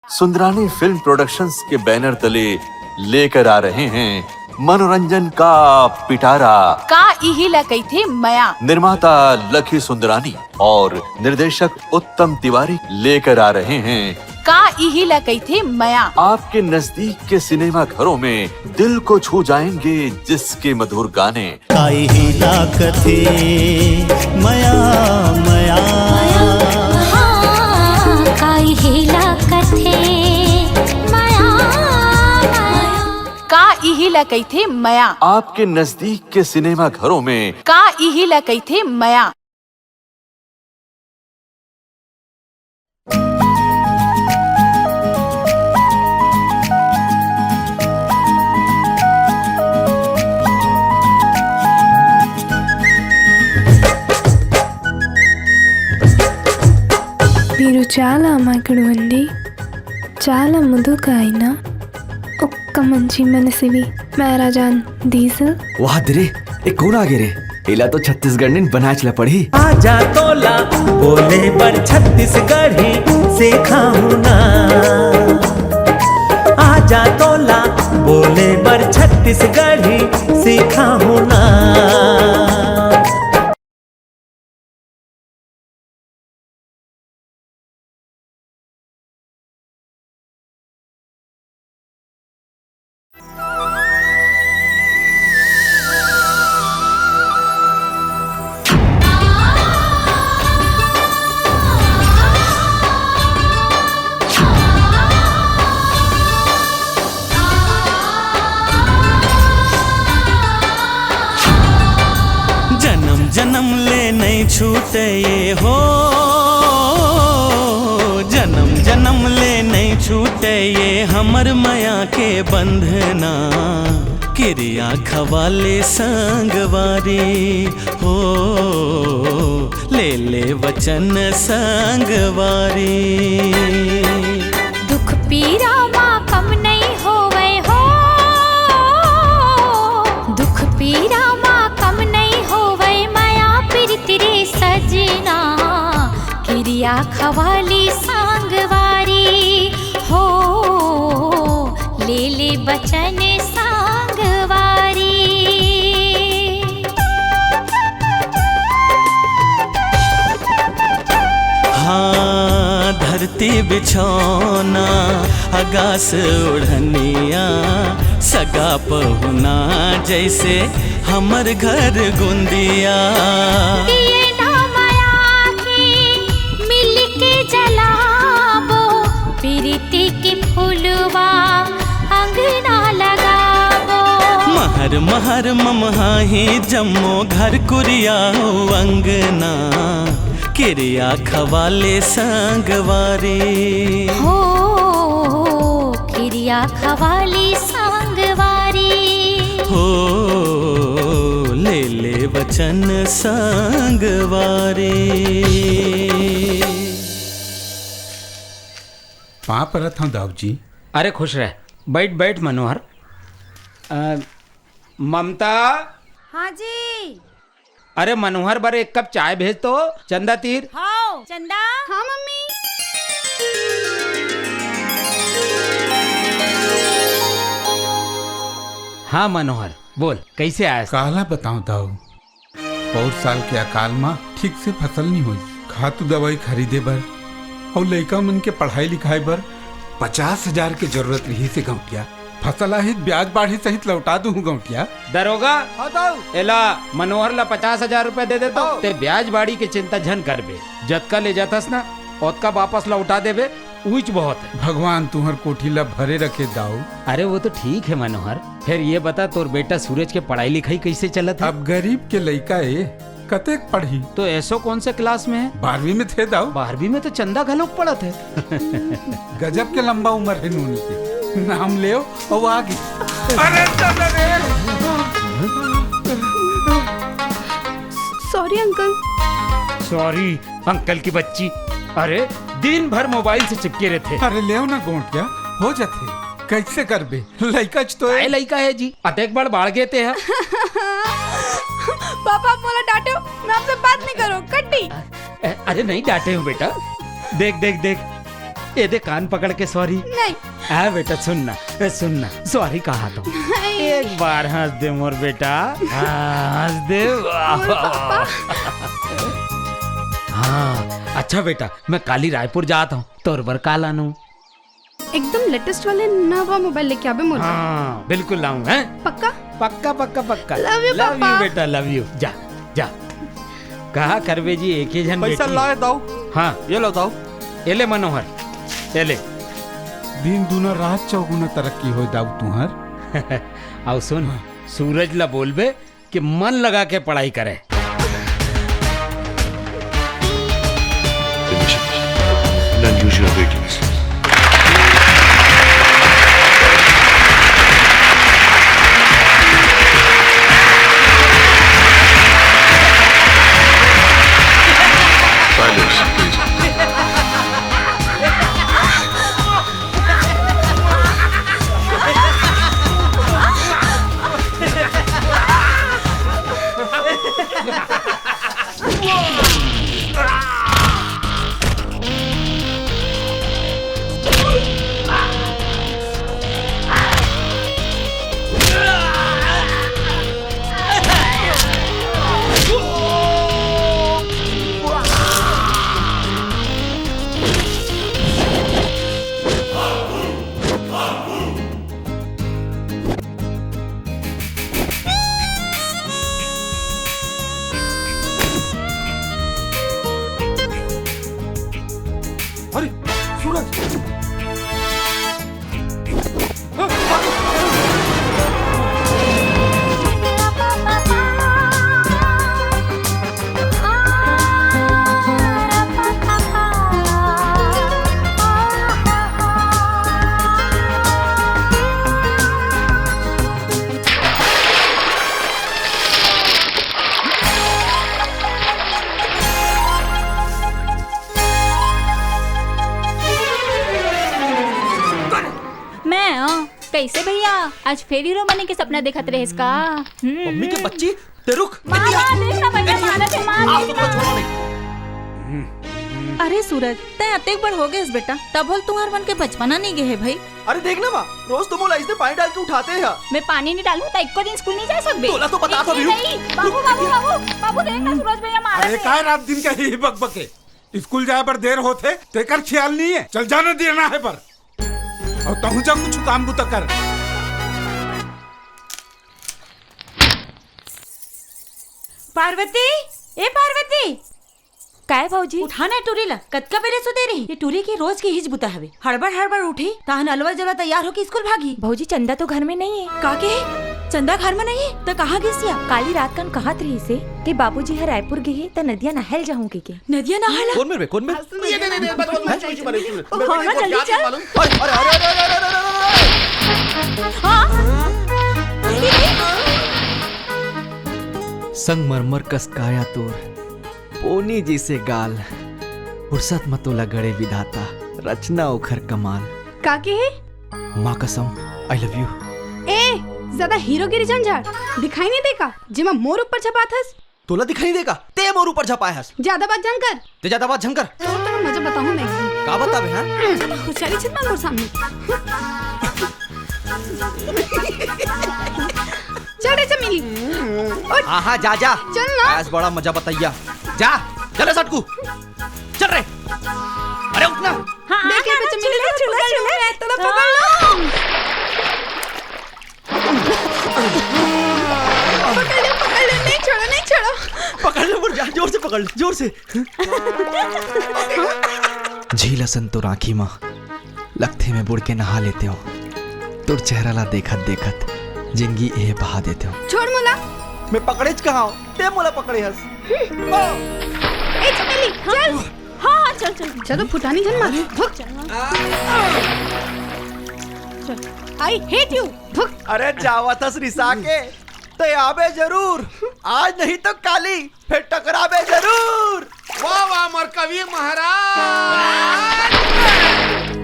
Sundarani film productions के banner तले लेकर आ रहे हैं मनोरंजन का पिटारा का इहिला कइथे मया। निर्माता लकी सुंदरानी और निर्देशक उत्तम तिवारी लेकर आ रहे हैं का इहिला कइथे मया। आपके नजदीक के सिनेमा घरों में दिल को छू जाएंगे जिसके मधुर गाने। का इहिला कथे मया मया का इहिला कथे मया का इहिला कइथे मया। आपके नजदीक के सिनेमा घरों में का इहिला कइथे मया। మీరు చాలా అమాయకుడు, చాలా ముదుగా అయినా ఒక్క మంచి మనసివి महाराजान डीजल। वाह दिरे एक कौन आगे रे इला तो छत्तीसगढ़ ने बनाचला पड़ी। आजा तोला बोले बर छत्तीसगढ़ी सीखा हूँ ना। आजा तोला बोले बर छत्तीसगढ़ी सीखा हूँ ना। जन्म ले नहीं छूटे ये हो, जन्म जन्म ले नहीं छूटे ये हमर माया के बंधना। किरिया खवाले संगवारी हो, ले ले वचन संगवारी। दुख पीरा माँ कम नहीं होवे हो, दुख पीरा माँ कम नहीं होवे माया फिर तेरे सजना। किरिया खवाली सांगवारी हो, ले ले बचन सांगवारी। हाँ धरती बिछौना आकाश ओढ़निया, सगा पहुना जैसे हमर घर गुंदिया। दिए ना माया की मिल के जलाबो, प्रीति की फूलवा अंगना लगाबो। महर महर ममहाही जम्मो घर कुरिया अंगना। किरिया खवाले संगवारी हो, किरिया खवाली सांगवारी हो, ले ले वचन संगवारी। पाँ परत हूँ दाऊ जी। अरे खुश रह, बैठ बैठ मनोहर। ममता। हाँ जी। अरे मनोहर बारे एक कप चाय भेज तो। चंदा तीर। हाँ चंदा। हाँ मम्मी। हाँ मनोहर बोल, कैसे आया? काला बताऊं दाऊ, बहुत साल के अकाल माँ ठीक से फसल नहीं हुई। खातू दवाई खरीदे बर और लड़का मन के पढ़ाई लिखाई बर 50,000 की जरूरत रही से गौटिया। फसल आहित ब्याज बाढ़ी सहित लौटा दूँ गौटिया। दरोगा एला मनोहर ला 50,000 रुपए दे देता ते ब्याज बाड़ी के चिंता झन करबे। जतका ले जातस ना ओतका वापस लौटा देबे, उच बहुत है। भगवान तुहर कोठी ला भरे रखे दाऊ। अरे वो तो ठीक है मनोहर, फिर ये बता तोर बेटा सूरज के पढ़ाई लिखाई कैसे चलत है? अब गरीब के लड़का है कतेक पढ़ी। तो ऐसो कौन से क्लास में है? 12वीं में थे दाऊ। 12वीं में तो चंदा घलोक पढ़त है। गजब के लंबा उम्र है नूनी के। नाम ले और आगे। अरे सॉरी अंकल। सॉरी अंकल की बच्ची। अरे दिन भर मोबाइल से चिपके रहते। अरे ले ना गोंटिया हो जाते। कैसे करबे लइका तो है। लइका है जी, अतेक बार बाढ़ गए थे। पापा मोला डांटो, मैं आपसे बात नहीं करो कट्टी। अरे नहीं डांटे हूँ बेटा। देख देख देख ये दे कान पकड़ के सॉरी। नहीं आ बेटा सुनना सुनना, सॉरी कहा तो एक बार हंस दे मोर बेटा, हंस दे। हाँ अच्छा बेटा, मैं काली रायपुर जाता हूँ, तोर बर काल आनू। एकदम लेटेस्ट वाले नवा मोबाइल लेके आबे मोर। हाँ बिल्कुल लाऊं। हैं पक्का पक्का पक्का पक्का। Love you, पापा। बेटा, लव यू। जा जा। कहा करबे जी एक ही जन पैसा बेटी। लाए दाऊ। हाँ ये लो दाऊ। ये ले मनोहर, ये ले। दिन दुना रात चौगुना तरक्की हो दाऊ तुहर। आओ सुन, सूरज ला बोलबे कि मन लगा के पढ़ाई करे। unusual greetings. Silence, please. अरे सूरज, कैसे भैया आज फिर हीरो बनने के सपना देखत रहे इसका। मम्मी के बच्ची ते रुक। देखना भैया, मारा थे, मार देखना। अरे सूरज, तय अतेक बड़ हो गए बेटा, तब होल तुम्हार मन के बचपना नहीं गए है भाई। अरे देखना माँ, रोज तुम मोला इसने पानी डाल के उठाते हैं। मैं पानी नहीं डालूं तो एक को दिन स्कूल नहीं जा सकते। तोला तो बता तो नहीं, बाबू बाबू बाबू बाबू देखना सूरज भैया मारा। अरे काय रात दिन का ही बकबके, स्कूल जाए पर देर होते तेकर ख्याल नहीं है, चल जाने देना है पर। और तहु जा कुछ काम बुता कर। पार्वती, ए पार्वती, काय भाऊजी उठाना है टूरी ला, कतका बेरे सुते रही। ये टूरी की रोज की हिज बुता हवे। हड़बड़ हड़बड़ उठी ताहन अलवा जला तैयार होके स्कूल भागी। भाऊजी चंदा तो घर में नहीं है। का के चंदा घर में नहीं तो कहाँ गिसिया? काली रात कन कहत रही से कि बाबूजी हर रायपुर गए त नदिया नहल जाऊं के नदिया नहला। कौन मेरे कौन में? हाँ, जल्दी चल। अरे अरे अरे अरे अरे अरे संगमरमर कस काया तोर, पोनी जी से गाल, फुर्सत मतोला गड़े विधाता, रचना उखर कमाल। काके है? माँ कसम, आई लव यू। ए ज्यादा हीरोगिरी झंझाट दिखाई नहीं देगा जिमा मोर ऊपर छपाथस। तोला दिखाई देगा ते मोर ऊपर छपाया हस। ज्यादा बात जानकर ते ज्यादा बात झंकर तो मजा बताऊं मैं। का बताबे? हां होशियारी छित मोर सामने। चल रे चमेली, आहा जा जा, चल ना। आज बड़ा मजा बताइया। जा चले सटकू, चल रे। अरे उठना। हां देखे बच्चे मेरे चले चले तो पकड़ लो। पकड़ ले, नहीं छोड़ो नहीं छोड़ो। पकड़ ले मुझे, जोर से पकड़ ले, जोर से। झील संतुर आँखी माँ लगते में बुड़ के नहा लेते हो, तुर चेहरा ला देखत देखत जिंदगी ए बहा देते हो। छोड़ मोला। मैं पकड़े कहाँ हूँ, ते मोला पकड़े हस। ए चमेली चल। हाँ चल चल चलो, फुटानी जन मार। भुक चल, आई हेट यू। भुक। अरे जावा था रिसा के तो आबे जरूर, आज नहीं तो काली फिर टकराबे जरूर। वाह वाह मोर कवि महाराज।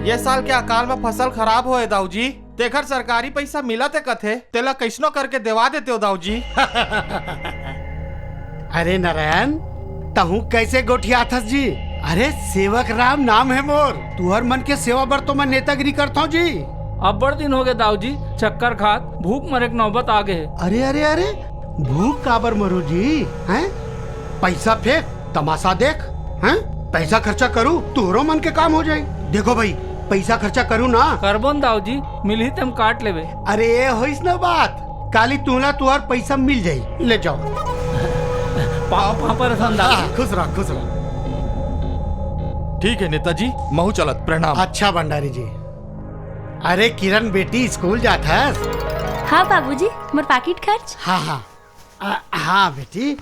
ये साल के अकाल में फसल खराब होए दाऊजी, तेखर सरकारी पैसा मिला ते कथे, तेला कैसनो करके देवा देते हो दाऊजी। अरे नारायण, तहु कैसे गोठिया थस जी? अरे सेवक राम नाम है मोर, तुहर मन के सेवा बर तो मैं नेतागिरी करता हूँ जी। अब बड़ दिन हो गए दाऊ जी, चक्कर खात भूख मरे के नौबत आ गए। अरे अरे अरे भूख काबर मरू जी, हैं? पैसा फेंक तमाशा देख, हैं? पैसा खर्चा करूँ तुहरो मन के काम हो जाए। देखो भाई पैसा खर्चा करूँ ना करबोन दाऊ जी, मिली तुम काट लेवे। अरे ये होइस ना बात, काली तुहला तुहर पैसा मिल जाई, ले जाओ। खुश रह खुश रह। ठीक है नेताजी, महू चलत, प्रणाम। अच्छा भंडारी जी। अरे किरण बेटी स्कूल जात है? हाँ बाबूजी, मोर पाकिट खर्च। हाँ हाँ हाँ बेटी।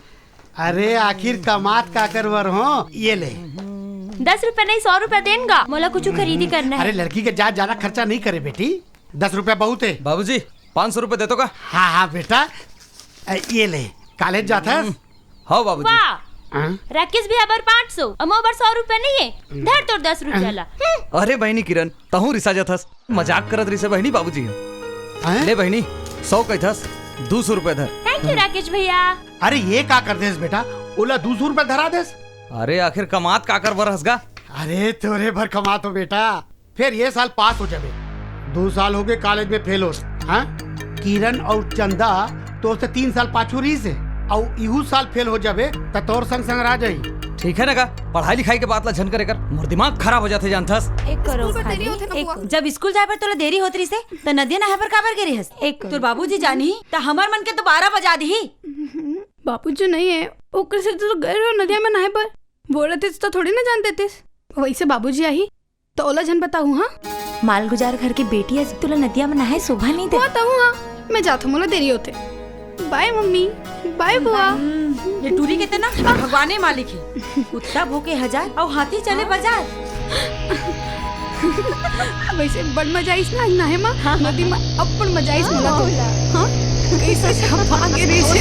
अरे आखिर कमात का करवर हो, ये ले। 10 रुपए नहीं 100 रुपए देंगा, मोला कुछ खरीदी करना है। अरे लड़की के ज्यादा खर्चा नहीं करे बेटी, 10 रुपया बहुत है। बाबूजी 500 रुपए दे तो का? हाँ हाँ बेटा, ये ले। कॉलेज जाता है? हाँ बाबूजी। वाह, राकेश भी अबर 500, अमोबर 100 रुपए नहीं है, धर तोड़ 10 रुपया ला। अरे बहनी किरण, तहू रिसा जाथस, मजाक करत रही से बहनी बाबूजी। ले बहनी 100 कहथस, 200 रुपए धर। थैंक यू राकेश भैया। अरे ये का कर देस बेटा, ओला 200 रुपए धरा देस। अरे आखिर कमात का कर बर हंसगा? अरे तोरे भर कमात हो बेटा, फिर ये साल पास हो जाबे, 2 साल हो गए कॉलेज में फेल हो। हाँ? किरण और चंदा तो से 3 साल पाछू रही से, और इहू साल फेल हो जाबे त तोर संग संग रह जाई। ठीक है ना का, पढ़ाई लिखाई के बात ला झन करे कर, मोर दिमाग खराब हो जाते जानथस। एक करो खाली, जब स्कूल जाए पर तोला देरी होत रही से त नदिया नहाए पर काबर गिरी हस। एक तोर बाबूजी जानी त हमर मन के तो 12 बजा दी। बापूजी नहीं है, ओकर से तो गए रहो नदिया में नहाए पर, बोले थे तो थोड़ी ना जानते थे। वैसे बाबूजी आई तो ओला जन बताऊँ। हाँ माल गुजार घर की बेटी है, तुला नदिया में नहाए शोभा नहीं दे। बताऊँ हाँ, मैं जाता हूँ, मोला देरी होते। बाय मम्मी, बाय बुआ। ये टूरी के तना भगवाने मालिक है, कुत्ता भूखे 1000 और हाथी चले बाजार। वैसे बड़ मजा आइस ना नहाए में। हाँ नदी में अपन मजा आइस मोला तो। हाँ कैसे सब भागे रे से।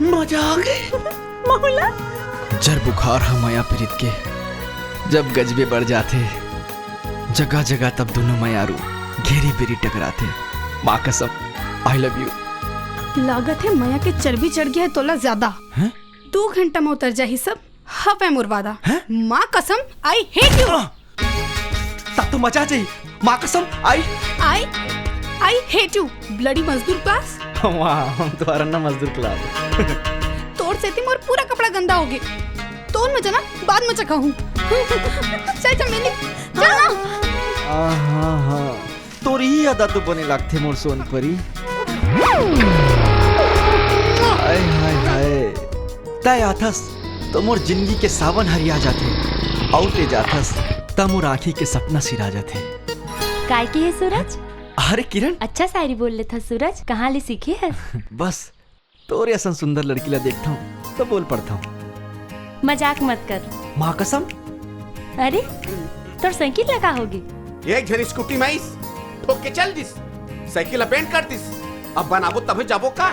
मजा आ गई मौला। जर बुखार हम माया प्रीत के जब गजबे बढ़ जाते, जगह जगह तब दोनों मायारू घेरी बेरी टकराते। माँ कसम आई लव यू। लागत है माया के चर्बी चढ़ गया है तोला ज्यादा। 2 घंटा में उतर जाही सब, हवे मुरवादा। माँ कसम आई हेट यू। तब तो मजा चाहिए। माँ कसम आई हेट यू ब्लडी मजदूर क्लास। वाह, हम तुम्हारा ना मजदूर क्लास। तोड़ से तुम और पूरा कपड़ा गंदा हो गया। तोड़ में जाना, बाद में चखाऊं। चल चमेली जाना। हाँ तोरी ही अदा तो बने लगते मोर सोन परी। हाय हाय हाय, तय आथस तो मोर जिंदगी के सावन हरिया जाते, और ले जाथस त मोर आँखी के सपना सिरा जाते। काय की है सूरज? अरे किरण, अच्छा शायरी बोल ले था सूरज, कहाँ ले सीखी है? बस तोरे ऐसा सुंदर लड़की ला देखता हूँ तो बोल पड़ता हूँ। मजाक मत कर। माँ कसम। अरे तोर साइकिल लगा होगी। एक जन स्कूटी में आइस, ठोक के चल दिस, साइकिल पेंट कर दिस, अब बनाबो तभी जाबो का।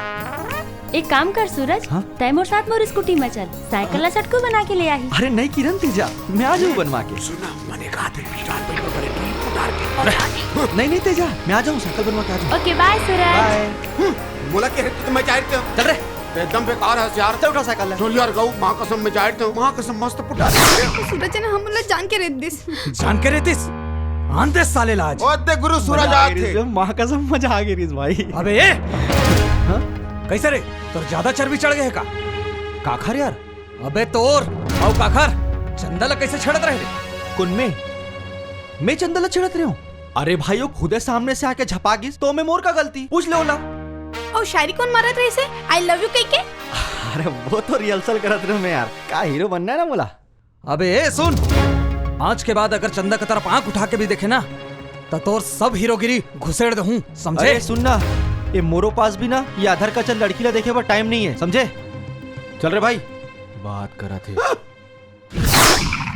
एक काम कर सूरज, तय मोर साथ मोर स्कूटी में चल, साइकिल ला सटकू बना के ले आई। अरे नहीं किरण तेजा, मैं आ जाऊँ बनवा के। सुना मैंने कहा था पिटार पे करे नहीं तेजा, मैं आ जाऊँ, साइकिल बनवा के आ जाऊँ। ओके बाय सूरज। बोला के तो मैं जाहिर थे। चल रे, एकदम बेकार है यार। चल उठा साइकिल। चल यार गऊ, माँ कसम में जाहिर थे, माँ कसम मस्त पुटार। सूरज ने हम लोग जान के रेत दिस। जान के रेतिस आंधे साले लाज। ओ दे गुरु सूरज आए थे। माँ कसम मजा आ गई रिस भाई। अबे ये कैसे रे, तो ज्यादा चर्बी चढ़ गए का? काखर यार। अबे तोर औ काखर चंदल कैसे छड़त रहे? कुन में मैं चंदल छड़त रहे हूँ? अरे भाई वो खुदे सामने से आके झपा गिस तो मैं मोर का गलती पूछ ले ओला। और शायरी कौन मारत रही से? आई लव यू कह के। अरे वो तो रिहर्सल करत रहे मैं यार, का हीरो बनना है ना बोला। अबे ए सुन, आज के बाद अगर चंदा की तरफ आंख उठा के भी देखे ना तो तोर सब हीरोगिरी घुसेड़ दे हूँ, समझे? सुनना, ये मोरो पास भी ना ये आधार का चंद लड़की ला देखे पर टाइम नहीं है, समझे? चल रे भाई, बात करा थे।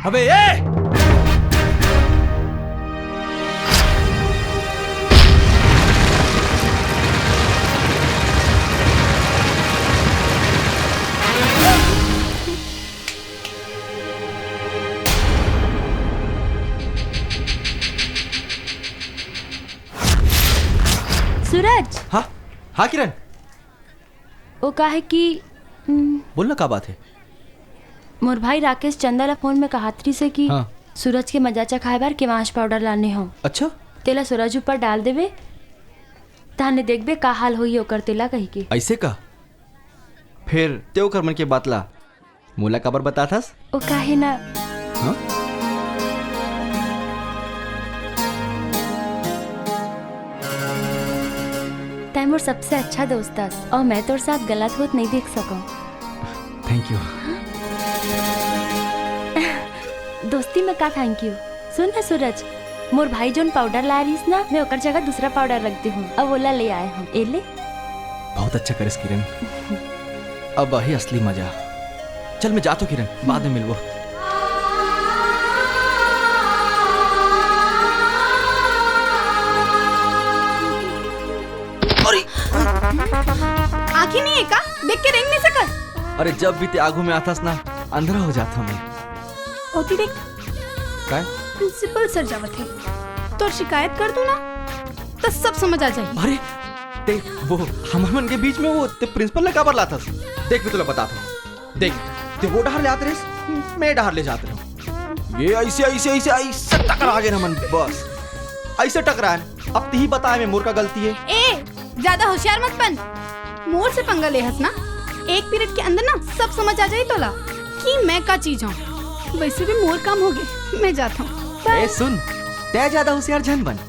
अबे ए सूरज। हाँ हाँ किरण, वो का है कि बोलना क्या बात है? मोर भाई राकेश चंदा ला फोन में कहात्री से कि हाँ। सूरज के मजाचा खाए बार केवांश पाउडर लाने हो। अच्छा, तेला सूरज ऊपर डाल देवे ताने देखबे का हाल होई ओकर तेला कही के। ऐसे का? फिर त्यो कर मन के बात ला मोला काबर बता थास? ओ काहे ना। हाँ? तै मोर सबसे अच्छा दोस्त हस और मैं तोर साथ गलत होत नहीं देख सकूं। Thank you. दोस्ती में का थैंक यू? सुन ना सूरज, मोर भाई जोन पाउडर ला रहीस ना, मैं ओकर जगह दूसरा पाउडर रख दी हूँ। अब ओला ले आए हम। ए ले। बहुत अच्छा करिस किरण, अब वही असली मजा। चल मैं जाता हूँ किरण, बाद में मिलबो। आँखें नहीं है का? देख के रेंग नहीं सकत? अरे जब भी ते आगू में आतास ना अंधेरा हो जाता मैं। होती देख काय? प्रिंसिपल सर जावत है तो शिकायत कर दूं ना तो सब समझ आ जाएगी। अरे ते वो हमारे मन के बीच में वो ते प्रिंसिपल ने काबर लाता। देख मैं तुला बताता हूँ। देख ते वो डहार ले आते रहे, मैं डहार ले जाते रहा। ये ऐसे ऐसे ऐसे ऐसे टकरा गए ना मन, बस ऐसे टकराए। अब ते ही बताए मैं मोर का गलती है। ए ज्यादा होशियार मत बन, मोर से पंगा ले हंस ना। एक पीरियड के अंदर ना सब समझ आ जाए तोला कि मैं का चीज हूँ। वैसे भी मोर काम हो गए, मैं जाता हूँ। ए सुन, ते ज्यादा होशियार झन बन,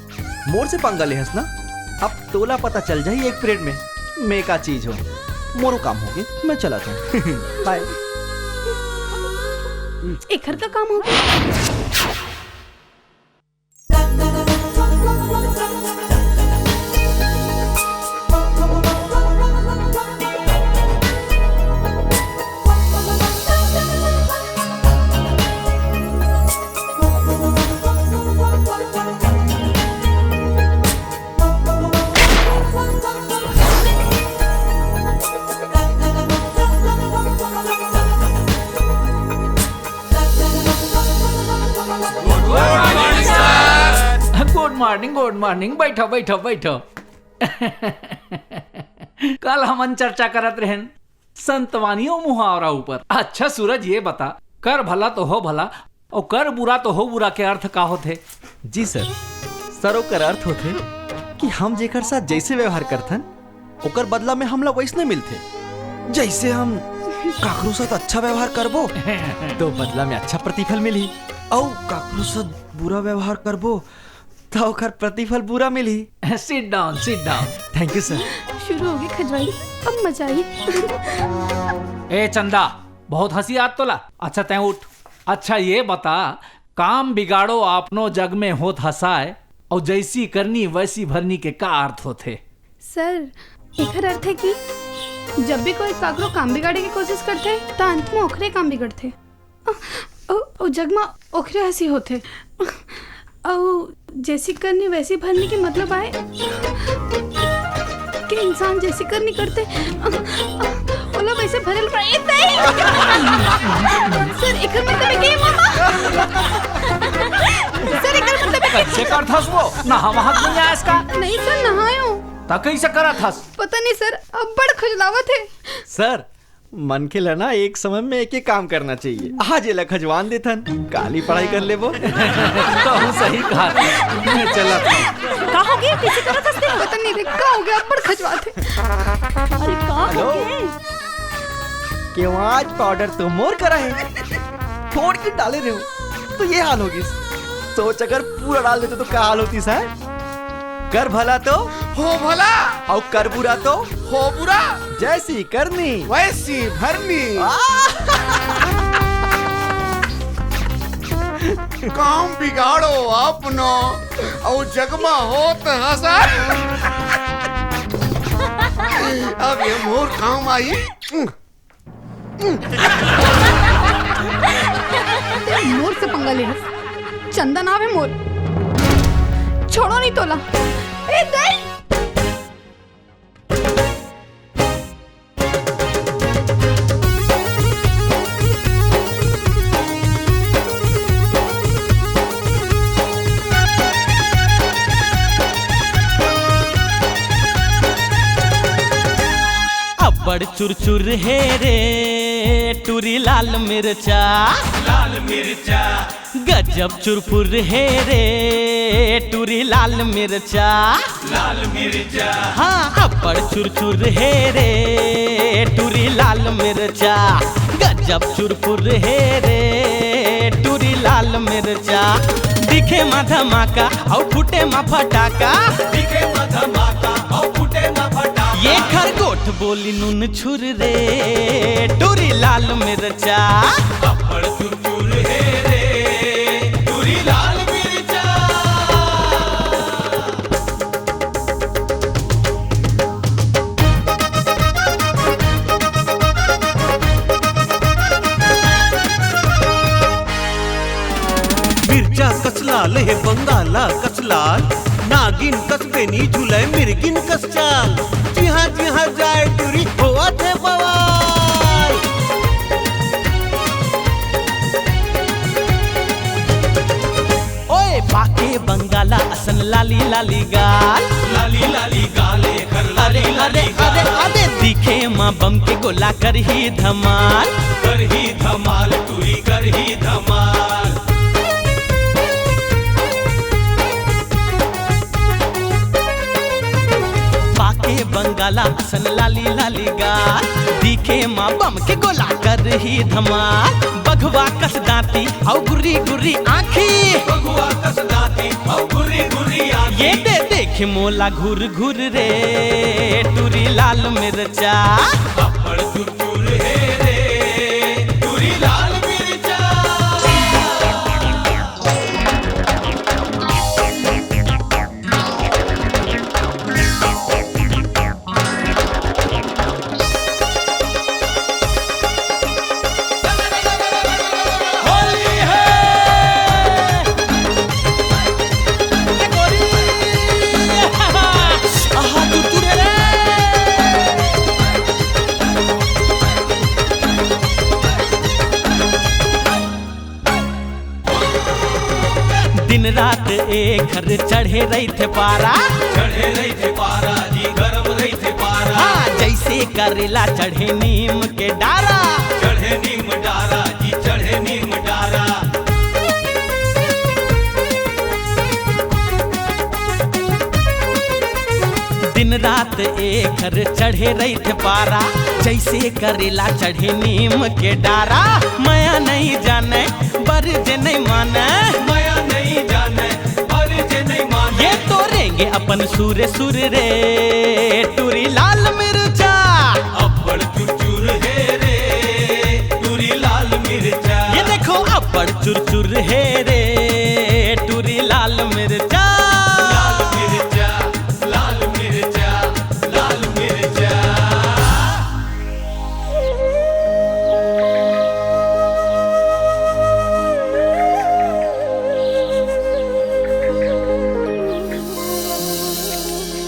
मोर से पंगा ले हंस ना। अब तोला पता चल जाए एक पीरियड में मैं का चीज हूँ। मोरो काम हो गए, मैं चला था। बाय। एक घर का काम हो गया। Good morning. बैठो बैठो बैठो। कल हमन चर्चा करत रहन संतवानियों मुहावरा ऊपर। अच्छा सूरज ये बता, कर भला तो हो भला और कर बुरा तो हो बुरा के अर्थ का होते? जी सर, सर ओकर अर्थ होते कि हम जेकर साथ जैसे व्यवहार करथन ओकर बदला में हमला वैसने मिलते। जैसे हम काकरो साथ अच्छा व्यवहार करबो तो बदला में अच्छा प्रतिफल मिली, और काकरो साथ बुरा व्यवहार करबो तो ओकर प्रतिफल बुरा मिली। Sit down sit down. Thank you sir. शुरू हो गई खजवाई, अब मजा आई। ए चंदा, बहुत हंसी आत तोला। अच्छा तै उठ। अच्छा ये बता, काम बिगाड़ो आपनो जग में होत हंसाए और जैसी करनी वैसी भरनी के का अर्थ होते? सर एकर अर्थ है कि जब भी कोई काकरो काम बिगाड़े की कोशिश करते तो अंत में ओखरे काम बिगड़ते और जग में ओखरे हंसी होते। और जैसी करनी वैसी भरनी के मतलब आए कि इंसान जैसी करनी करते ओला वैसे भरल पड़े। सर एकर मतलब के मामा सर एकर मतलब कैसे कर थस वो नहा वहां दुनिया इसका? नहीं सर नहायो ता कैसे करा थस? पता नहीं सर, अब बड़ खजलावत है। सर मन के लना एक समय में एक एक काम करना चाहिए। आज ये खजवान देथन, काली पढ़ाई कर ले वो। तो सही कहा। चला का हो गया? किसी तरह हंसते हो? पता नहीं रे का हो गया, बड़ खजवात है। अरे का हो गया? क्यों आज पाउडर तो मोर करा है, थोड़ के डाले रहे हो तो ये हाल होगी। सोच अगर पूरा डाल देते तो क्या हाल होती सर? कर भला तो हो भला और कर बुरा तो हो बुरा। जैसी करनी वैसी भरनी। काम बिगाड़ो अपनो और जगमा होत हंसा। अब ये मोर काम आई। मोर से पंगा ले, चंदा नाम है मोर, छोड़ो नहीं तोला। ए दई अब्बड़ चुरचुर है रे टूरी लाल मिर्चा, लाल मिर्चा। गजब चुरपुर है रे टूरी लाल मिर्चा, लाल मिर्चा। हाँ अब्बड़ चुरचुर है रे टूरी लाल मिर्चा, गजब चुरपुर है रे टूरी लाल मिर्चा। दिखे मा धमाका और फूटे मा फटाका, दिखे मा धमाका और फूटे मा फटाका। ये खरगोट बोली नून छुर रे टूरी लाल मिर्चा, अब्बड़ चुरचुर है रे टूरी लाल मिर्चा। मिरच्या कसलाल हे बंगाला कसलाल, नागिन कसबेनी झुलय मिरगिन कसचाल। जिहा जिहा जाय टुरी होवा थे बवाल। ओए बाके बंगाला असन लाली लाली गाल, लाली लाली गाले कर लाली लाली गाल। अरे दिखे माँ बम के गोला कर ही धमाल, कर ही धमाल टूरी कर ही धमाल। बाके बंगाला असन लाली लाली गाल, दिखे माँ बम के गोला कर ही धमाल। बघवा कस दांती और गुर्री गुर्री आँखी, बघवा कस दांती और गुर्री गुर्री आँखी। ये दे देख मोला घूर घूर रे टूरी लाल मिर्चा, अब्बड़ चुरचुर है रे टूरी लाल मिर्चा। दिन रात एक घर चढ़े रही थे पारा, चढ़े रही थे पारा जी गरम रही थे पारा। हाँ जैसे करेला चढ़े नीम के डारा, चढ़े नीम डारा जी चढ़े नीम डारा। दिन रात एक घर चढ़े रही थे पारा, जैसे करेला चढ़े नीम के डारा। माया नहीं जाने बर जे नहीं माने, माया नहीं जाने बर जे नहीं माने। ये तो रेंगे अपन सुर सुर रे टूरी लाल मिर्चा, अब्बड़ चुरचुर है रे टूरी लाल मिर्चा। ये देखो अब्बड़ चुरचुर है रे टूरी लाल मिर्चा, लाल मिर्चा लाल मिर्चा लाल मिर्चा।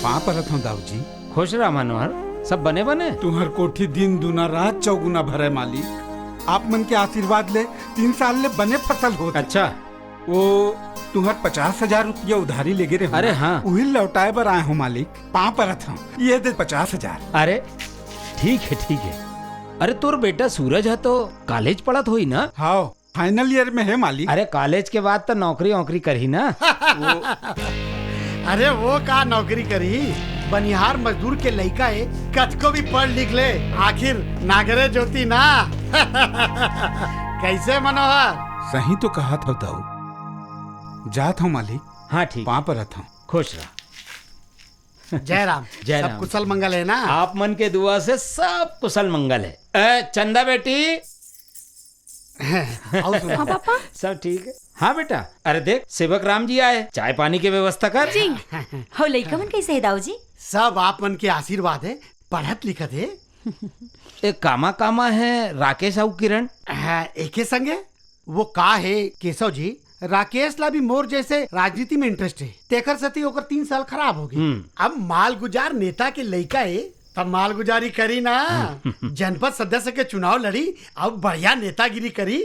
पाँव परत हूँ दाऊ जी। खुश रहा मनोहर, सब बने बने। तुम्हार कोठी दिन दुना रात चौगुना भरे मालिक। आप मन के आशीर्वाद ले 3 साल ले बने फसल हो। अच्छा वो तुम्हार 50,000 रुपया उधारी ले गे रे। अरे हाँ वही लौटाए बर आए हूँ मालिक। पाँव परत हूँ, ये दे 50,000। अरे ठीक है ठीक है। अरे तोर बेटा सूरज है तो कॉलेज पढ़त हुई ना? हाँ फाइनल ईयर में है मालिक। अरे कॉलेज के बाद तो नौकरी वोकरी करी ना। अरे वो का नौकरी करी, बनिहार मजदूर के लड़का है, कच को भी पढ़ लिख ले, आखिर नागरे ज्योति ना। कैसे मनोहर? सही तो कहा था दाऊ। जात हूँ मालिक। हाँ ठीक। वहाँ पर रहता हूँ। खुश रहा। जय राम। जय सब राम। कुशल मंगल है ना? आप मन के दुआ से सब कुशल मंगल है। चंदा बेटी। हाँ पापा। सब ठीक है। हाँ बेटा। अरे देख सेवक राम जी आए, चाय पानी की व्यवस्था कर। जी। हो लइका मन कैसे है दाऊ जी? सब आप मन के आशीर्वाद है, पढ़त लिखत है। एक कामा कामा है राकेश और किरण। एके संगे वो का है केशव जी, राकेश ला भी मोर जैसे राजनीति में इंटरेस्ट है, तेकर सती होकर 3 साल खराब हो गई। अब माल गुजार नेता के लड़का है, तब माल गुजारी करी ना। जनपद सदस्य के चुनाव लड़ी, अब बढ़िया नेतागिरी करी।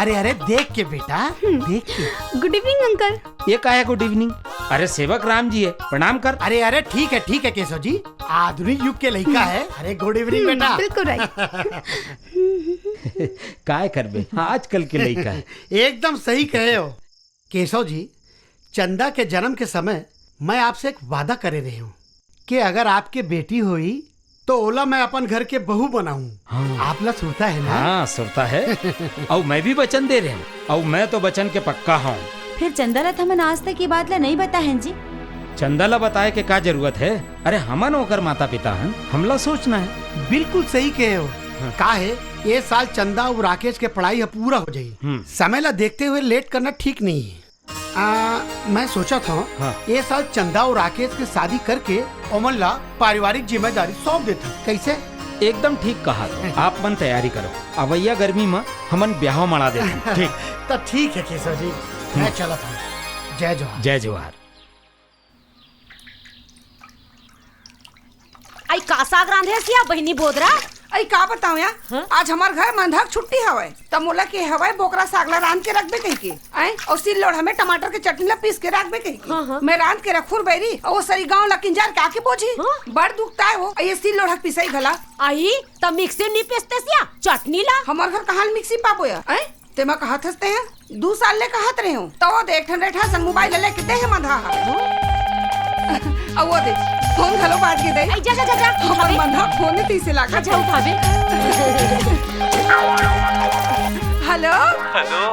अरे अरे देख के बेटा, देख के। Good evening uncle. ये का है गुड इवनिंग? अरे सेवक राम जी है, प्रणाम कर। अरे अरे ठीक है केशव जी, आधुनिक युग के लड़का है। अरे गुड इवनिंग बेटा। बिल्कुल राइट। काय करबे, आजकल के लड़का है। एकदम सही कहे हो केशव जी। चंदा के जन्म के समय मैं आपसे एक वादा करे रही हूँ कि अगर आपके बेटी हुई तो ओला मैं अपन घर के बहू बनाऊं। हाँ। आप ला सुनता है ना? हाँ सुनता है। और मैं भी वचन दे रहे हूँ, और मैं तो वचन के पक्का हूँ। फिर चंदा था मन आज तक ये बात ला नहीं बता है जी। चंदा ला बताए के क्या जरूरत है? अरे हमन होकर माता पिता हैं, हमला सोचना है। बिल्कुल सही कहे हो। का है ये साल चंदा और राकेश के पढ़ाई पूरा हो जाये। समय ला देखते हुए लेट करना ठीक नहीं है। मैं सोचा था ये साल चंदा और राकेश की शादी करके ओमन ला पारिवारिक जिम्मेदारी सौंप देता। कैसे? एकदम ठीक कहा। आप मन तैयारी करो, अवैया गर्मी में हमन ब्याह मना देते। ठीक तो ठीक है केशव जी, मैं चला था। जय जोहार। जय जोहार। आई का साग रांधे सिया बहिनी बोदरा। आई का बताऊं या आज हमार घर मंधक छुट्टी हवे त मोला के हवे बोकरा सागला रांध के रखबे कहि के आई और सिल लोढ़ा में टमाटर के चटनी ला पीस के रखबे कहि के मैं रांध के रखुर बैरी और वो सरी गांव ला किंजार का के बोझी बड़ दुखता है वो ये सिल लोढ़ा पिसई गला आई त मिक्सी नी पीसते सिया चटनी ला। हमार घर कहां मिक्सी पाबो या आई ते मैं कहत हसते हैं 2 साल ले कहत रहे हूं तो देख ठन रेठा सन मोबाइल ले के दे मंधा अब वो दे फोन घलो बात के दे। जा जा जा जा हमर मंधा फोन तीसे लागा जा उठावे। हेलो हेलो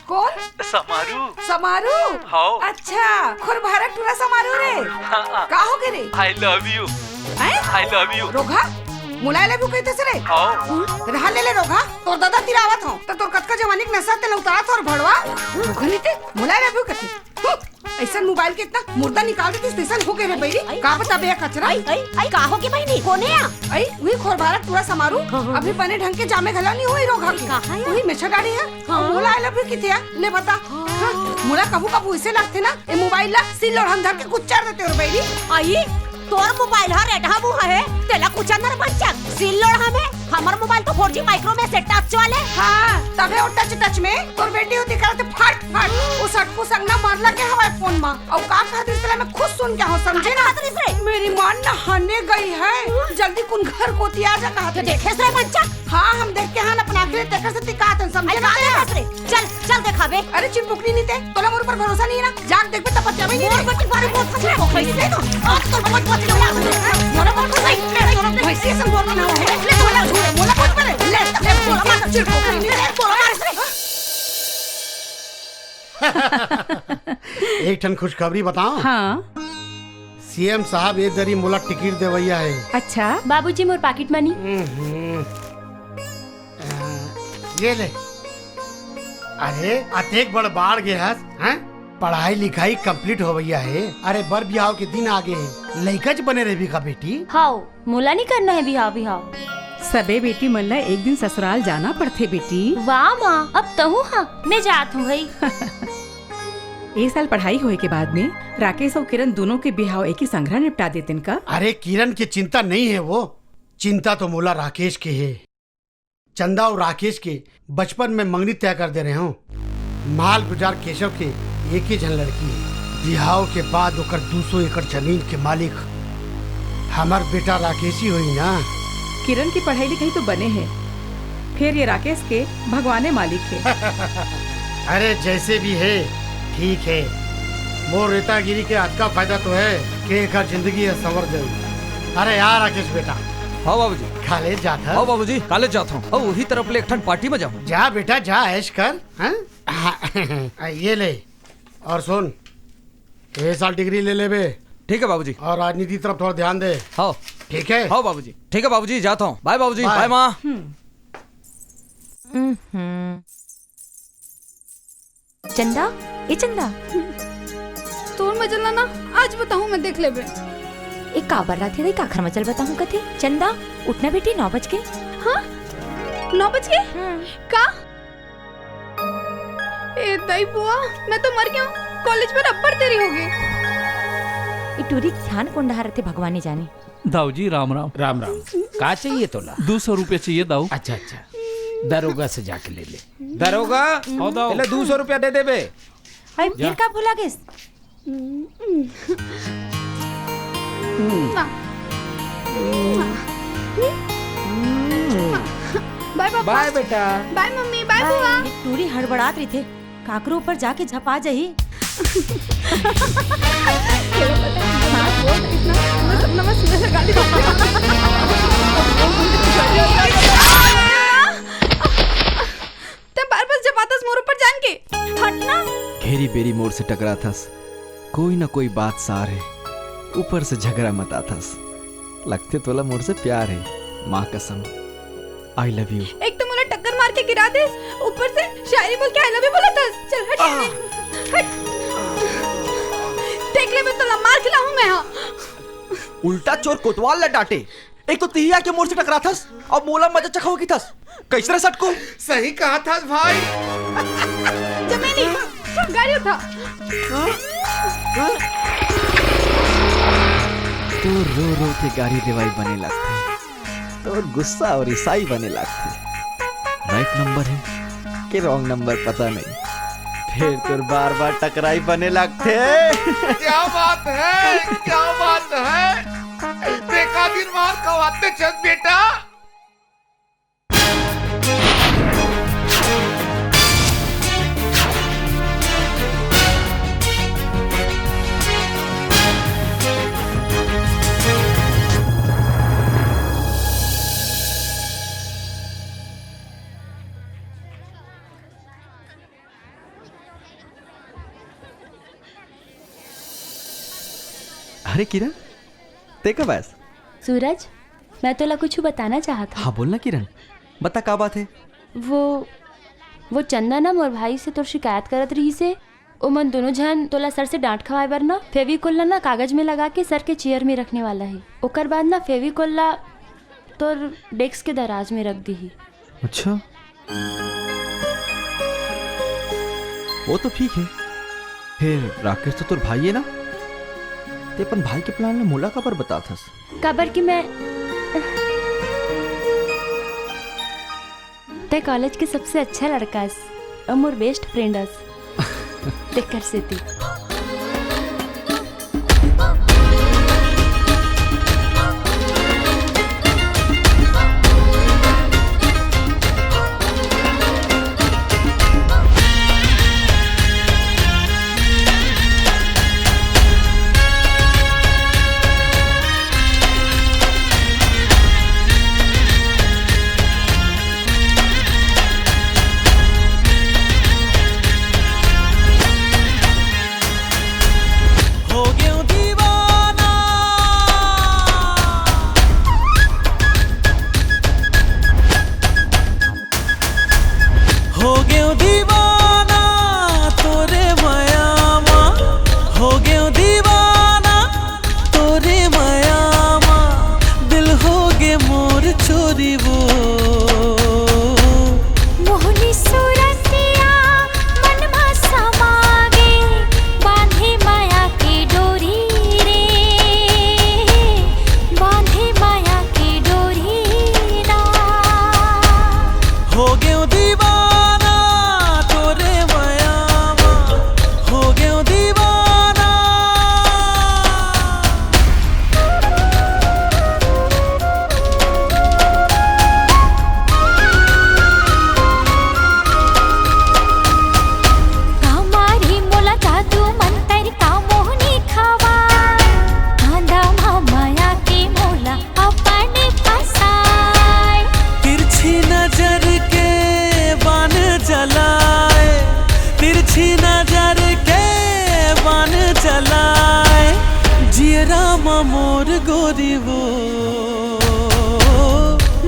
कौन? समारू। समारू? हाँ। अच्छा खुर भारत टूरा समारू रे। का हो गए रे? I love you. I love you. रोगा मुलाय ले कहते से रे। हाँ। रहा ले रोगा तोर दादा तिरावत हो तो तोर कतका जवानी के नशा ते उतारत और भड़वा रोगा नहीं ते मुलाय ले कहते ऐसा मोबाइल के इतना मुर्दा निकाल देती स्टेशन हो गए रे बैरी का बता बे कचरा। आई का हो के बहिनी कोने आ? आई वही खोर भारत टूरा समारू अभी बने ढंग के जामे घला नहीं हुई रोगा की वही मेछा गाड़ी है मुलाय ले किथे ले बता मुला कबू कबू इसे लगते ना ये मोबाइल ला सिल और हम धर के कुचर देते और बैरी। आई तोर मोबाइल हा रेडहा मुंह है तेला कुचंदर बच्चा सिल लोढ़ा में हमर मोबाइल तो 4G माइक्रो में से टच वाले। हां तबे ओ टच में तोर बेटी होती करते फट फट उस अटकू संगना मारला के हवाए फोन में और का कहत इसले मैं खुद सुन के हो समझे ना मेरी मां नहाने गई है जल्दी कुन घर को तिया जा कहत देखे से बच्चा। हां हम देख के हां अपना आंखें तेकर से तिकात समझे ना चल चल दिखावे। अरे चिपकुनी नहीं ते तोला मोर पर भरोसा नहीं है ना जाग देख पे तपच्चा भी नहीं मोर बच्ची बारे बहुत खतरे को आज तो बहुत मोरा मोर को नहीं वैसे से बोल ना है ले तोला मोला बहुत पर ले मोरा मार चिपकुनी नहीं ले मोरा मार एक ठन खुशखबरी बताओ। हाँ सीएम साहब ये दरी मोला टिकट देवैया है। अच्छा बाबूजी मोर पॉकेट मनी। ये ले। अरे अतेक बड़ बाढ़ गए हैं पढ़ाई लिखाई कंप्लीट हो गया है। अरे बर बिहाव के दिन आगे है लइकच बने रही का बेटी। हाउ मोला नहीं करना है बिहाव बिहाव। सबे बेटी मन ला एक दिन ससुराल जाना पड़ते बेटी। वाह माँ अब तहु हाँ मैं जात हूँ भाई। एक साल पढ़ाई होए के बाद में राकेश और किरण दोनों के बिहाव एक ही संग्रह निपटा देते इनका। अरे किरण की चिंता नहीं है वो चिंता तो मोला राकेश की है। चंदा और राकेश के बचपन में मंगनी तय कर दे रहे हूँ। माल गुजार केशव के एक ही जन लड़की है। बिहाव के बाद ओकर 200 एकड़ जमीन के मालिक हमार बेटा राकेश ही हुई ना। किरण की पढ़ाई लिखाई तो बने हैं फिर ये राकेश के भगवाने मालिक है। अरे जैसे भी है ठीक है मोर रेतागिरी के आज का फायदा तो है कि एक जिंदगी है संवर जाएगी। अरे यार राकेश बेटा। हाँ बाबूजी। कॉलेज जाता। हाँ बाबूजी कॉलेज जाता हूँ और वही तरफ ले एक ठन पार्टी में जाऊँ। जा बेटा जा ऐश कर। हाँ? ये ले और सुन ये साल डिग्री ले ले बे। ठीक है बाबूजी। और राजनीति तरफ थोड़ा ध्यान दे। हाँ ठीक है। हाँ बाबूजी ठीक है बाबूजी जाता हूँ। बाय बाबूजी। बाय माँ। चंदा ए चंदा तोर में चलना ना आज बताऊं मैं देख लेबे। एक काबर रात है काखर मचल बताऊं कथे। चंदा उठना बेटी 9 बज के। हाँ 9 बज के का ए दई बुआ मैं तो मर गया कॉलेज में रब्बर तेरी हो गई। इटूरी ध्यान कौन डहा रहे भगवान ने जाने। दाऊ जी राम राम। राम राम। का चाहिए तोला? 200 रुपये चाहिए दाऊ। अच्छा अच्छा दरोगा से जाके ले ले। दरोगा ले 200 रुपया दे दे बे। अरे फिर का भूला गेस? बाय पापा। बाय बेटा। बाय मम्मी। बाय बुआ। टूरी हड़बड़ात रही थे, काकरो ऊपर जाके झपा जाही। मोर ऊपर जान के हटना। घेरी बेरी मोड़ से टकरा थस, कोई ना कोई बात सार है, ऊपर से झगड़ा मत आथस। लगते तोला मोर से प्यार है, माँ कसम आई लव यू। एक तो मुझे टक्कर मार के गिरा दे, ऊपर से शायरी बोल के आई लव यू बोला था। चल हट यहाँ से, हट। देख ले मैं तो मार खिलाऊं मैं। हाँ उल्टा चोर कोतवाल ल डांटे। एक तो तिहिया के मोड़ से टकरा थस और मोला मजा चखाओ की थस। कैसे सटको? सही कहा था भाई। जमीनी गाड़ी उठा। तो रो रो के गाड़ी देवाई बने लगते, तो गुस्सा और ईसाई बने लगते। राइट नंबर है कि रॉन्ग नंबर पता नहीं, फिर तो बार बार टकराई बने लगते। क्या बात है, क्या बात है। देखा दिन मार कवाते चल बेटा। अरे किरण, ते कब आयस? सूरज, मैं तोला कुछ बताना चाहता। हाँ बोलना किरण, बता का बात है। वो चंदा ना मोर भाई से तोर शिकायत करत रही से। ओ मन दोनों जन तोला सर से डांट खवाए बर ना फेविकोल ना कागज में लगा के सर के चेयर में रखने वाला है। ओकर बाद ना फेविकोल तोर डेस्क के दराज में रख दी ही। अच्छा, वो तो ठीक है। फिर राकेश तो तोर भाई है ना, ते अपन भाई के प्लान में मोला कबर बता थस। कबर की मैं ते कॉलेज के सबसे अच्छा लड़का है और मोर बेस्ट फ्रेंड है। देख कर से थी। मोर गोरी वो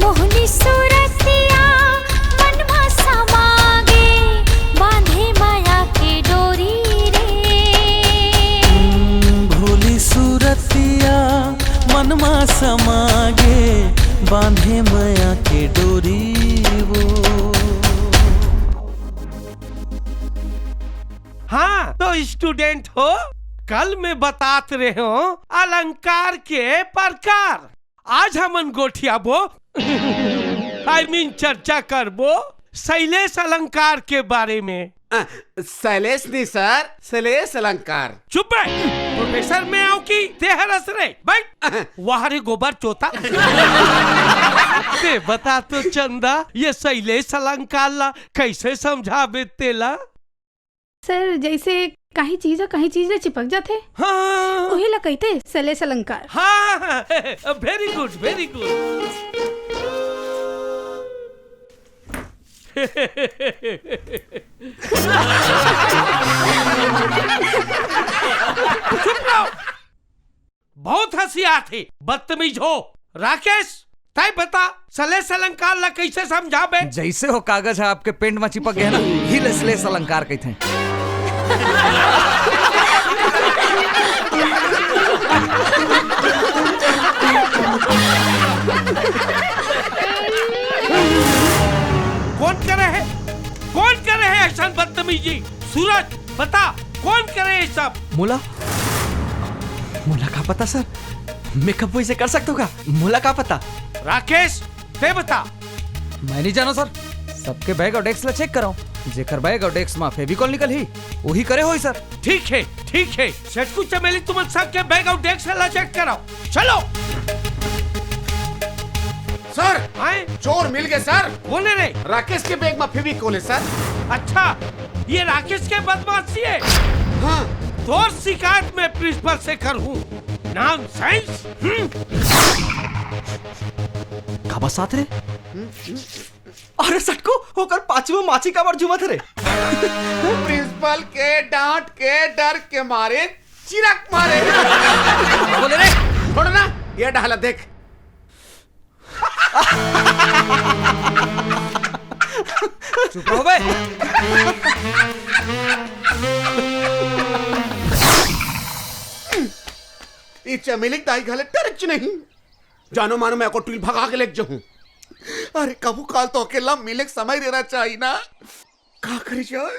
मोहनी सूरतिया मन मा समागे बांधे माया के डोरी रे भोली सूरतिया मन मा समागे बांधे माया के डोरी वो। हाँ तो स्टूडेंट हो, कल मैं बतात रहे हो अलंकार के प्रकार। आज हमन गोठिया बो आई मीन चर्चा करबो शैलेश अलंकार के बारे में। शैलेश नहीं सर, शैलेश अलंकार। चुप है, प्रोफेसर में आओ की तेहरस रे बैठ वहाँ रे गोबर चोता। ते बता तो चंदा ये शैलेश अलंकार ला कैसे समझाबे तेला? सर जैसे कहीं चीज चिपक जाते हाँ वही ला कहते शैलेश अलंकार। हाँ वेरी गुड वेरी गुड। चुप रहो, बहुत हंसी आती, बदतमीज हो। राकेश तय बता शैलेश अलंकार ला कैसे समझाबे? जैसे हो कागज है आपके पेंट में चिपक गया ना, ही शैलेश अलंकार कहते हैं। कौन करे है ऐसा बदतमीजी? सूरज बता कौन करे ये सब? मुला का पता सर, मेकअप वैसे कर सकते हो का? मुला का पता? राकेश ते बता। मैं नहीं जानो सर, सबके बैग और डेस्क ला चेक कराओ, जेकर बैग और डेस्क में फेविकॉल निकल ही वही करे होई सर। ठीक है सचकू चमेली तुम सबके बैग और डेस्क ला चेक कराओ, चलो। सर चोर मिल गए सर। कौन है रे? राकेश के बैग में फेविकॉल है सर। अच्छा ये राकेश के बदमाशी है? हाँ। तो शिकायत मैं प्रिंसिपल से करूँ। नॉनसेंस। खबर साथ रे? अरे सटको होकर पांचवी माची का बार जुमत रे। प्रिंसिपल के डांट के डर के मारे चिरक मारे। बोले रे छोड़ ना, ये डाला देख। चुप रहो बे। ये चमेली दाई घाले टरच नहीं, जानो मानो मैं को टूल भगा के ले जाऊं। अरे कबू काल तो अकेला मिले समय देना चाहिए ना। का करे जाए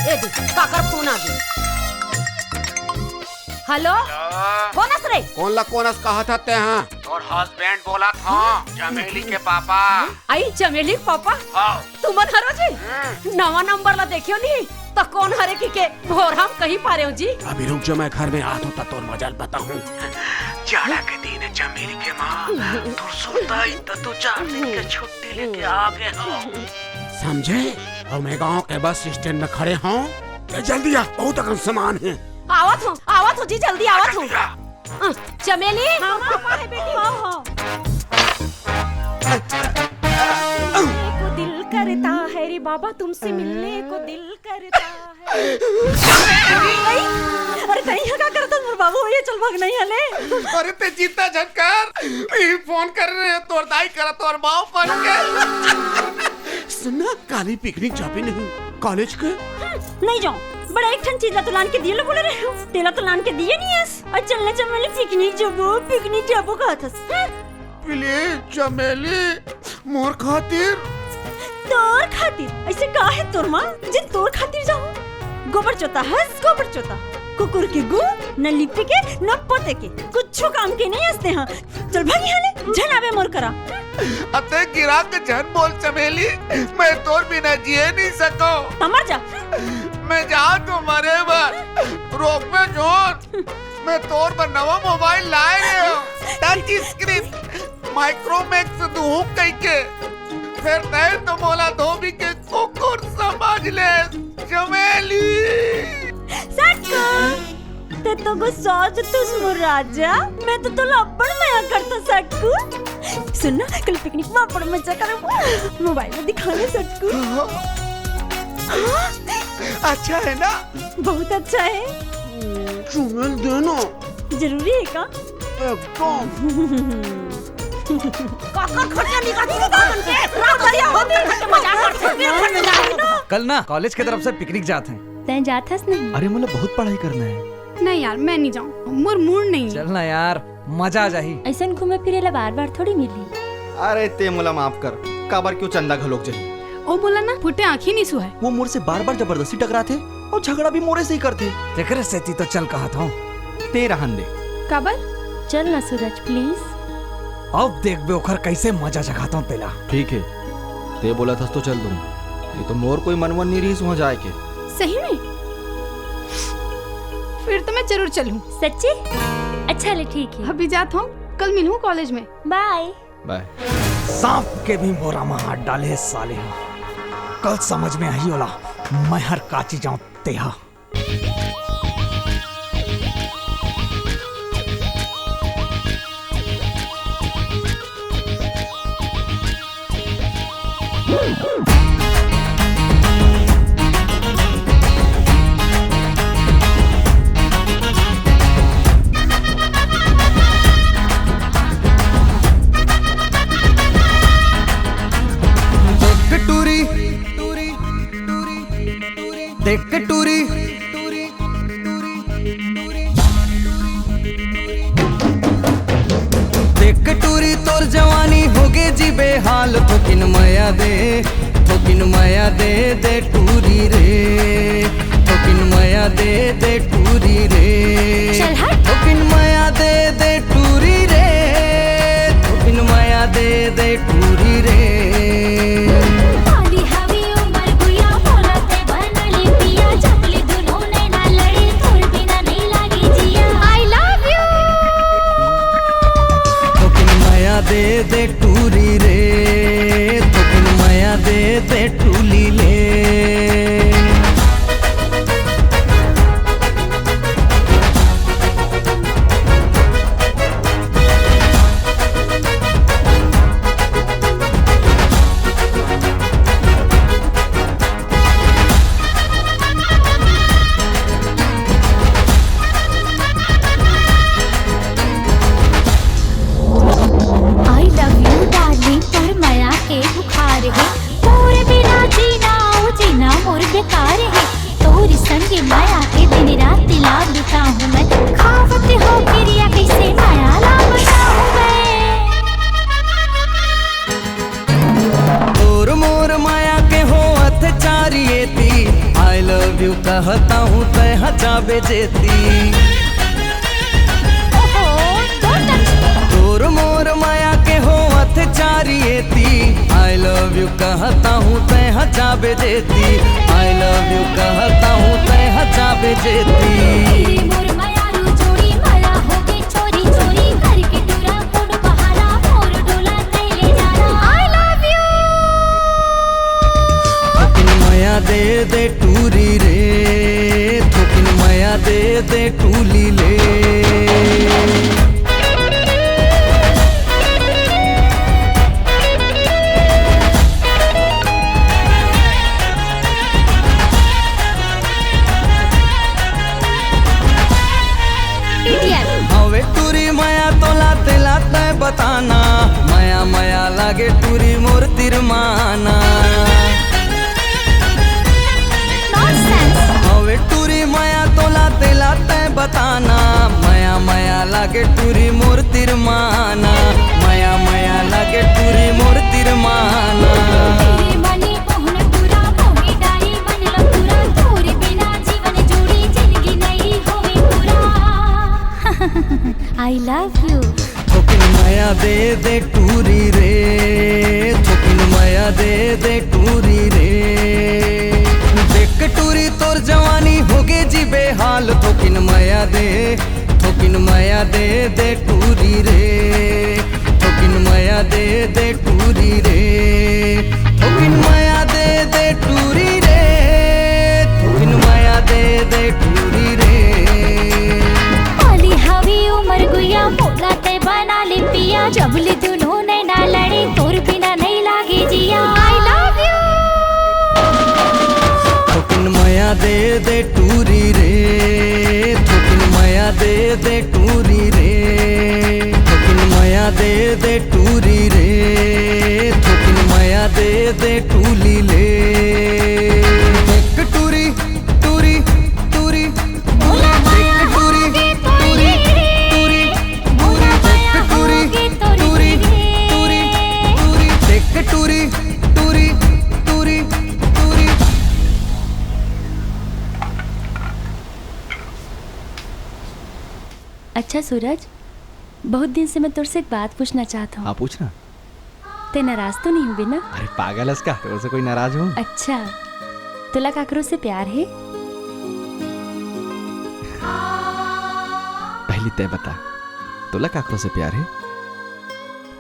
ए दी काकर फोन आ गया। हेलो बोनस रे? कौन कहा था ते? हाँ और हस्बैंड बोला था चमेली के पापा। आई चमेली के पापा? हाँ। तुमन हरो जी नवा नंबर ला देखियो नहीं तो कौन हरे के भोर हम कहीं पा रहे हो जी। अभी रुक जाओ, मैं घर में आता हूँ तो मजाल बताऊँ। जाड़ा के दिन चमेली के माँ तू सोता ही तो 4 दिन की छुट्टी लेके आ गए हो, समझे? और मैं गाँव के बस स्टैंड में खड़े हूँ, जल्दी आ, बहुत अगम सामान है। आवत हो जी, जल्दी आवत हो। चमेली हाँ पापा है बेटी। हाँ को दिल करता है रे बाबा, तुमसे मिलने को दिल करता है। अरे कहीं क्या करता तुम बाबू, ये चल भाग नहीं हले। अरे ते जीता झटकर फोन कर रहे हैं, तोर दाई करा तोर माँ बन के। सुना काली पिकनिक जाबे नहीं कॉलेज के? नहीं जाऊं, बड़ा एक ठन चीज ला तो लान के दिए बोले रहे हो, तेला तो लान के दिए नहीं है। और चलने चमेली पिकनिक जाबो कहा था। प्लीज चमेली मोर खातिर। तोर खातिर ऐसे का है तोर माँ जे तोर खातिर जाऊं? गोबर चोता हंस गोबर चोता, कुकुर की गु न लिपि के न पोते के, कुछ काम के नहीं हंसते हैं। चल भागी हले झनाबे मोर करा। अते गिरा के जन बोल चमेली, मैं तोर बिना जिए नहीं सको। तमर जा मैं जा तो मरे बार रोक में जोर। मैं तोर पर नवा मोबाइल लाए रहे हो, टच स्क्रीन माइक्रोमैक्स दूं कहीं के, फिर नहीं तो बोला धोबी के कुकुर समझ ले चमेली। सटकू ते तो गुस्सा तुस मुराजा, मैं तो लपड़ मया करता सटकू। सुन ना कल पिकनिक में बड़ा मजा करें, मोबाइल में दिखाने सटकू। अच्छा है ना? बहुत अच्छा है। चुमेल देना जरूरी है का? एकदम। काका खर्चा निकाल दे दामन के, रात बढ़िया होती मजाक करते फिर फट जाए ना। कल ना कॉलेज की तरफ से पिकनिक जाते हैं। तैं जात हस नहीं? अरे मुझे बहुत पढ़ाई करना है। नहीं यार मैं नहीं जाऊँ, मोर मूड नहीं। चलना यार, मजा आ जाही। ऐसा घूमे फिरे ला बार थोड़ी मिली। अरे ते मुला माफ कर, काबर क्यों चंदा घलोक जाही? ओ बोला ना फुटे आँखी नहीं सुहाए। वो मोर से बार जबरदस्ती टकराते और झगड़ा भी मोरे से ही करते। तेरे से तो चल कहा था तेरा हन दे काबर? चल ना सूरज प्लीज। अब देख बे ओखर कैसे मजा जगाता हूँ तेला। ठीक है, ते बोला था तो चल दूँ। ये तो मोर कोई मनवन नहीं रही वहाँ जाए के। सही में? फिर तो मैं जरूर चलूं। सच्ची? अच्छा ले ठीक है। अभी जात हूँ, कल मिलूं कॉलेज में। Bye bye. सांप के भी मोरा में हाथ डाले है साले हो। कल समझ में आई होला मैं हर काची जाऊं तेहा। देख टूरी देख टूरी तोर जवानी होगे जी बेहाल। थोकिन माया दे दे टूरी रे। थोकिन माया दे टूरी रे। थोकिन माया दे टूरी रे। थोकिन माया दे टूरी रे। दे टूरी रे। थोकिन माया दे टूली ले। कहता हूँ तय हचाबे जेती। तोर मोर माया के हो अत्याचारियेती। आई लव यू कहता हूँ तय हचाबे जेती। आई लव यू कहता हूँ तय हचाबे जेती। दे टूरी रे। थोकिन माया दे टूली ले। हवे टूरी माया तो लाते लाते बताना। माया माया लागे टूरी मोर तिरमाना। हवे टूरी माया तो लाते लाते बताना। माया माया लागे टूरी मोर तिरमाना। माया माया लागे टूरी मोर तिरमाना। I love you. थोकिन माया दे टूरी रे। थोकिन माया दे टूरी रे। देख टूरी तोर जवानी होगे जी बेहाल। थोकिन माया दे टूरी रे। थोकिन माया दे टूरी रे। थोकिन माया दे टूरी रे। थोकिन माया दे टूरी रे। ओली हवी उमर गुया मोला ते बना ले पिया। जबली दोनों ने ना लड़ी तोर बिना नहीं लागे जिया। I love you. थोकिन माया दे टूरी रे। थोकिन माया दे टूरी रे। थोकिन माया दे टूरी रे। थोकिन माया दे टूली ले। देख टूरी टूरी टूरी देख टूरी टूरी टूरी देख टूरी टूरी टूरी टूरी देख टूरी टूरी टूरी टूरी। अच्छा सूरज, बहुत दिन से मैं तुझसे एक बात पूछना चाहता हूँ। हाँ पूछना। ते नाराज तो नहीं हुई ना? अरे पागल है इसका, तो से कोई नाराज हूँ? अच्छा, तुला काकरो से प्यार है? पहली तय बता, तुला काकरो से प्यार है?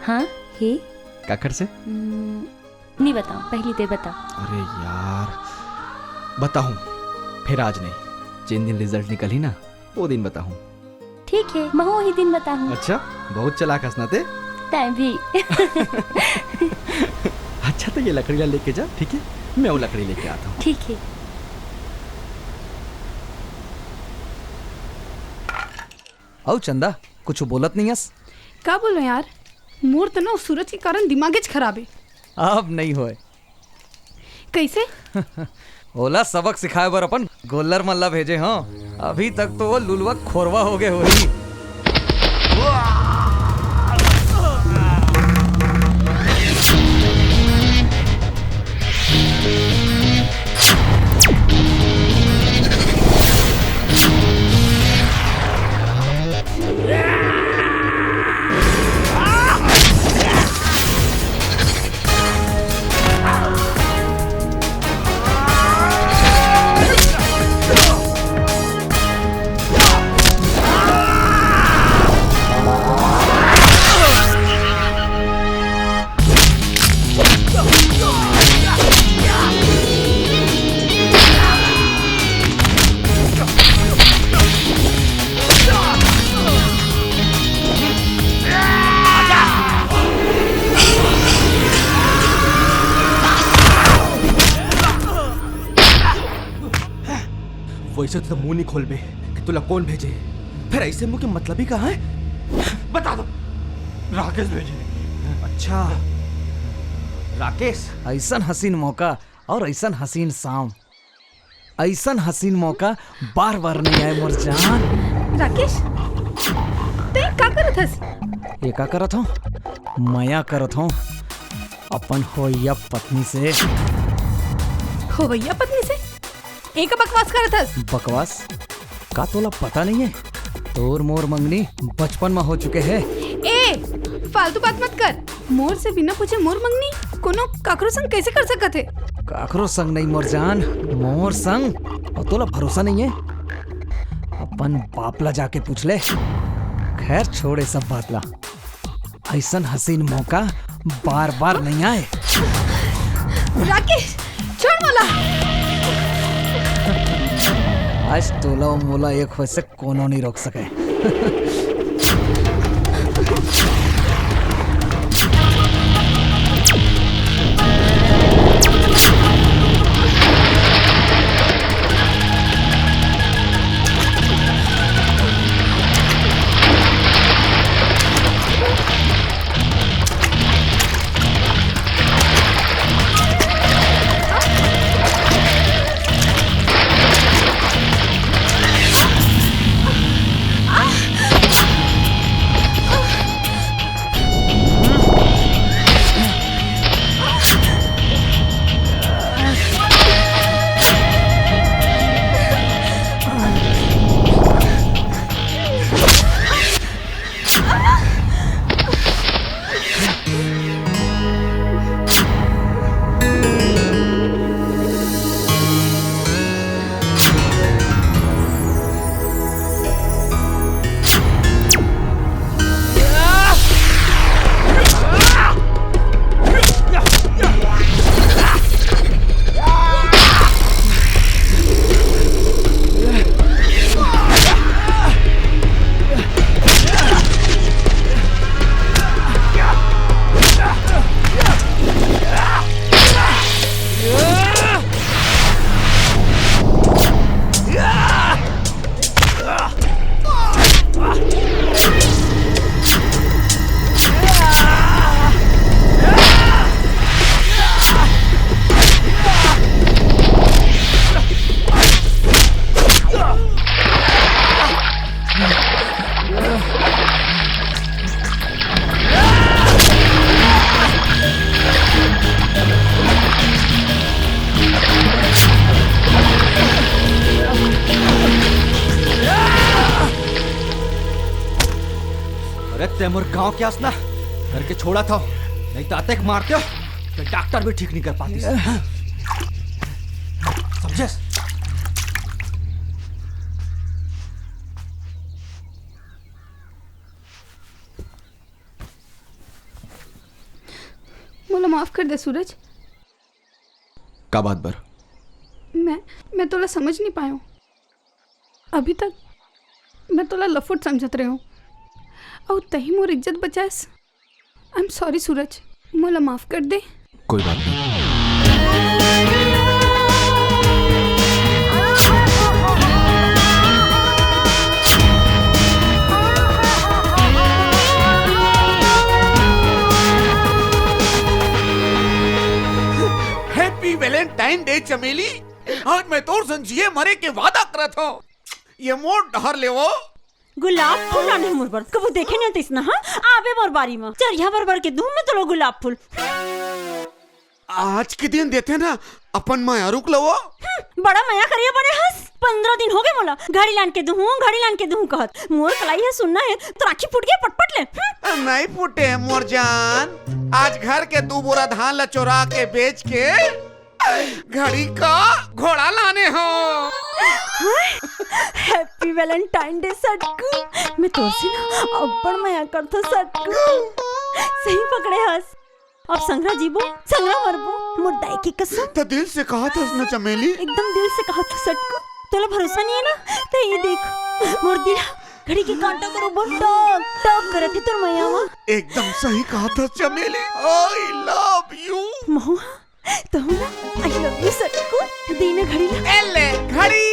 हाँ है। काकर से? नहीं बताऊँ, पहली तय बता। अरे यार बताऊँ, फिर आज नहीं, जिन दिन रिजल्ट निकल ही ना वो दिन बताऊँ। ठीक है, मैं वही दिन बताऊँ। अच्छा, बहुत चालाक हंसना ते। टाइम भी। अच्छा तो ये लकड़ी लेके जा, ठीक है? मैं वो लकड़ी लेके आता हूँ। ठीक है। आओ चंदा, कुछ बोलत नहीं हस? का बोलो यार, मोर तो ना सूरज के कारण दिमाग खराब है। अब नहीं होए। कैसे? ओला सबक सिखाए बर अपन गोल्लर मल्ला भेजे। हाँ, अभी तक तो वो लुलवा खोरवा हो गए होई। वैसे तो मुंह नहीं खोल बे कि तुला कौन भेजे, फिर ऐसे मुंह के मतलब ही कहाँ है? बता दो, राकेश भेजे। अच्छा राकेश, ऐसा हसीन मौका और ऐसा हसीन शाम, ऐसा हसीन मौका बार बार नहीं आए मोर जान। राकेश, ते का करत हस? ये का करत हूँ? माया करत हूँ अपन होइया पत्नी से। होवैया पत्नी से? एक बकवास करत हस? बकवास का तोला पता नहीं है? तोर मोर मंगनी बचपन में हो चुके हैं। ए फालतू बात मत कर। मोर से बिना पूछे मोर मंगनी कोनो काकरो संग कैसे कर सकत है? काकरो संग नहीं मोर जान, मोर संग। और तोला भरोसा नहीं है? अपन बापला जाके पूछ ले। खैर छोड़े सब बातला, ऐसा हसीन मौका बार बार नहीं आए। राकेश छोड़ मोला। आज तोला मोला एक हो से कोनो नहीं रोक सके। ते मोर गांव के आसना घर के छोड़ा था, नहीं तो अटैक मारते हो तो डॉक्टर भी ठीक नहीं कर पाती। समझे? मोला माफ कर दे सूरज। का बात बर? मैं तोला समझ नहीं पाया हूँ। अभी तक मैं तोला लफुट समझत रहे हूँ और तही मोर इज्जत बचाएस। आई एम सॉरी सूरज, मोला माफ कर दे। कोई बात नहीं। हैप्पी वैलेंटाइन डे चमेली। आज मैं तोर संजिए मरे के वादा करत हो। ये मोर डहर ले वो गुलाब फूल आने मोर पर कबो देखे नहीं तिसना। हाँ आवे मोर बारी में चरिया भर के दूं मैं तो लो गुलाब फूल। आज के दिन देते ना अपन माया रुक लो। बड़ा माया करिए बने हंस। 15 दिन हो गए मोला घड़ी लान के दूं कहत। मोर कलाई है सुनना है तो राखी फूट गया पटपट ले। नहीं फूटे मोर जान। आज घर के 2 बोरा धान ला चोरा के बेच के घड़ी का घोड़ा लाने हो। हैप्पी वैलेंटाइन डे सटकू। मैं तो से ना अब्बड़ माया करथो सटकू। सही पकड़े हंस। अब संग्रह जीबो संग्रह मरबो मोर दाई की कसम। तो दिल से कहा था ना चमेली। एकदम दिल से कहा था सटकू। तोला भरोसा नहीं है ना तो ये देख मोर दिल घड़ी के कांटा करो बहुत टॉक टॉक करत है तोर मैया वा। एकदम सही कहा था चमेली। आई लव यू महुआ। तो ना आई लव यू सटकू। देना घड़ी ला। एले घड़ी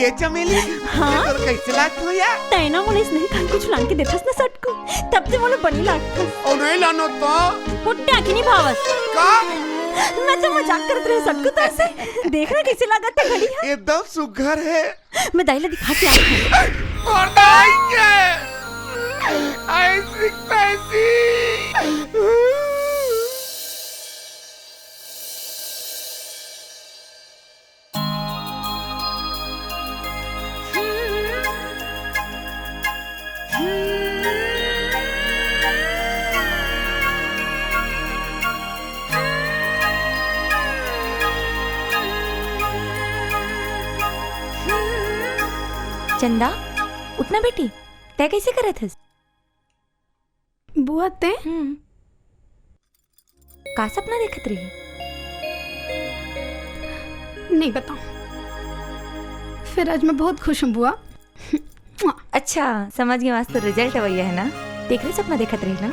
ये चमेली। हाँ तो कैसे लागत हो यार? तैना मोले नहीं खान कुछ लान के देथस ना सटकू तब ते मोले बनी लागत। ओ नहीं लानो तो पुट्टा की नहीं भावस का। मैं तो मजाक करत रहे सटकू तो ऐसे देखना कैसे लागत है घड़ी। है एकदम सुघर है। मैं दाई ला दिखा के आई हूं। और दाई ऐसी पैसी। चंदा उठना बेटी, तय कैसे करे थे? बुआ ते का सपना देखत रही? नहीं बताऊं। फिर आज मैं बहुत खुश हूँ बुआ। अच्छा समझ गई। आज तो रिजल्ट वही है ना। देख रही सपना देखत रही ना।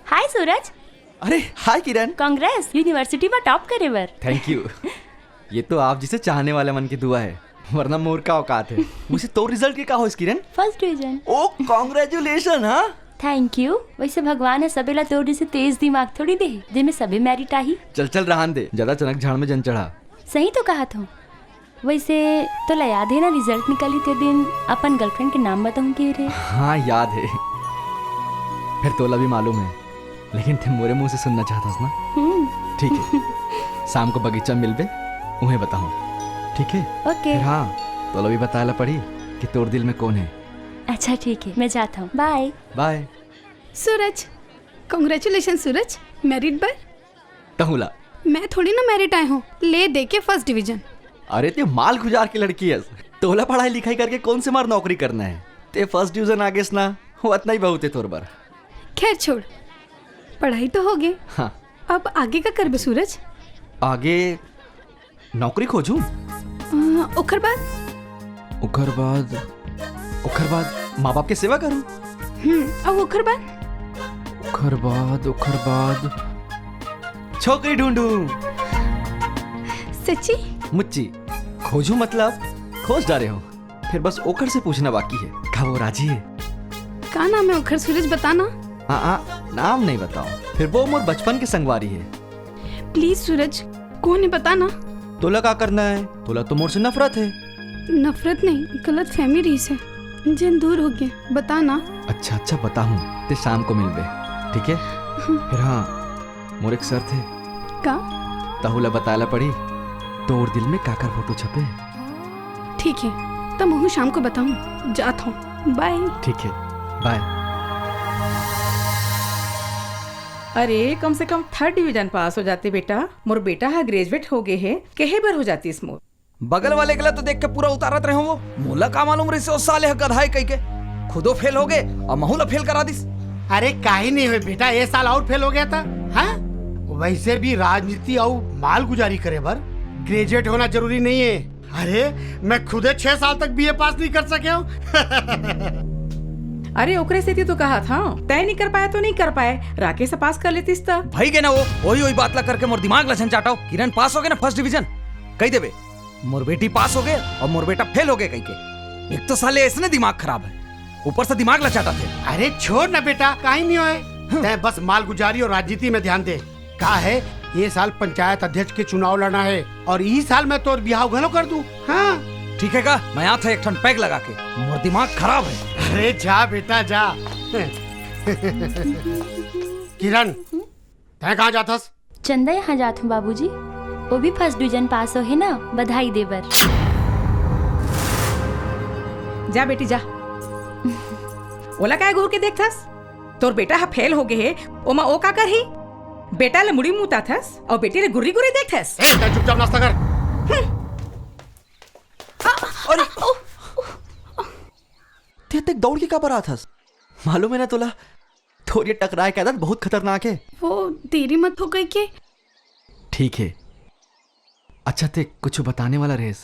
हाय सूरज। अरे हाय किरण। कांग्रेस यूनिवर्सिटी में टॉप करे बर। Thank you. ये तो आप जिसे चाहने वाले मन की दुआ है, वरना मोर का औकात है। मुझे तो रिजल्ट के का हो Kiran? First division. Oh congratulation. हाँ थैंक यू। वैसे भगवान है सबेला तोड़ से तेज दिमाग थोड़ी दे जिनमें सभी मेरिट आई। चल रहन दे, ज्यादा चनक झाड़ में जन चढ़ा। सही तो कहा था। वैसे तो ला याद है ना रिजल्ट निकली थे दिन अपन गर्लफ्रेंड के नाम बताऊं के रे? हाँ याद है। फिर तोला भी मालूम है, लेकिन तुम मोरे मुंह से सुनना चाहता ना। ठीक है, शाम को बगीचा मिलबे उन्हें बताऊं। ठीक है ओके। हाँ तोला भी बताया पड़ी कि तोर दिल में कौन है। अच्छा ठीक है, मैं जाता हूँ। Bye bye. Suraj congratulation Suraj, merit पर। तहुला मैं थोड़ी ना मेरिट आए हूँ, ले दे के फर्स्ट डिवीजन। अरे ते माल गुजार की लड़की है, तोला पढ़ाई लिखाई करके कौन से मार नौकरी करना है। ते फर्स्ट डिवीजन आगे ना वो इतना ही बहुत है तोर बार। खैर छोड़, पढ़ाई तो हो गई। हाँ अब आगे का कर बे सूरज? आगे नौकरी खोजूं। ओकर बाद माँ बाप की सेवा करूं। अब ओकर बाद छोकरी ढूंढूं। सच्ची मुच्ची खोजूं मतलब खोज डाले हो। फिर बस ओकर से पूछना बाकी है, क्या वो राजी है? का नाम है ओकर सूरज, बताना। नाम नहीं बताओ, फिर वो मोर बचपन की संगवारी है। प्लीज सूरज, कौन है बताना। तोला क्या करना है? तोला तो मोर से नफरत है। नफरत नहीं, गलत फहमी रही से जन दूर हो गया, बताना। अच्छा बताऊं, ते शाम को मिलबे। ठीक है? फिर हाँ मोर एक शर्त है। का? तहुला बताला पड़ी तोर दिल में काकर फोटो छपे। ठीक है, तब मैं शाम को बताऊं। जाता हूँ, बाय। ठीक है, बाय। अरे कम से कम 3rd डिवीजन पास हो जाते बेटा। मोर बेटा हा ग्रेजुएट हो गए है, कहे बार हो जाती इस मोर। बगल वाले गला तो देख के पूरा उतारत रहे वो। मोला का मालूम रही से उस साले गधाई कह के खुदो फेल हो गए और महूला फेल करा दिस। अरे काहे नहीं हुए बेटा, ये साल और फेल हो गया था। हाँ? वैसे भी राजनीति और माल गुजारी करे बर ग्रेजुएट होना जरूरी नहीं है। अरे मैं खुदे 6 साल तक बीए पास नहीं कर सके हूँ। अरे ओकरे से तो कहा था, तय नहीं कर पाया तो नहीं कर पाए, राकेश से पास कर लेतीस तो। भाई के ना वो वही बात ला करके मोर दिमाग लछन चाटाओ। किरण पास हो गए ना 1st डिवीजन कह देवे, मोर बेटी पास हो गए और मोर बेटा फेल हो गए कह के। एक तो साले ऐसने दिमाग खराब है, ऊपर से दिमाग लचाटा थे। अरे छोड़ ना बेटा, काहे नहीं होए। तय बस माल गुजारी और राजनीति में ध्यान दे। कहा है ये साल पंचायत अध्यक्ष के चुनाव लड़ना है और इस साल मैं तोर बिहाव घलो कर दूं। हाँ ठीक है का, मैं यहाँ था एक ठन पैग लगा के, मोर दिमाग खराब है। अरे जा बेटा जा। किरण तय कहाँ जाथस? चंदा यहाँ जात हूँ बाबूजी, वो भी 1st डिवीजन पास हो है ना, बधाई देबर। जा बेटी जा। ओला काय घूर के देखथस? तोर बेटा हा फेल हो गए है, ओमा ओ का कर ही? बेटा ले मुड़ी मुता थस और बेटी ले गुर्री गुर्री देखथस। ए तय चुपचाप नाश्ता कर। अरे ते दौड़ के का पर आथस? मालूम है ना तोला थोड़ी टकराए के आदत बहुत खतरनाक है। वो तेरी मत हो गई के? ठीक है, अच्छा ते कुछ बताने वाला रेस।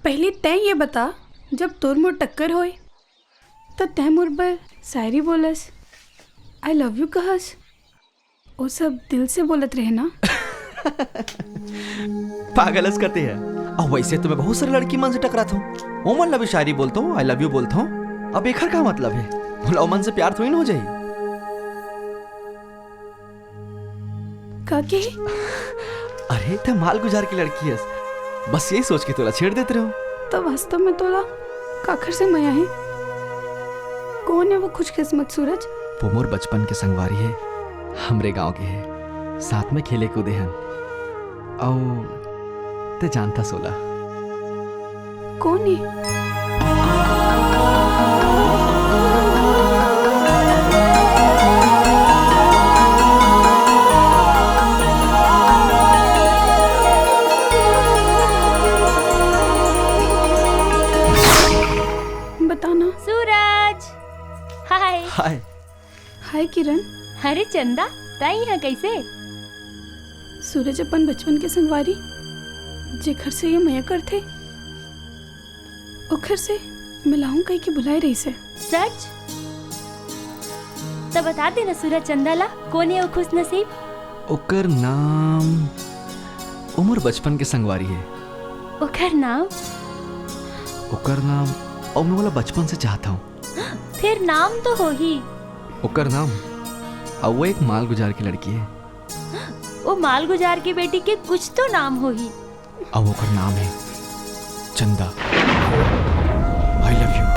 पहले तय ये बता, जब तोर मोर टक्कर होए तो तय मोर पर शायरी बोलस, आई लव यू कहस, वो सब दिल से बोलत रहे ना। पागलस करते हैं। और वैसे तो मैं बहुत सारी लड़की मन से टकराता हूँ, ओमन ला भी शायरी बोलता हूँ, आई लव यू बोलता हूँ। अब एखर का मतलब है, बोला ओमन से प्यार थोड़ी ना हो जाए। का के? अरे तो माल गुजार की लड़की है, बस यही सोच के तोला छेड़ देते रहो। तो वास्तव में तोला काखर से मया है? कौन है वो खुशकिस्मत सूरज? वो मोर बचपन के संगवारी है, हमरे गांव के है, साथ में खेले कूदे हन। औ ते जानता सोला कौन है? बताना। सूरज हाय। हाय। हाय किरण। अरे चंदा ताई यहाँ कैसे? सूरज अपन बचपन के संगवारी जेखर से ये मया करथे ओखर से मिलाऊं कहीं के बुलाए रही से। सच? तब बता देना सूरज चंदा ला कौन है वो खुश नसीब? ओकर नाम उमर बचपन के संगवारी है। ओकर नाम? ओकर नाम और मैं वाला बचपन से चाहता हूँ। फिर नाम तो हो ही। ओकर नाम और वो एक माल गुजार की लड़की है। वो माल गुजार की बेटी के कुछ तो नाम हो ही। और ओकर नाम है चंदा। I love you.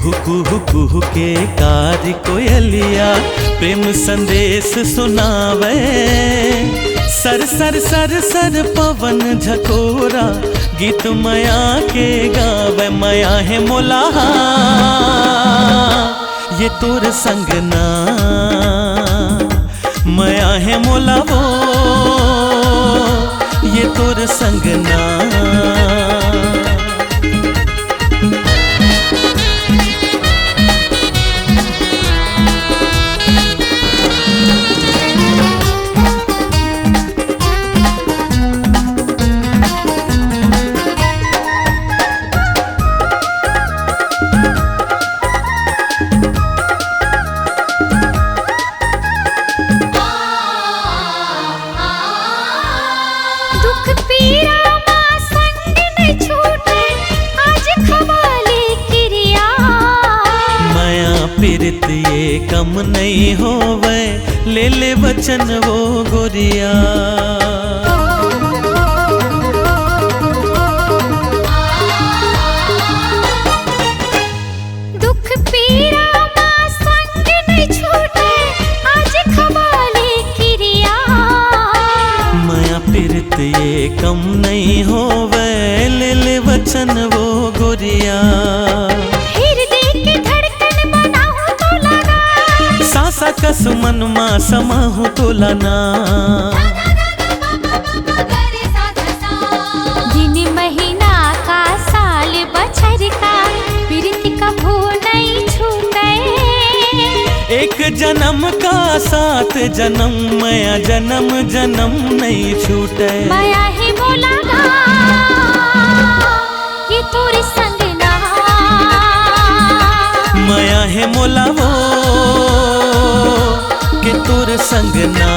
कुहू कुहू कुहू के कार कोयलिया प्रेम संदेश सुनावे। सर सर सर सर पवन झकोरा गीत माया के गावे। माया है मोला ये तोर संग ना, माया है मोला वो ये तोर संग ना। पीरित ये कम नहीं होवे, ले ले वचन वो गोरिया। दुख पीरा मां संग नहीं छूटे, आज खवाले किरिया। माया पीरित ये कम नहीं होवे, ले ले वचन वो गोरिया। सासा कस मन मा समाहु तोलना। दिन महीना का साल बछर का प्रीत कभू नहीं छूटे। एक जन्म का साथ जन्म माया जन्म जन्म नहीं छूटे। माया है मोला ना ये तोरे संग ना। माया है मोला वो के तोर संग ना।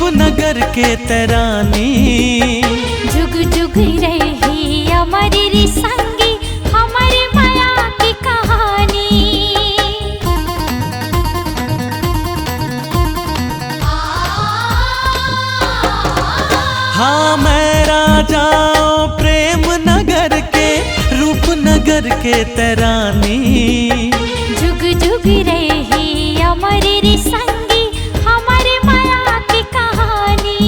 नगर के तरानी जुग जुग रही हमारी संगी हमारी माया की कहानी। हाँ मैं राजा प्रेम नगर के रूप नगर के तरानी। जुग जुग रही हमारी संगी हमारी माया की कहानी।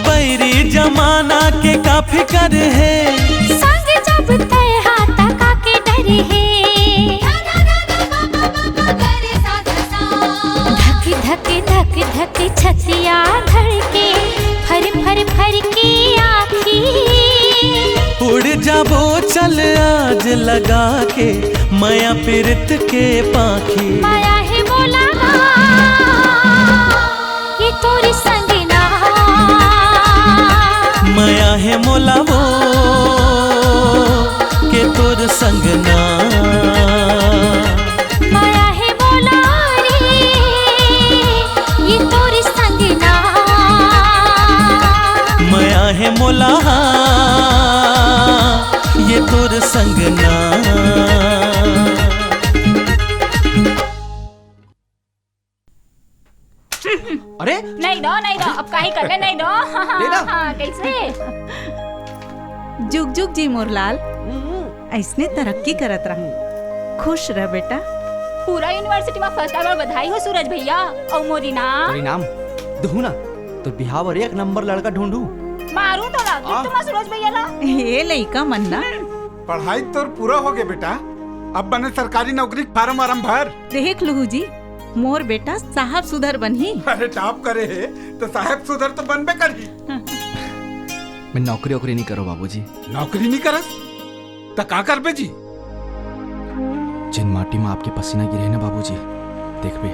बैरी जमाना के का फिकर है, संग जब तय हाथ का के डर है। धक धक धक धक छतिया धड़के फर फर फर की आँखी। उड़ जाबो चल आज लगा के माया पीरित के पाखी। माया है बोला ये तोरे संग ना। माया है मोला वो के तोर संग ना। माया है बोला रे ये तोरे संग ना। माया है मोला ये तोर संग ना। अरे नहीं दो अब काहे कर ले नहीं दो। हाँ, कैसे जुग जुग जी मोरलाल, ऐसने तरक्की करत रहा। खुश रह बेटा। पूरा यूनिवर्सिटी में फर्स्ट आवर बधाई हो सूरज भैया और मोरी नाम। तेरी नाम दहू ना तो बिहाव और एक नंबर लड़का ढूंढू। मारू तो लागी तुम सूरज भैया ला। ये लइका मन्ना पढ़ाई तोर पूरा हो गया बेटा, अब बने सरकारी नौकरी फार्म वारम भर। देख लुहू जी मोर बेटा साहब सुधर बनही। अरे टॉप करे है तो साहब सुधर तो बनबे करही। मैं नौकरी वोकरी नहीं करो बाबूजी। नौकरी नहीं करस तो का करबे जी? जिन माटी में आपके पसीना गिरे ना बाबूजी, देखबे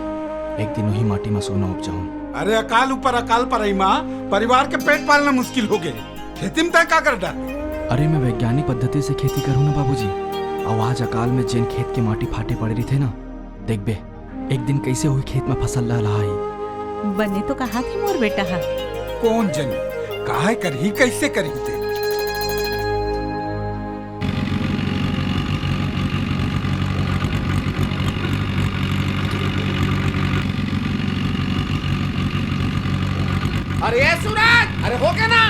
एक दिन वही माटी में सोना उपजाऊं। अरे अकाल ऊपर अकाल पर माँ, परिवार के पेट पालना मुश्किल हो गए, खेती में तय का कर डाल। अरे मैं वैज्ञानिक पद्धति से खेती करूँ ना बाबूजी, और आज अकाल में जिन खेत के माटी फाटे पड़े रही थे ना, देख बे एक दिन कैसे हुई खेत में फसल लहला ही। बने तो कहा थी मोर बेटा हा। कौन जनी काहे करही कैसे करी थे। अरे ये सूरज, अरे हो गया ना?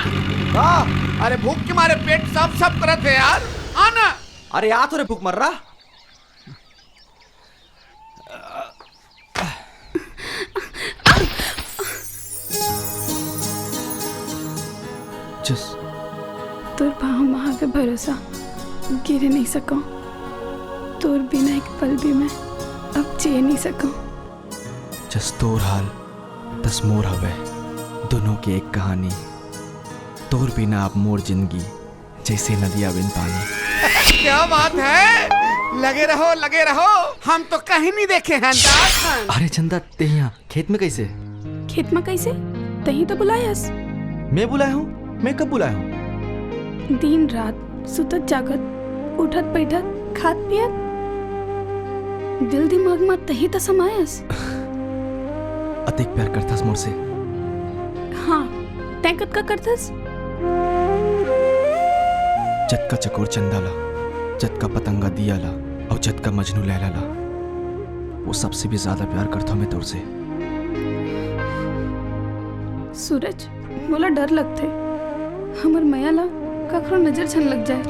अरे भूख के मारे पेट सब करत है यार, आना। अरे आ तो रे भूख मर रहा। जस तोर पाँव महा पे भरोसा गिरे नहीं सको, तोर बिना एक पल भी मैं अब जी नहीं सको। जस तोर हाल तस मोर हवे, दोनों की एक कहानी। तोर बिना अब मोर जिंदगी जैसे नदियां बिन पानी। क्या बात है, लगे रहो, हम तो कहीं नहीं देखे हैं। अरे चंदा ते यहाँ खेत में कैसे? खेत में कैसे? तही तो बुलायस। मैं बुलाया हूँ? मैं कब बुलाया हूँ? दिन रात सुतत जागत, उठत बैठत, खात पियत, दिल दिमाग में तही तो समायस। अतिक प्यार करतास मोर से? हाँ, तैकत का करतस? जत का चकोर चंदा ला, जत का पतंगा दिया ला, और जत का मजनू लैला ला, वो सबसे भी ज्यादा प्यार करता हूँ मैं तोर से। सूरज, मोला डर लगते हमर मैया ला कखरो नजर छन लग जाए।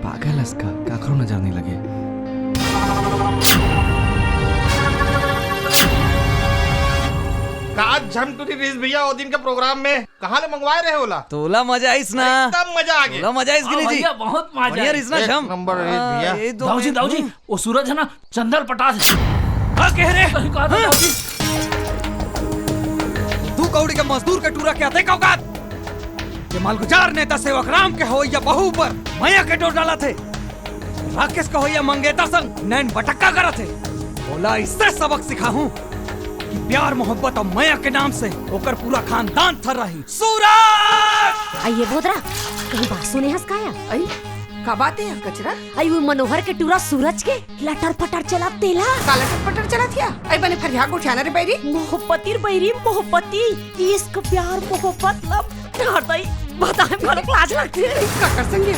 पागल इसका कखरो नजर नहीं लगे। का झमटुरी रिस भैया वो दिन के प्रोग्राम में कहाँ ले मंगवाए रहे होला? तोला मजा आइस ना? एकदम मजा आ गया। तोला मजा आइस गिरी जी? बहुत मजा बढ़िया रिस ना झम। नंबर भैया। दाऊजी वो सूरज है ना, चंदल पटास। हाँ कह रहे कहा था दाऊजी। तू कौड़ी के मजदूर के टूरा क्या थे कौकात? ये मालगुजार नेता सेवक राम के हो या बहू पर मैया के डोर डाला थे। राकेश का हो या मंगेता संग नैन बटक्का करा थे। बोला इससे सबक सिखा हूँ कि प्यार मोहब्बत और मैया के नाम से होकर पूरा खानदान थर रही। सूरज! आइए बोधरा, कहीं बात सुने हंसकाया? आई का बात है कचरा? आई वो मनोहर के टूरा सूरज के लटर पटर चला तेला। का लटर पटर चला थिया? आई बने फरिया को उठाना रे बैरी। मोहब्बती बैरी मोहब्बती, इश्क प्यार मोहब्बत लब हरदई बता हम बड़े लाज लगती है। का कर संगे?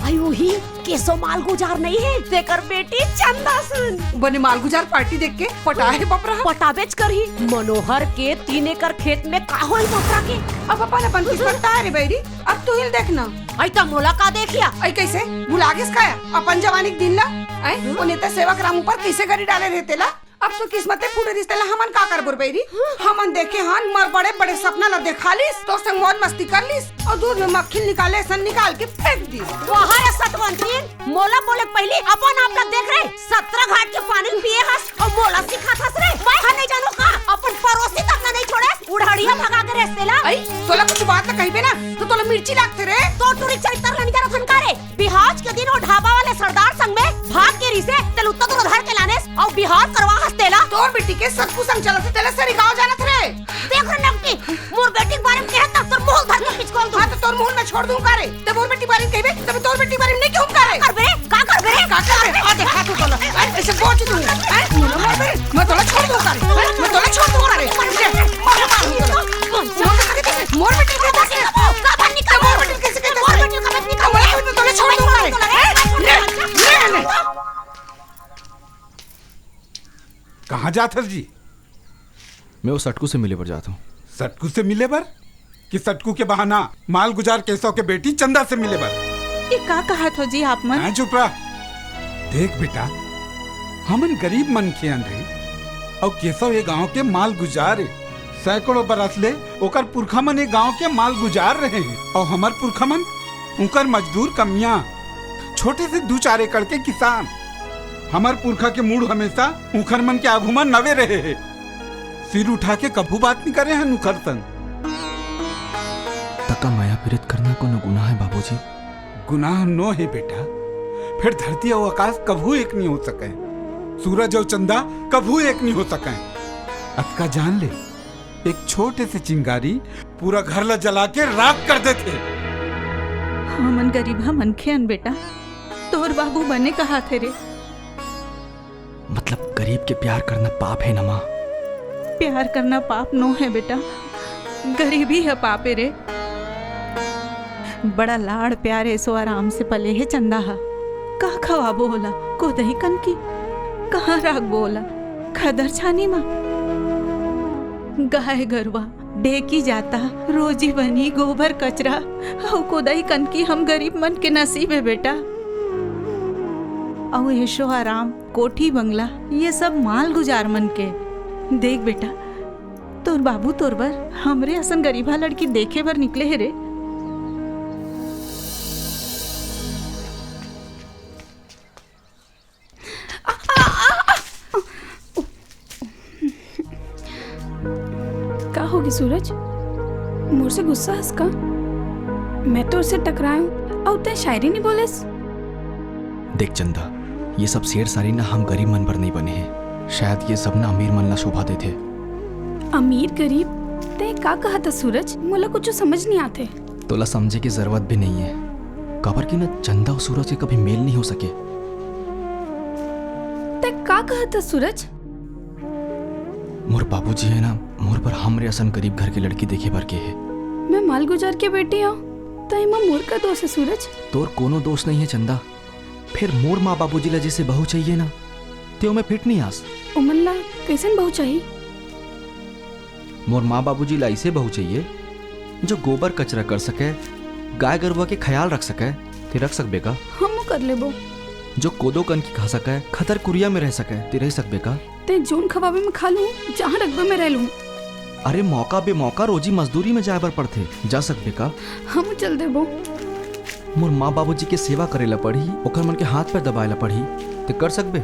आई वही केसो माल गुजार नहीं है, देकर बेटी चंदा सुन। बने माल गुजार पार्टी देख के पटा है बपरा। पटा बेच कर ही मनोहर के 3 एकड़ खेत में का होई बपरा के। अब अपन किस्मत ता रे बैरी, अब तू हिल देखना। आई तो मोला का देखिया? आई कैसे भुला गेस खाया अपन जवानी के दिन ला? आई वो नेता सेवक राम ऊपर कैसे गरी डाले रहते ला? अब तो किस्मते फूटे रिश्ते ला हमन का कर बुरबैरी। हमन देखे हान मर बड़े बड़े सपना ला देखा लिस, तो संग मौज मस्ती कर लिस और दूध में मक्खी निकाले सन निकाल के फेंक दी। वहाँ है सतवंतरीन, मोला बोले पहले अपन आप लोग देख रहे 17 घाट के पानी पिए हस और मोला सिखा थस रे। मैं नहीं जानू का अपन पड़ोसी तक नहीं छोड़े, उड़हड़िया भगा के रेस्ते ला। आई तोला कुछ बात ना कही बे ना, तो तोला मिर्ची लागते रे। तो टूरी चरित्र नहीं जरा फनकारे। बिहार के दिन वो ढाबा वाले सरदार संग में भाग के रिसे तेल उत्तर तो उधर के लाने और बिहार करवा हंसतेला। तोर बेटी के सबकु संग चला से तेले सरी गांव जाना थे। देख रे नकटी, मोर बेटी के बारे में कहता तोर मुंह धर के पिचकोल दूं। हां तो तोर मुंह में छोड़ दूं कारे। ते मोर बेटी बारे में कहबे, तब तोर बेटी बारे में नहीं क्यों करे? कर बे, का कर बे? का कर बे? आ देखा तू तोला ऐसे पहुंच दूं। मैं तोला छोड़ दूं कारे। मैं तोला छोड़ दूं कारे। मोर बेटी के कैसे का बन निकल? मोर बेटी कैसे कहता? मोर बेटी का बन निकल। मैं तोला छोड़ दूं कारे। ले कहाँ जात जी? मैं वो सटकू से मिले पर जाता हूँ। सटकू से मिले बर कि सटकू के बहाना माल गुजार केसव के बेटी चंदा से मिले बर? ये का कहा थो जी आप मन? चुप रहा। देख बेटा, हमन गरीब मन के रहे और केसव ये गांव के माल गुजार सैकड़ों बरस ले ओकर पुरखा मन ये गांव के माल गुजार रहे हैं और हमार पुरखा मन उनकर मजदूर कमियां, छोटे से 2-4 एकड़ के किसान। हमार पुरखा के मूड हमेशा उखर मन के आगू मन नवे रहे हैं। सिर उठा के कभू बात नहीं करे हैं नुखर संग। तका माया पीड़ित करना को न गुनाह है बाबूजी? गुनाह नो है बेटा, फिर धरती और आकाश कभू एक नहीं हो सके, सूरज और चंदा कभू एक नहीं हो सके। अतका जान ले, एक छोटे से चिंगारी पूरा घर ला जला के राख कर देते। हमन गरीब हमन खेन बेटा, तोर बाबू बने कहा थे रे? मतलब गरीब के प्यार करना पाप है ना माँ? प्यार करना पाप नो है बेटा, गरीबी है पाप है रे। बड़ा लाड़ प्यार ऐसो आराम से पले है चंदा हा। का खवा बोला को दही कन की, कहाँ राग बोला खदर छानी माँ। गाय गरवा डेकी जाता, रोजी बनी गोबर कचरा और कोदाई कन की हम गरीब मन के नसीब है बेटा। और ऐशो आराम कोठी बंगला ये सब माल गुजार मन के। देख बेटा, तोर बाबू तोर बर हमरे असन गरीबा लड़की देखे बर निकले है रे। का होगी सूरज? मोर से गुस्सा हंस का? मैं तो उससे टकराऊं और तय शायरी नहीं बोलेस। देख चंदा, ये सब शेर सारी ना हम गरीब मन पर नहीं बने हैं। शायद ये सब ना अमीर मन ला शोभा देते। अमीर गरीब तय का कहा था सूरज? मोला कुछ समझ नहीं आते। तोला समझे की जरूरत भी नहीं है। कबर की ना चंदा और सूरज के कभी मेल नहीं हो सके। तय का कहा था सूरज? मोर बाबूजी है ना, मोर पर हमरे असन गरीब घर के लड़की देखे भर के है। मैं माल गुजार के बेटी हूँ तो इमा मोर का दोष है सूरज। तोर कोनो दोष नहीं है चंदा। फिर मोर माँ बाबूजी ला जैसे बहू चाहिए ना, त्यो में फिट नहीं आस। उमन ला कैसन बहू चाहिए? मोर माँ बाबूजी ला ऐसे बहू चाहिए जो गोबर कचरा कर सके, गाय गरुआ के ख्याल रख सके। ते रख सकबे का? हम कर लेबो। जो कोदो कन की खा सके, खतर कुरिया में रह सके, ते रह सकबे का? ते जोन खवाबे में खा लूं, जहाँ रखबे में रह लूं। अरे मौका बे मौका रोजी मजदूरी में जाए बर पड़थे, जा सकबे का? हम चल देबो। मोर माँ बाबूजी के सेवा करेला पड़ी, ओकर मन के हाथ पर दबाएला पड़ी, ते कर सकबे?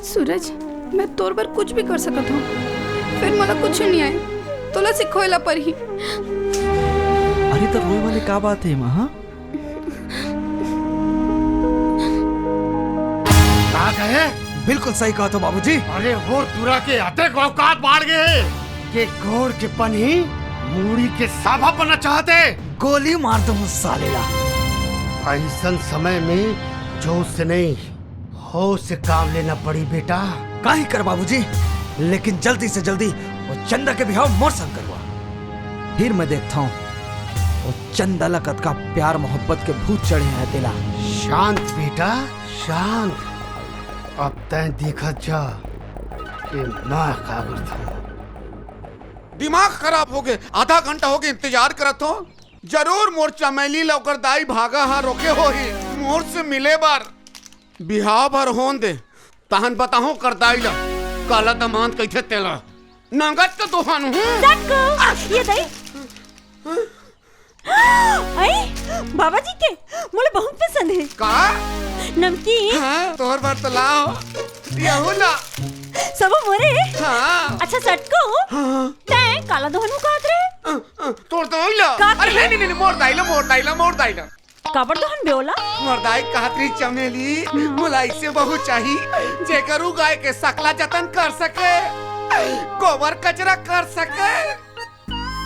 सूरज, मैं तोर पर कुछ भी कर सकत हूँ, फिर मला कुछ नहीं आए, तोला सिखोएला पड़ी। अरे तो रोए वाले का बात है माँ? हाँ कहाँ गए? बिल्कुल सही कहा तो बाबूजी। अरे वो तुरा के अतक औकात बाढ़ गए कि घोड़ के पनी मूड़ी के साभा बनना चाहते। गोली मार दो मुझ साले ला। ऐसन समय में जोश से नहीं होश से काम लेना पड़ी बेटा। काहे कर बाबूजी, लेकिन जल्दी से जल्दी वो चंदा के बिहाव मोर संग करवा। फिर मैं देखता हूँ वो चंदा लकत का प्यार मोहब्बत के भूत चढ़े हैं तेला। शांत बेटा शांत। अब तय देखा जा कि मैं क्या करता हूँ। दिमाग खराब हो गए। आधा घंटा हो गया इंतजार करत हो। जरूर मोर चमेली लौकर दाई भागा हा रोके हो ही मोर से मिले बार बिहाव भर होन दे तहन बताहो कर दाई ला काला दमांत कैथे तेला नंगत तो तूफान हूँ। ये दई आई बाबा जी के मुझे बहुत पसंद है। का नमकीन? हाँ, तोहर बार तो लाओ यहू ला सब मोरे। हाँ। अच्छा सटको हाँ। तै काला दोहनु कहत रे तोड़ तो ला। अरे नहीं मोर दाइला काबर दोहन बेओला मोर दाई कहतरी चमेली मुलाई से बहु चाही जेकरू गाय के सकला जतन कर सके गोबर कचरा कर सके।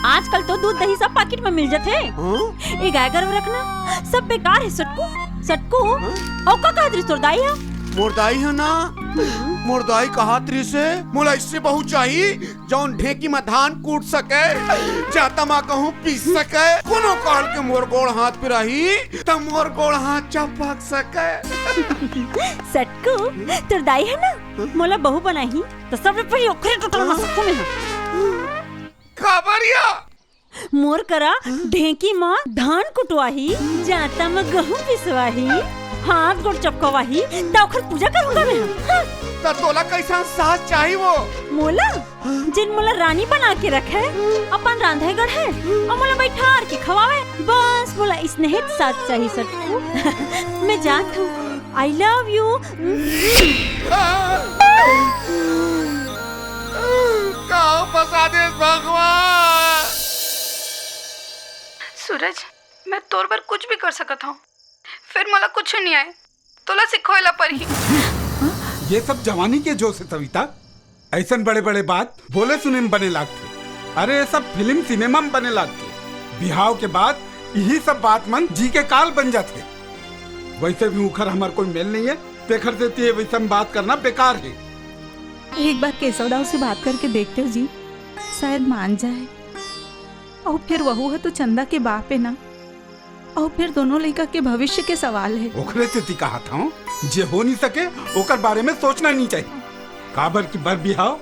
आजकल तो दूध दही सब पैकेट में मिल जाते हैं। ये गाय गरव रखना सब बेकार है सटको और का कहत रे तोर दाई है? मोर दाई है ना मोर दाई कहतरी से मुलाई से बहु चाही जौन ढेकी में धान कूट सके जाता मां कहूं पीस सके कोनो काल के मोर गोड़ हाथ पे रही त मोर गोड़ हाथ चपक सके। सटको तोर दाई है ना मोला बहु बनाही तो सब रुपये ओखरे टोटल मसको में है। खबरिया मोर करा ढेकी मां धान कुटवाही जाता में गेहूं पिसवाही हाथ गोड़ चपकवाही तोखर पूजा करूंगा मैं। त तोला कैसा सास चाहिए वो? मोला जिन मोला रानी बना के रखे अपन रांधे गढ़ है और मोला बैठार के खवावे बस मोला स्नेहित साथ चाहिए सटको। मैं जानती हूँ आई लव यू। कहाँ फंसा दे भगवान। सूरज, मैं तोर पर कुछ भी कर सकता हूँ, फिर मला कुछ नहीं आए, तोला सिखोएला पड़ी। ये सब जवानी के जोश है सविता। ऐसन बड़े बड़े बात बोले सुने में बने लागते। अरे ये सब फिल्म सिनेमा में बने लागते। बिहाव के बाद यही सब बात मन जी के काल बन जाते। वैसे भी उखर हमार कोई मेल नहीं है, तेखर से ते वैसे में बात करना बेकार है। एक बार केशवदाव से बात करके देखते हो जी, शायद मान जाए। और फिर वहू है तो चंदा के बाप है ना, और फिर दोनों लड़का के भविष्य के सवाल है। ओखरे से ती कहा था जे हो नहीं सके ओकर बारे में सोचना नहीं चाहिए। काबर की बर बिहाव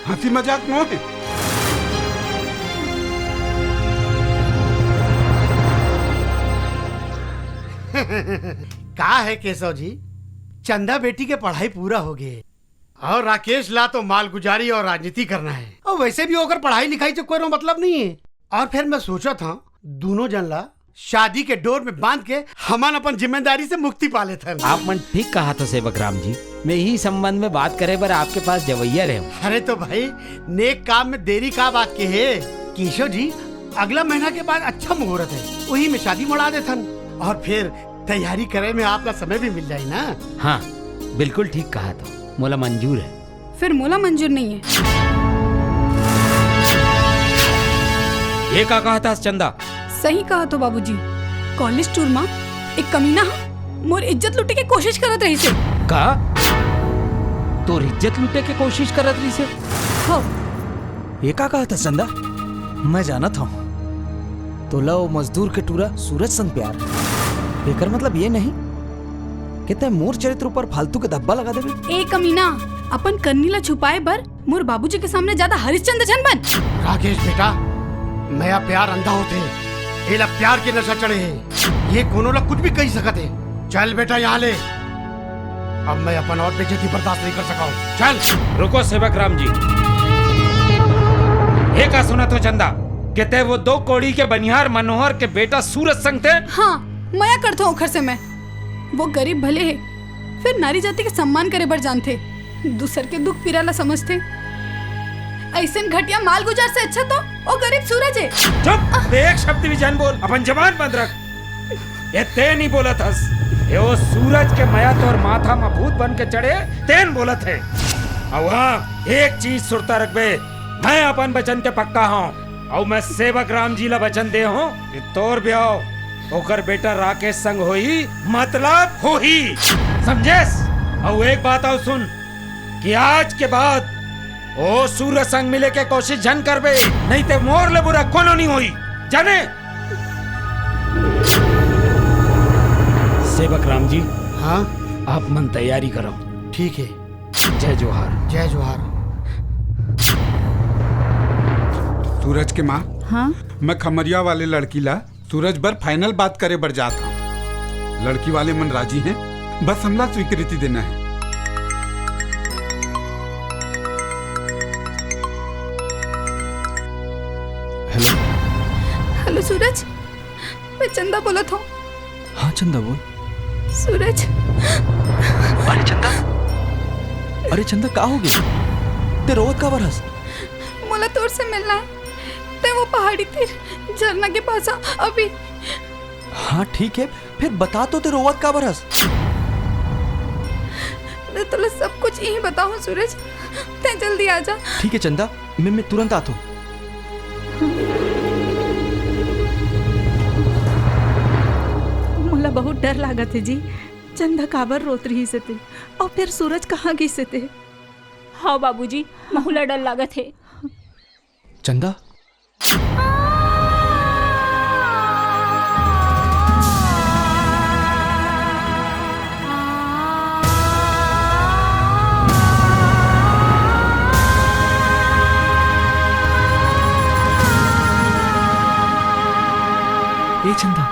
हंसी मजाक न है। का है केशव जी, चंदा बेटी के पढ़ाई पूरा हो गए और राकेश ला तो मालगुजारी और राजनीति करना है, और वैसे भी होकर पढ़ाई लिखाई से कोई मतलब नहीं है। और फिर मैं सोचा था दोनों जन ला शादी के डोर में बांध के हमान अपन जिम्मेदारी से मुक्ति पा लेते। आप मन ठीक कहा था सेवक राम जी, मैं यही संबंध में बात करे पर आपके पास जवैया रहे। अरे तो भाई नेक काम में देरी का बात के है केशव जी, अगला महीना के बाद अच्छा मुहूर्त है, वही में शादी मुड़ा देथन और फिर तैयारी करे में आपका समय भी मिल जाए ना। हाँ बिल्कुल ठीक कहा था, मोला मंजूर है। फिर मोला मंजूर नहीं है। ये का कहा था चंदा? सही कहा तो बाबूजी, कॉलेज टूर में एक कमीना मोर इज्जत लुटे के कोशिश करत रही से। का तो इज्जत लुटे के कोशिश करत रही से? हो ये का कहा था चंदा? मैं जाना था तो लो मजदूर के टूरा सूरज संग प्यार, एकर मतलब ये नहीं कितने मोर चरित्र ऊपर फालतू के धब्बा लगा देवे। ए कमीना, अपन करनीला छुपाए बर मोर बाबूजी के सामने ज्यादा हरिश्चंद्र जन बन। राकेश बेटा, नया प्यार अंधा होते, एला प्यार के नशा चढ़े है, ये कोनो ला कुछ भी कही सकते है। चल बेटा यहाँ ले, अब मैं अपन और बेइज्जती बर्दाश्त नहीं कर सका हूँ। चल। रुको सेवक राम जी, ये का सुना तो चंदा कहते वो दो कोड़ी के बनिहार मनोहर के बेटा सूरज संग थे? हाँ मया करता हूँ से मैं, वो गरीब भले है फिर नारी जाति के सम्मान करे बर जानते, दूसर के दुख पीड़ा ला समझते। ऐसे घटिया माल गुजार से अच्छा तो वो गरीब सूरज है। चुप, एक शब्द भी जान बोल, अपन जबान बंद रख। ये ते नहीं बोला था, ये वो सूरज के माया तो और माथा में भूत बन के चढ़े तेन बोला थे। अब हाँ एक चीज सुरता रख बे, मैं अपन बचन के पक्का हूँ और मैं सेवक राम जी ला बचन दे हूँ कि तोर ब्याह होकर बेटा राकेश संग होई, मतलब होई, समझेस? और एक बात और सुन कि आज के बाद ओ सूरज संग मिले के कोशिश जन कर बे, नहीं ते मोर ले बुरा कोनो नहीं होई, जाने? सेवक राम जी, हाँ आप मन तैयारी करो। ठीक है। जय जोहार। जय जोहार। सूरज के माँ, हाँ मैं खमरिया वाले लड़की ला सूरज बर फाइनल बात करे बर जाता हूँ। लड़की वाले मन राजी हैं, बस हमला स्वीकृति देना है। हेलो। हेलो सूरज, मैं चंदा बोला था। हाँ चंदा बोल। सूरज। अरे चंदा, अरे चंदा का हो गया? ते रोवत का बरस? मोला तोर से मिलना है, ते वो पहाड़ी तीर झरना के पास आ अभी। हाँ ठीक है, फिर बता तो ते रोवत का बरस? मैं तुला सब कुछ यही बताऊं सूरज, ते जल्दी आ जा। ठीक है चंदा, मैं तुरंत आता हूँ। मोला बहुत डर लागत है जी, चंदा काबर रोत रही से थे, और फिर सूरज कहाँ गई से थे। हाँ बाबूजी, बहुला डर लागत है। चंदा, ए चंदा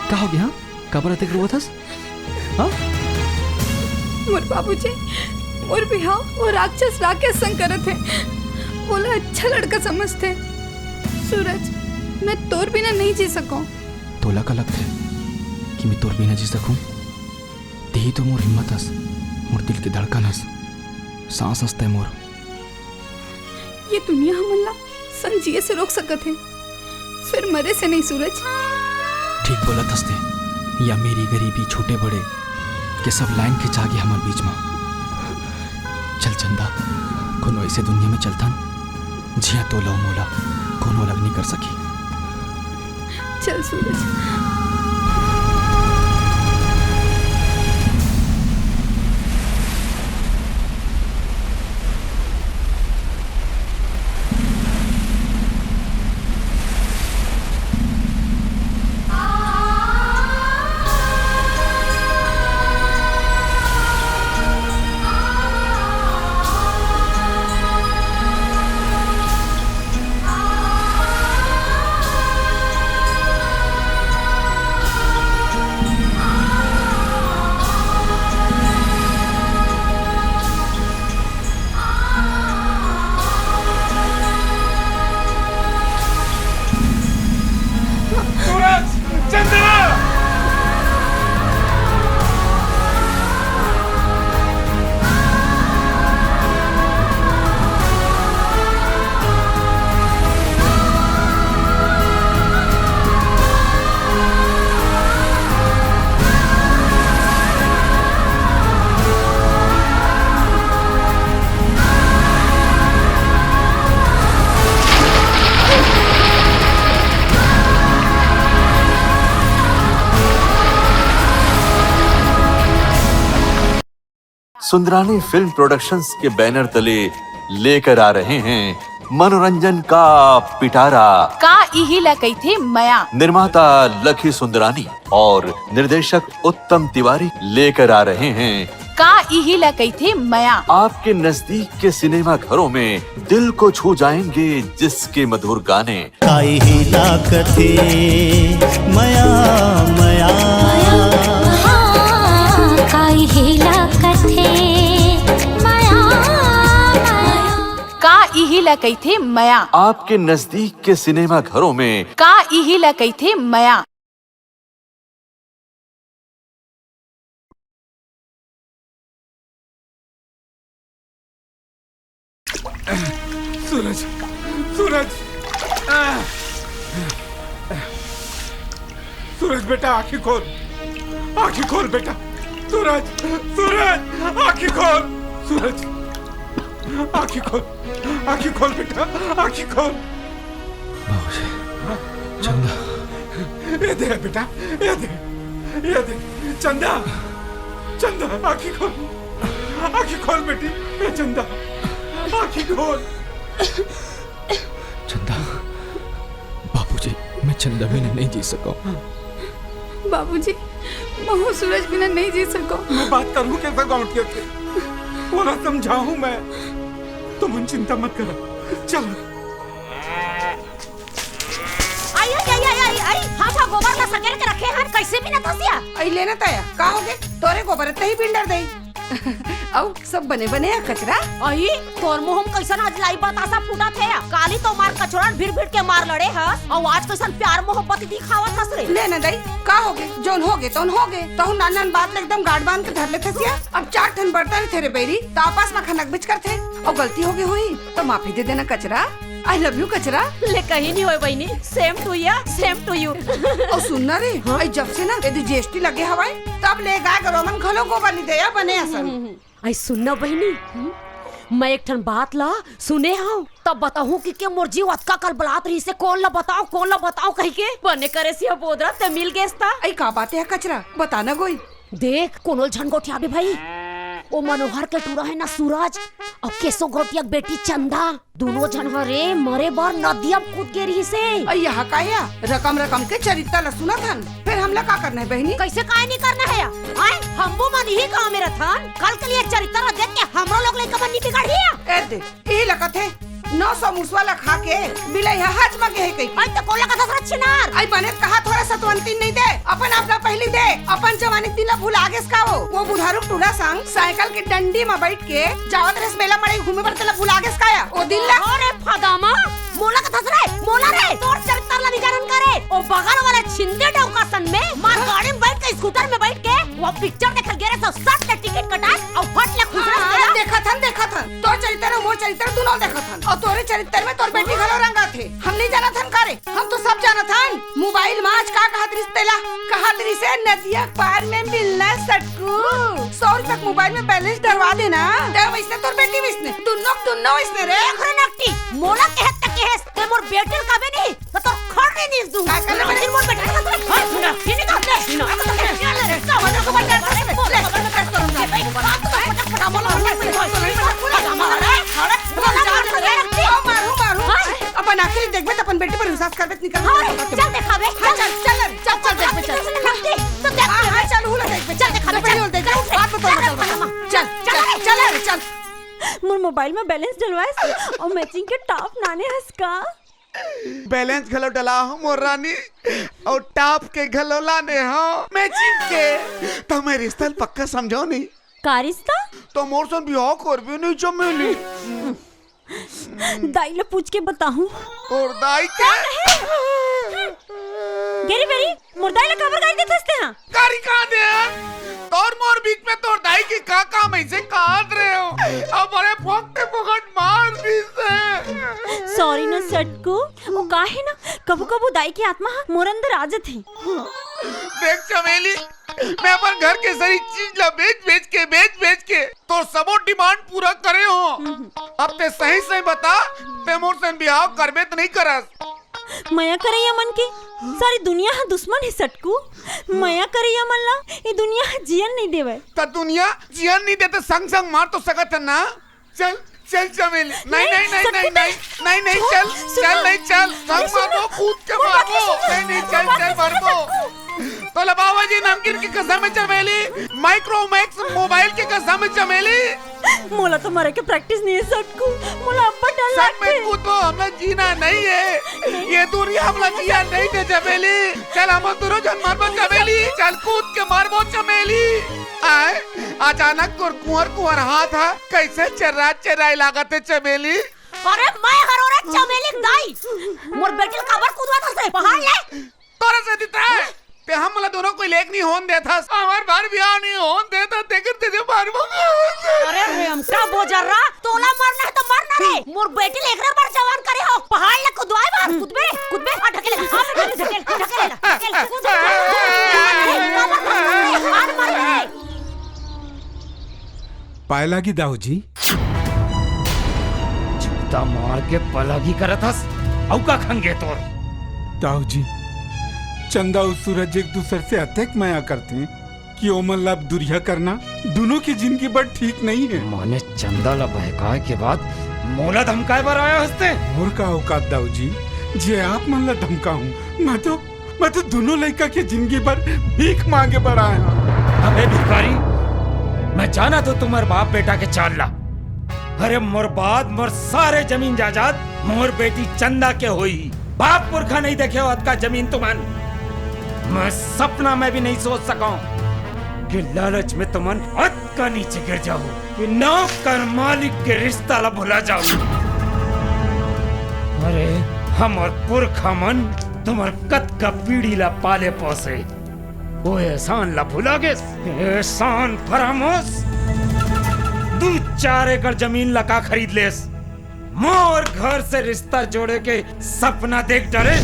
का हो गया? काबर अतक रोवत हस? हाँ मोर बाबूजी मोर बिहाव वो राक्षस राकेश संग करत है, बोला अच्छा लड़का समझते। सूरज, मैं तोर बिना नहीं जी सकूं। तोला का लगता है कि मैं तोर बिना जी सकूं? तेही तो मोर हिम्मत हस, मोर दिल की धड़कन हस, सांस हसते मोर। ये दुनिया हमला संग जिए से रोक सकत है, फिर मरे से नहीं। सूरज ठीक बोला थसते, या मेरी गरीबी छोटे बड़े के सब लाइन खिंचा गया हमारे बीच में। चल चंदा, कोनो ऐसे दुनिया में चलतन जिया तो लो मोला कोनो अलग नहीं कर सकी। चल सूरज। सुंदरानी फिल्म प्रोडक्शंस के बैनर तले लेकर आ रहे हैं मनोरंजन का पिटारा। का इहिला कही मया। निर्माता लखी सुंदरानी और निर्देशक उत्तम तिवारी लेकर आ रहे हैं का इहिला कही मया। आपके नजदीक के सिनेमा घरों में दिल को छू जाएंगे जिसके मधुर गाने। का इहिला कथे मया मया का इहिला कथे का इहिला कही मया। आपके नजदीक के सिनेमा घरों में का इहिला कही मया। सूरज सूरज सूरज बेटा आंखें खोल बेटा। सूरज सूरज आंखें खोल। सूरज आंखें खोल बेटा, आंखें खोल। चंदा ये दे बेटा, ये दे चंदा आंखें खोल बेटी। चंदा आंखें खोल। चंदा बाबूजी, मैं चंदा बिना नहीं जी सका। बाबूजी, मैं सूरज बिना नहीं जी सको। मैं बात करूं कैसा गाँव से वो ना समझाऊं मैं। तुम चिंता मत करो, चलो। आई हाँ गोबर ला सकेल के रखे हैं, कैसे भी ना धसिया। आई लेना ताया का होगे तोरे गोबर तही बिल्डर दे। औ सब बने बने कचरा। आई तोर मुंह कैसन आज लाई बतासा फूटा थे। काली तो मार कचरा भीड़ के मार लड़े हस और आज कैसन प्यार मोहब्बत दिखावत हस रे। ले ना दई का होगे जोन होगे तो नान बात एकदम गाड़ बांध के धर लेते सिया। अब 4 ठन बर्तन थे रे बेरी तो आपस में खनक बिच करते और गलती होगी हुई तो माफी दे देना कचरा। आई लव यू कचरा। ले कहीं नहीं होए बहनी, सेम टू यू। और सुनना रे आई जब से ना यदि जीएसटी लगे हवाई तब ले गाय गरोमन खलो गोबर नहीं दे बने असन। आई सुनना बहनी, मैं एक ठन बात ला सुने हाँ तब बताऊं कि के मुर्जी वतका कल बलात रही से कौन ला बताओ कहीं के बने करे सिया बोदरा ते मिल गए ता। आई का बात है कचरा बताना गोई। देख कोनोल झन गोटिया भी भाई ओ मनोहर के टूरा है ना सूरज और केसो गोटिया बेटी चंदा दोनों जन रे मरे बार नदिया कूद के रही से। यहाँ का या रकम के चरित्र ला सुना था। फिर हमला का करना है बहनी? कैसे काय नहीं करना है आए हमबो मन ही गांव में रहथन कल के लिए चरित्र देख के हमरो लोग लेके मन नहीं बिगाड़िया। ए दे ई लगत है 900 मुसवाला खा के बिलाई हज मगे है कई। आई तो कोला का ससुर छिनार आई बने कहा थोड़ा सतवंती नहीं दे अपन अपना पहली दे अपन जवानी दिला भूल आगे का वो बुढ़ारू टूरा संग साइकिल की डंडी में बैठ के जावत रस मेला मड़े घूमे पर तेला भूल आगे का ओ दिल ला। अरे फदामा मोला का थसरे मोला रे तोर चरित्र ला निजारन करे ओ बगल वाला छिंदे डौका सन में मार गाड़ी में बैठ के स्कूटर में बैठ के वो पिक्चर देखल गेरे सब सट के टिकट कटा और फट ले खुसरा देखा था तोर चरित्र मोर चरित्र दोनों देखा था और तोरे चरित्र में तोर बेटी घलो रंगा थे। हम नहीं जाना था करे हम तो सब जाना था। मोबाइल माच का कहा दरी से नदिया पार में मिलना सटकू 100 रुपए मोबाइल में बैलेंस डलवा देना वैसे तोर बेटी विसने दुन्नो इसने रे अरे नक्टी मोला कहत तक है ते मोर बेटी का भी नहीं तो तोर खड़ नहीं नीस दूं का करना मैं मोर बेटी का तो सुना ठीक है ले का वजह को बता ले खबर में कर करूंगा बात तो फटाफट बोलो मारू अपन आखिर देखबे अपन बेटी पर विश्वास करबे निकल। चल दिखावे चल देखबे चल तो देख हां चल हुला देखबे चल दिखावे पहले देख बात बता चल मोर मोबाइल में बैलेंस डलवाए और मैचिंग के टॉप नाने हंसका बैलेंस घलो डला हो मोर रानी और टॉप के घलो लाने हो मैचिंग के तो मैं रिश्ता पक्का समझो नहीं का रिश्ता तो मोर सन बियाह करबे नहीं चमेली। दाई ले पूछ के बताऊं और दाई के गेरी बेरी मोर दाई ले खबर गाड़ी देते हंसते हैं कारी कहां दे तोर मोर बीच में तोर दाई की का काम ऐसे काट रहे हो अब बड़े फोकते फोकट मार दी से। सॉरी ना सटकू वो काहे ना कबू दाई की आत्मा मोर अंदर आ जाती। देख चमेली मैं अपन घर के सारी चीज ला बेच के तो सबो डिमांड पूरा करे हो। अब ते सही बता ते मोर से बियाह करबे त नहीं करस मया करे मन के सारी दुनिया है दुश्मन है सटकू। मया करिया मल्ला ये दुनिया जियन नहीं देवे। तो दुनिया जियन नहीं देते संग संग मार तो सकत है ना। चल चल चमेली। नहीं नहीं नहीं नहीं नहीं नहीं नहीं चल चल नहीं चल संग मारो कूद के मारो। नहीं नहीं चल चल मारो। तो बाबा जी नमकीन की कसम है चमेली, माइक्रोमैक्स मोबाइल की कसम है चमेली। मोला तो मरे के प्रैक्टिस नहीं है सटकू। मोला अब्बा डर लगते। सब में कूदो हमने जीना नहीं है। ये दुनिया हमने जिया नहीं दे चमेली। चल हम दोनों जन मारबो चमेली। चल कूद के मारबो चमेली। आए अचानक तोर कुंवर कुंवर हाथ है कैसे चर्रा चर्राई लागत है चमेली। अरे मैं हरोरा चमेली दाई मोर बेटी काबर कूदवा था से पहाड़ ले तोरा से दिता है ते हम वाला दोनों कोई लेक नहीं होन देता। हमार बार ब्याह नहीं होन देता देकर तुझे मारबो। अरे हम का बोजर्रा तोला मारना है तो मारना रे। मोर बेटी लेकरे बार जवान करे हो पहाड़ ले कूदवाए बार कूद बे आ ढकेल पायला की दाऊ जी जूता मार के पलगी करत हस औ का खंगे तोर। दाऊ जी चंदा और सूरज एक दूसरे से अत्यक माया करते हैं कि ओमन लाभ दुरिया करना दोनों की जिंदगी बड़ ठीक नहीं है। माने चंदा ला बहकाए के बाद मोला धमकाए बर आया हस्ते। मोर का औकात दाऊ जी जे आप मन ला धमका हूँ। मैं तो दोनों लड़का की जिंदगी भर भीख मांगे बर आया। अबे भिखारी मैं जाना तो तुम्हारे बाप बेटा के चाल ला। अरे मोर बाद मोर सारे जमीन जायदाद मोर बेटी चंदा के होई। बाप पुरखा नहीं देखे हो का जमीन तुमन। मैं सपना में भी नहीं सोच सका कि लालच में तुमन हद का नीचे गिर जाऊं कि नौकर मालिक के रिश्ता ला भुला जाऊं। अरे हम और पुरखा मन तुम्हार कद का पीढ़ी ला पाले पोसे वो एहसान ला भुला गे। एहसान फरामोश 2-4 एकड़ जमीन लगा खरीद लेस। मोर घर से रिश्ता जोड़े के सपना देख डरे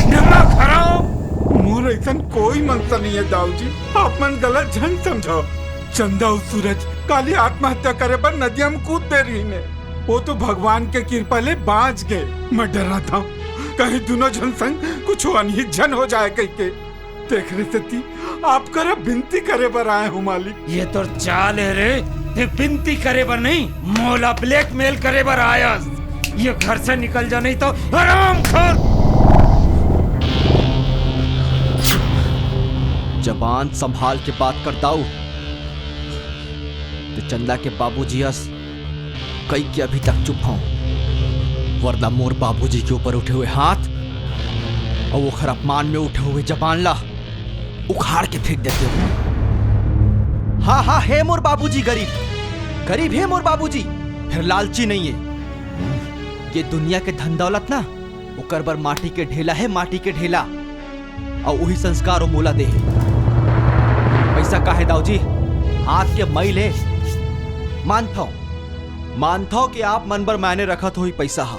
नमक हराम। मोर ऐसा कोई मनसा नहीं है दाऊ जी। आप मन गलत जन समझो। चंदा और सूरज काली आत्महत्या करे पर नदिया में कूद दे रही ने। वो तो भगवान के कृपा ले बाँच गए। मैं डरा था कहीं दोनों जन संग कुछ अनहित जन हो जाए कहीं के। देख रहे सती आप करे विनती करे बर आए हो मालिक। ये तो चाल है रे ते विनती करे बर नहीं मोला ब्लैकमेल करे बर आया। ये घर से निकल जा नहीं तो आराम कर। जबान संभाल के बात कर दाऊ। तो चंदा के बाबूजी कई के अभी तक चुप हूं वरना मोर बाबूजी के ऊपर उठे हुए हाथ और वो खर अपमान में उठे हुए जबान ला उखाड़ के फेंक देते हो। हाँ हाँ है मोर बाबूजी गरीब है मोर बाबूजी फिर लालची नहीं है। ये दुनिया के धन दौलत ना उकर बर माटी के ढेला है माटी के ढेला और वही संस्कार और मोला दे है। पैसा का है दाऊ जी हाथ के मैल है। मानता हूं कि आप मन बर मैंने रखा तो ही पैसा हा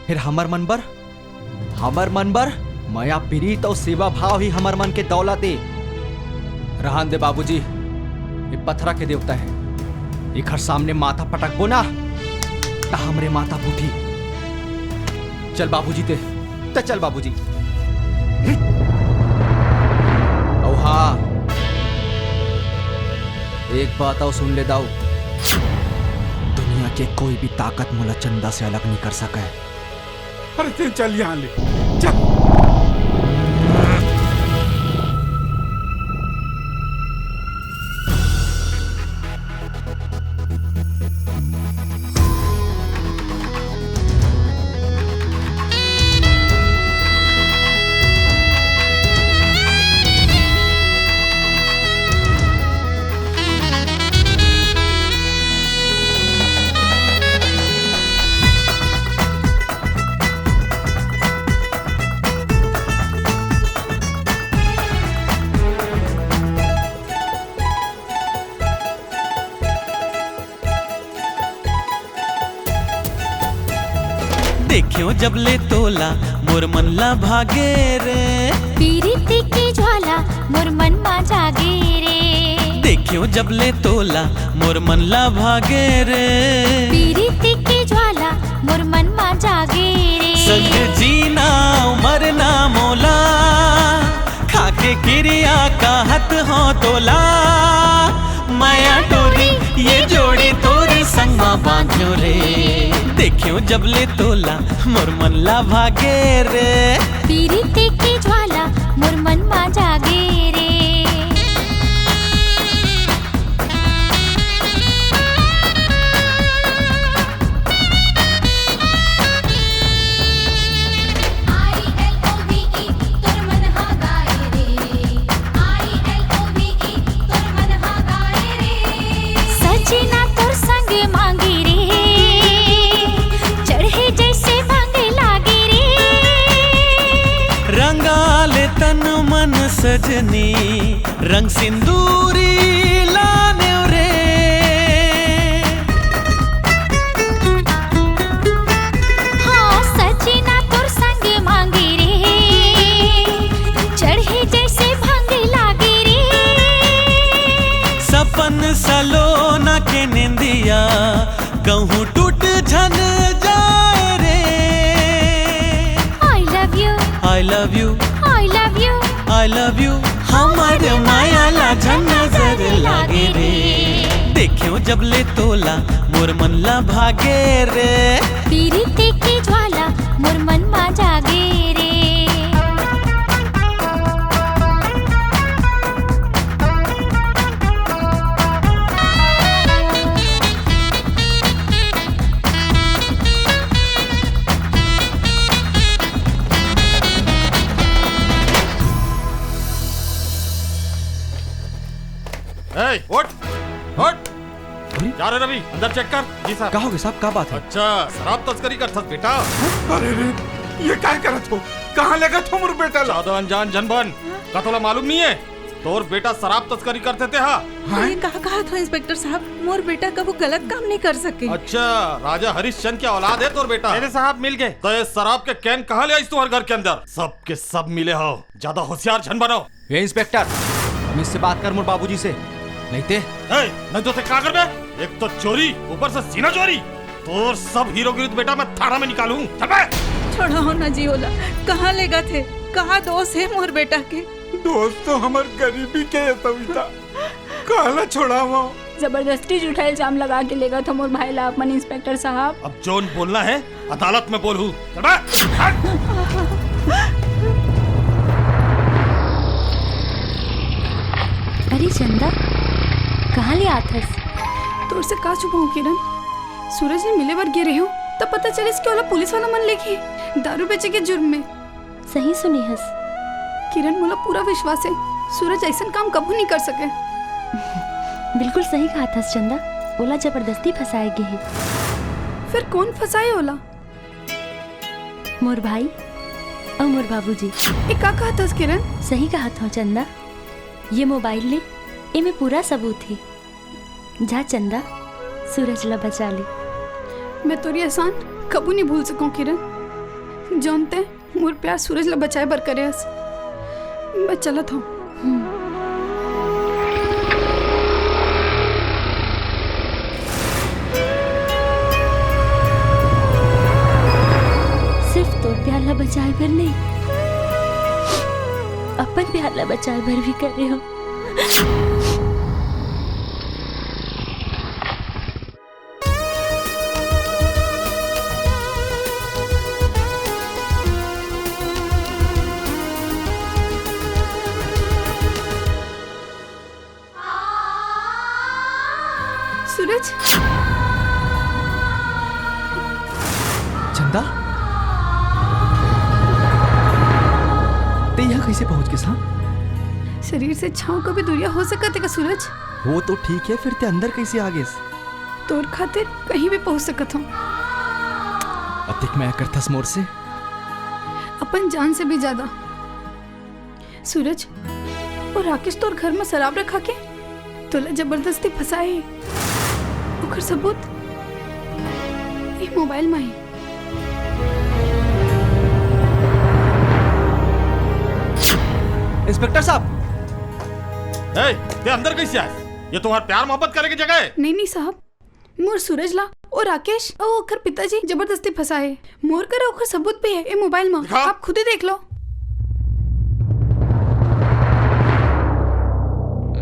फिर हमर मन बर माया पीड़ित और सेवा भाव ही हमर मन के दौलत दे। रहन दे बाबूजी ये पथरा के देवता है। एक हर सामने माथा पटक बो ना ता हमरे माथा फूटी। चल बाबूजी ते चल बाबूजी। और हाँ एक बात और सुन ले दाऊ दुनिया के कोई भी ताकत मोला चंदा से अलग नहीं कर सका है। अरे चल यहाँ ले चल। देखियो जब ले तोला मोर मन ला भागे रे। पीरिति की ज्वाला मोर मन मा जागे रे। देखियो जब ले तोला मोर मन ला भागे रे। पीरिति की ज्वाला मोर मन मा जागे रे। संग जीना मरना मोला किरिया कहत हो तोला माया डोरी ये जोड़ी तोरी संगमा बांध्यो रे देखियो जब ले तोला मोर मन ला भागे रे पीरिते की ज्वाला मोर मन मा जागे रे सजना तोर संग मांगी रे चढ़े जैसे भांगे लागे रे रंगाले तन मन सजनी रंग सिंदूरी लाने रे हाँ सजना तोर संग मांगी रे चढ़े जैसे भांगे लागे रे सपन सलोना के निंदिया कहूँ टूट झन जाए रे I love you I love you I love you I love you हमार माया ला झन नजर लागे रे देखियो जब ले तोला मोर मन ला भागे रे पीरिते की ज्वाला मोर मन मा जागे रे उठ उठ जा रे रवि अंदर चेक कर। जी साहब। कहा हो साहब क्या बात है? अच्छा शराब तस्करी कर थस बेटा। अरे रे ये क्या करत हो? कहाँ लगा तुम मोर बेटा ला? ज्यादा अनजान जनबन का तोला मालूम नहीं है तोर बेटा शराब तस्करी करते थे। हाँ ये कहा था इंस्पेक्टर साहब मोर बेटा कभी गलत काम नहीं कर सके। अच्छा राजा हरिश्चंद्र की औलाद है तोर बेटा। मेरे साहब मिल गए तो ये शराब के कैन कहाँ ले आई तुम्हारे घर के अंदर? सब के सब मिले हो ज्यादा होशियार झन बनो। ये इंस्पेक्टर हम इससे बात कर मोर बाबूजी से नहीं थे नहीं तो क्या कर बे? एक तो चोरी ऊपर से सीना चोरी तोर सब हीरोगिरी बेटा मैं थाना में निकालूं। छोड़ो ना जी ओला कहाँ ले गए थे? कहाँ दोस्त है मोर बेटा के? दोस्त तो हमार गरीबी के है सविता काला छोड़ा वो जबरदस्ती झूठा इल्जाम लगा के लेगा था मोर भाई ला अपन इंस्पेक्टर साहब। अब जोन बोलना है अदालत में बोलूं। अरे चंदा कहाँ ले आथस? तोर से का छुपाऊं किरण? सूरज ने मिले बार गिरे हो तब पता चले इसके वाला पुलिस वाला मन लेके दारू बेचे के जुर्म में। सही सुनी हस किरण मोला पूरा विश्वास है सूरज ऐसा काम कभी नहीं कर सके। बिल्कुल सही कहा था चंदा ओला जबरदस्ती फंसाए गए है। फिर कौन फंसाए ओला? मोर भाई और मोर बाबूजी। ए का कहा था किरण? सही कहा था चंदा ये मोबाइल ले इमे पूरा सबूत है। जा चंदा सूरज ला बचा ले। मैं तोरी एहसान कबू नहीं भूल सकूं किरण। जानते मोर प्यार सूरज ला बचाए बर करे हस। मैं चलत हूँ। सिर्फ तो प्यार ला बचाए बर नहीं अपन प्यार ला बचाए बर भी कर रहे हो। सूरज चंदा ते यहाँ कैसे पहुँच गए साहब? शरीर से छांव कभी दूरिया हो सकते का सूरज? वो तो ठीक है फिर ते अंदर कैसे आ गए? तोर खातिर कहीं भी पहुंच सकत हूँ। अब तक मैं करता मोर से अपन जान से भी ज्यादा। सूरज और राकेश तोर घर में शराब रखा के तोला जबरदस्ती फंसाए ओकर सबूत ये मोबाइल में है। इंस्पेक्टर साहब ते अंदर कैसे आए? ये तुम्हारा प्यार मोहब्बत करे की जगह है? नहीं साहब मोर सूरज ला और राकेश और ओकर पिताजी जबरदस्ती फंसाए मोर करे ओकर सबूत भी है ये मोबाइल में। आप खुद ही देख लो।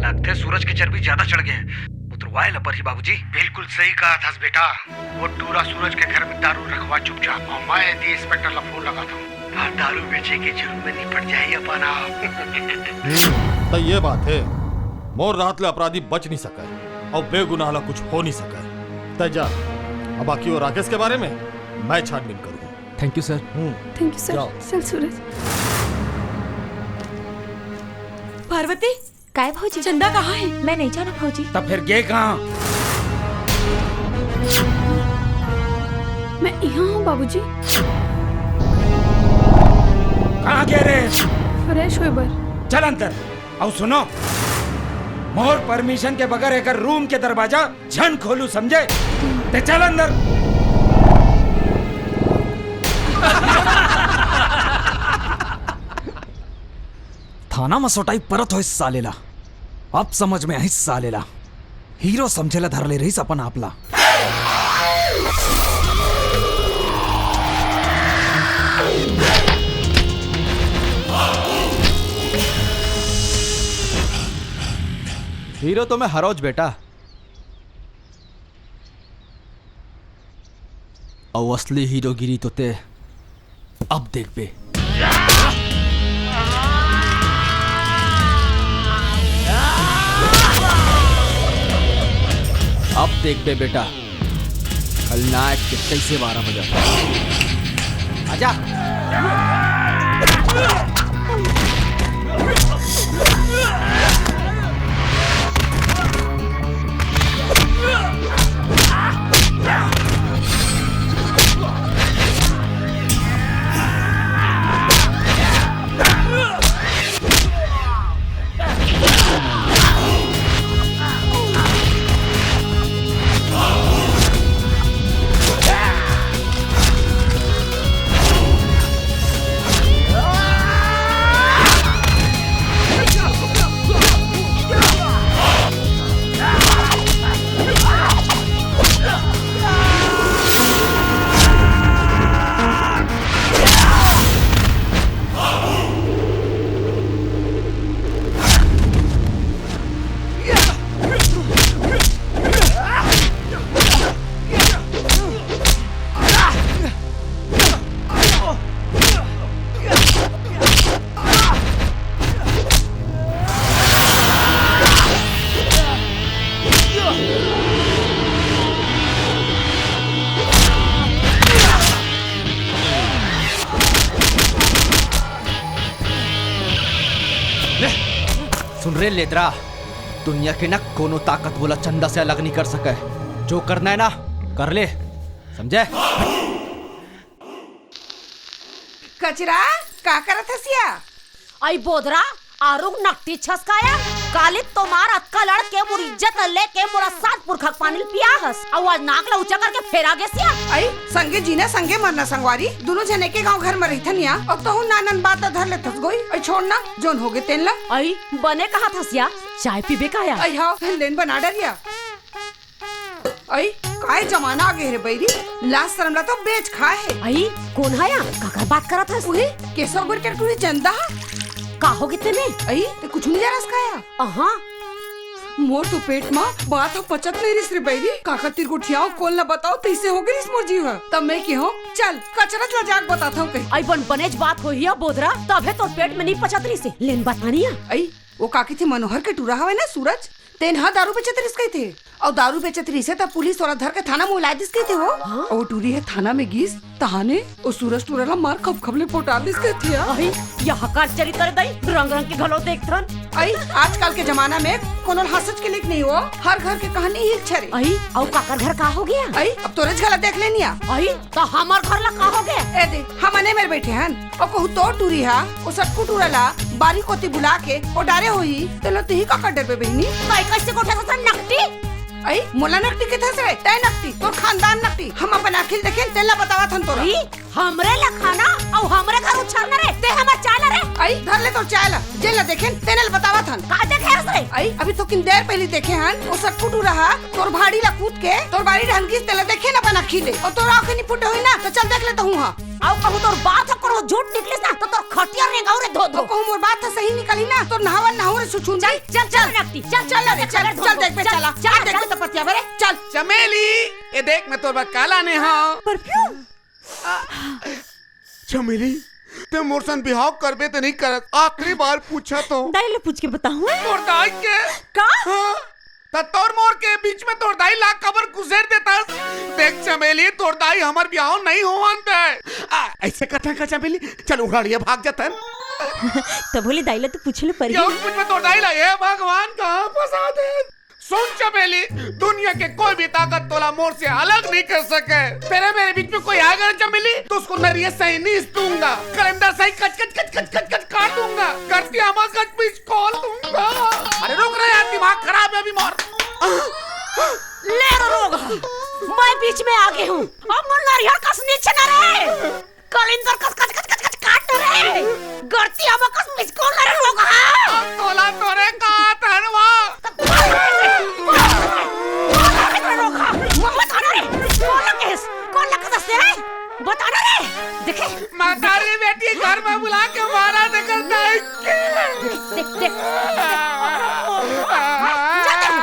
लगते सूरज की चर्बी ज्यादा चढ़ गए उतरवाए लपर ही बाबूजी। बिल्कुल सही कहा था बेटा। वो टूरा सूरज के घर में दारू रखवा चुपचाप और मैं यदि इंस्पेक्टर ला फोन लगाता हूँ और दारू बेचे की जरूरत में निपट जाए अपना। तो ये बात है मोर रात ले अपराधी बच नहीं सका और बेगुनाह ला कुछ हो नहीं सका। तय जा अब बाकी वो राकेश के बारे में मैं छानबीन करूँगा। Thank you sir. Thank you sir. चल सूरज। पार्वती काय भौजी? चंदा कहाँ है? मैं नहीं जाना भौजी। तब फिर गे कहाँ? मैं यहाँ हूँ बाबूजी। कहाँ गे रे? फ्रेश हुए बर। चल अंदर। और सुनो मोर परमिशन के बगैर एक रूम के दरवाजा झन खोलू समझे? ते चल अंदर। थाना मसोटाई परत हो सालेला। अब समझ में आई सालेला हीरो समझेला धर ले रही अपन आपला। हीरो तो मैं हरोज बेटा और असली हीरोगिरी तो ते अब देख बे। अब देख बे बेटा खलनायक के कैसे 12 बजा। आजा। सुन रे लेदरा दुनिया के ना कोनो ताकत बोला चंदा से अलग नहीं कर सके। जो करना है ना कर ले समझे? कचरा का करत हसिया? आई बोधरा आरुग नकटी छसकाया काली तोमार अक्का लड़ के मुर इज्जत ले के मुरा सात पुरखक पानी पिया हस आवाज नाक ला ऊंचा करके फेरा गेसिया। आई संगे जीना संगे मरना संगवारी दोनों जने के गांव घर में रहिथन या अब तो हूं नानन बात धर ले थस गोई। आई छोड़ना जोन होगे तेन ला। आई बने कहा थसिया चाय पीबे का या? आई हां लेन बना डरिया। आई काय जमाना आ गए रे बैरी लाश शर्मला तो बेच खा है। आई कौन है या काकर बात करत हस? ओए केसव गुर के टूरी चंदा का हो कितने में? आई ते कुछ नहीं जरा खाया। हां मोर तो पेट में बात हो पचत नहीं रिस रे बैरी काका तिर गुठियाओ कोल ना बताओ तैसे हो गई मोर जीव। तब मैं की हो चल कचरत ला जाग बताता हूं कहीं। आई बन बनेज बात हो हिया बोधरा तबे तो पेट में नहीं पचत रही से लेन बतानिया। आई वो काकी थे मनोहर के टूरा हवे ना सूरज तेन हा दारू बेचत रिस गई थे और दारू बेचत रही से तब पुलिस वाला धर के थाना में उला दिस गई थे वो। और वो टूरी है थाना में गीस तहाने वो सूरज टूरा मार खप खपले पोटा दिस गई थी। आई यह का चरित्र दई रंग रंग के घलो देखथन। आई आजकल के जमाना में कोनो हसच के लिख नहीं हो हर घर के कहानी ही छरे। आई और काकर घर का हो गया? आई अब तो रज गला देख लेनिया। आई तो हमार घर ला का हो गया? ए दे हम अने मेरे बैठे हन और कहू तो टूरी हा वो सटकू टूरला बारी कोती बुला के ओ डारे होई तेलो तही का कर डरबे बहिनी। काई कैसे कोठा सा नकटी? आई मोला नकटी के थस रे तय नकटी तोर खानदान नकटी हम अपन आखिल देखे तेला बतावत हन तोरा। हमरे ला खाना और हमरे घर उछालना रे ते हमर चाय ला रे। आई धर ले तो चाय ला जेल ला देखे तेनल बतावत हन का देखे हस रे? आई अभी तो किन देर पहले देखे हन वो सटकू टूरा हा तोर भाड़ी ला कूद के तोर बाड़ी ढंगी तेला देखे ना बना खिले और तोर आंखें नहीं फुटे हुई ना तो चल देख ले तो हूं हां। आओ कहू तोर बात करो झूठ निकलिस ना तो तोर खटिया रेंगाऊ रे धो धो। कहूं मोर बात तो सही निकली ना तो नहावन नहाऊ रे छुछुन। चल चल चल नकटी चल चल चल देख पे चला चल देख तो पतिया बरे चल। चमेली ये देख मैं तोर बार काला ने हां परफ्यूम। चमेली ते मोरसन बिहाव करबे तो नहीं करत। आखिरी बार पूछा तो दाई ले पूछ के बताऊं तोर दाई के का त तोर मोर के बीच में तोर दाई ला कबर गुजर देता। देख चमेली तोर दाई हमार बिहाव नहीं होवन दे। ऐसे कथा का चमेली चल उड़ाड़िए भाग जातन। तब बोले दाई ले तो पूछ ले पर कुछ में तोर दाई ला हे भगवान कहां फंसा दे। सुन चमेली दुनिया के कोई भी ताकत तोला मोर से अलग नहीं कर सके। तेरे मेरे बीच में कोई आ गया चमेली तो उसको नरिये सही नहीं दूंगा। कलंदर सही कच कच कच कच कच कच काट दूंगा। करती हमारा कच पीस खोल दूंगा। अरे रुक रहा यार दिमाग खराब है अभी मोर। ले रोग मैं बीच में आ गई हूँ। अब मुन नारियल कस नीचे न रहे। कलिंदर कस कच कच कच कच काट रहे। गरती अब कस मिस कौन रे रोग है। तोला तोरे का तनवा बताना रे देखे मातारी बेटी घर में बुला के मारा न करता है। देख देख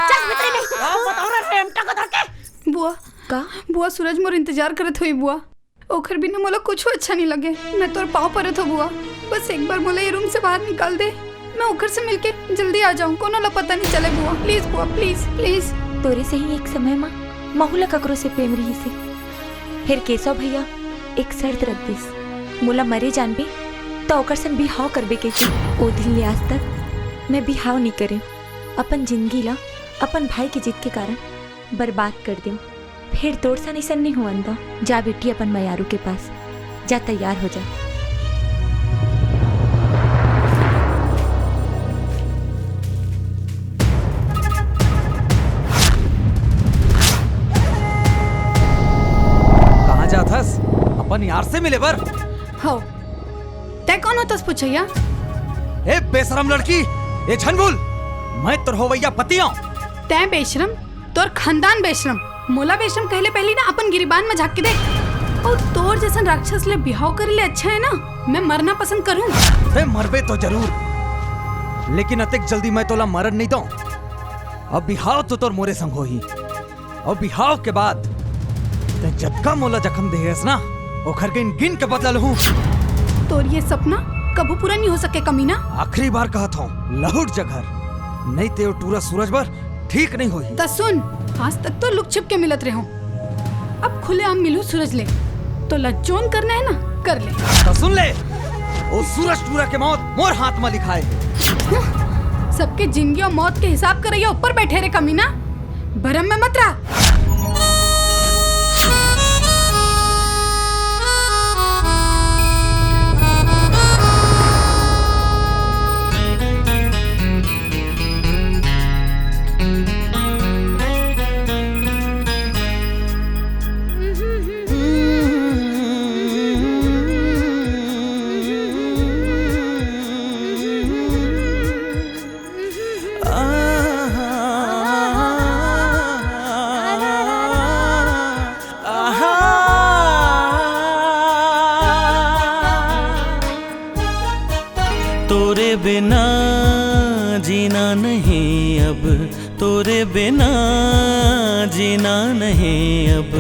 चल भीतर में बताओ रे रेमटा कदर के। बुआ का बुआ सूरज मोर इंतजार करत हुई बुआ। ओखर बिना मोला कुछ अच्छा नहीं लगे। मैं तोर पाँव परत हो बुआ। बस एक बार मोला ये रूम से बाहर निकाल दे। मैं ओखर से मिलके जल्दी आ जाऊं। कोनो ला पता नहीं चले बुआ। प्लीज बुआ प्लीज प्लीज। तोरे से ही एक समय माँ महुला ककरो से प्रेम रही से। फिर केशव भैया एक शर्त रख दिस। मोला मरे जानबे तो ओकर संग बिहाव करबे के ओ दिन ले आज तक मैं बिहाव नहीं करे। अपन जिंदगी ला अपन भाई की जिद के कारण बर्बाद कर दूं। फिर तोड़ सा निसन नहीं हुआ अंदा। जा बेटी अपन मयारू के पास जा तैयार हो जा। कहाँ जाथस? अपन यार से मिले बर। हो तै कौन होतस पूछैया? ए बेशरम लड़की ये झनबुल मैं तोर होवैया पति हूं। तै बेशरम तोर खानदान बेशरम। मोला बेशरम कहले पहली ना अपन गिरिबान में झांक के देख। और तोर जैसन राक्षस ले बिहाव करे ले अच्छा है ना मैं मरना पसंद करूं। ते मरबे तो जरूर लेकिन अतेक जल्दी मैं तोला मरन नहीं दूं। अब बिहाव तो तोर मोरे संग होही। और बिहाव के बाद ते जतका मोला जख्म देहस ना ओखर के गिन के बदला लहूं। तोर ये सपना कबू पूरा नहीं हो सके कमीना। आखिरी बार कहत हूं लहुट जघर नहीं ते टूरा सूरज बर ठीक नहीं होही। त सुन आज तक तो लुक छिप के मिलत रहे हो। अब खुले आम मिलू सूरज ले तो लज्जोन करना है ना कर ले। तो सुन ले ओ सूरज टूरा के मौत मोर हाथ में लिखाए। सबके जिंदगी और मौत के हिसाब करैया ऊपर बैठे रे कमीना। भरम में मत रह। तोरे बिना जीना नहीं अब, तोरे बिना जीना नहीं अब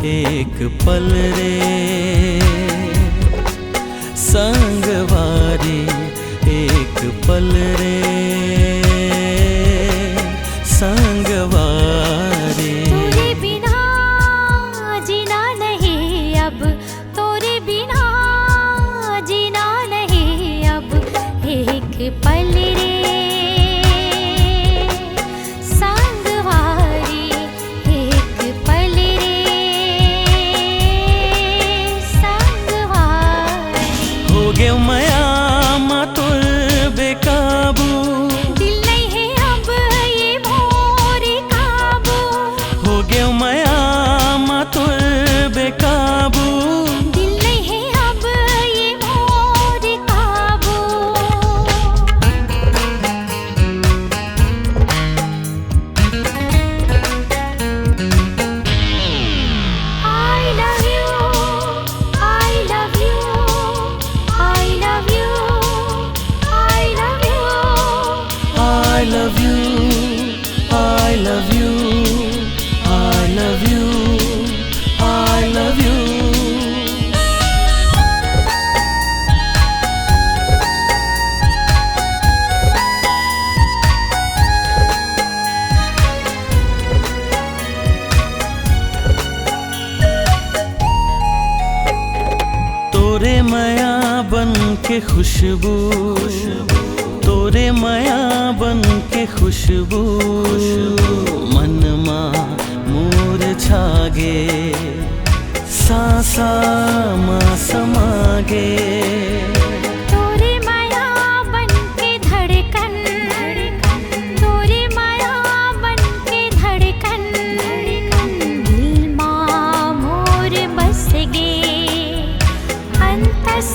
एक पल रे संगवारी, एक पल रे संगवारी। तोरे बिना जीना नहीं अब, तोरे बिना जीना नहीं अब एक पल रे संगवारी, एक पल रे संगवारी। हो गया माया मातुल बेकाबू, दिल नहीं है अब ये मोरे काबू। हो गया माया मातुल बेकाबू, दिल नहीं है अब ये मोरे काबू। माया बन के खुशबू, तोरे माया बन के खुशबू, मन माँ मोर छागे, सासा माँ समागे। तोरे माया बन के धड़कन, तोरे माया बन के धड़कन, दिल माँ मोर बस गे, अंतस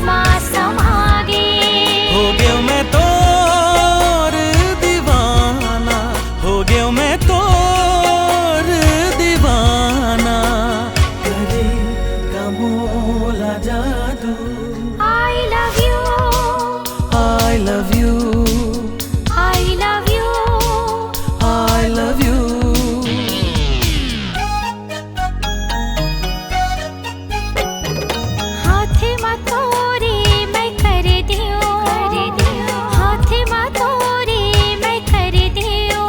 माँ समागे। हो गयो मैं तोर दीवाना, हो गयो मैं तोर दीवाना, करे का मोला जादू। I love you, I love you, I love you, I love you। हाथे मा तोरे मैं कर दियो, हाथे मा तोरे मैं कर दियो,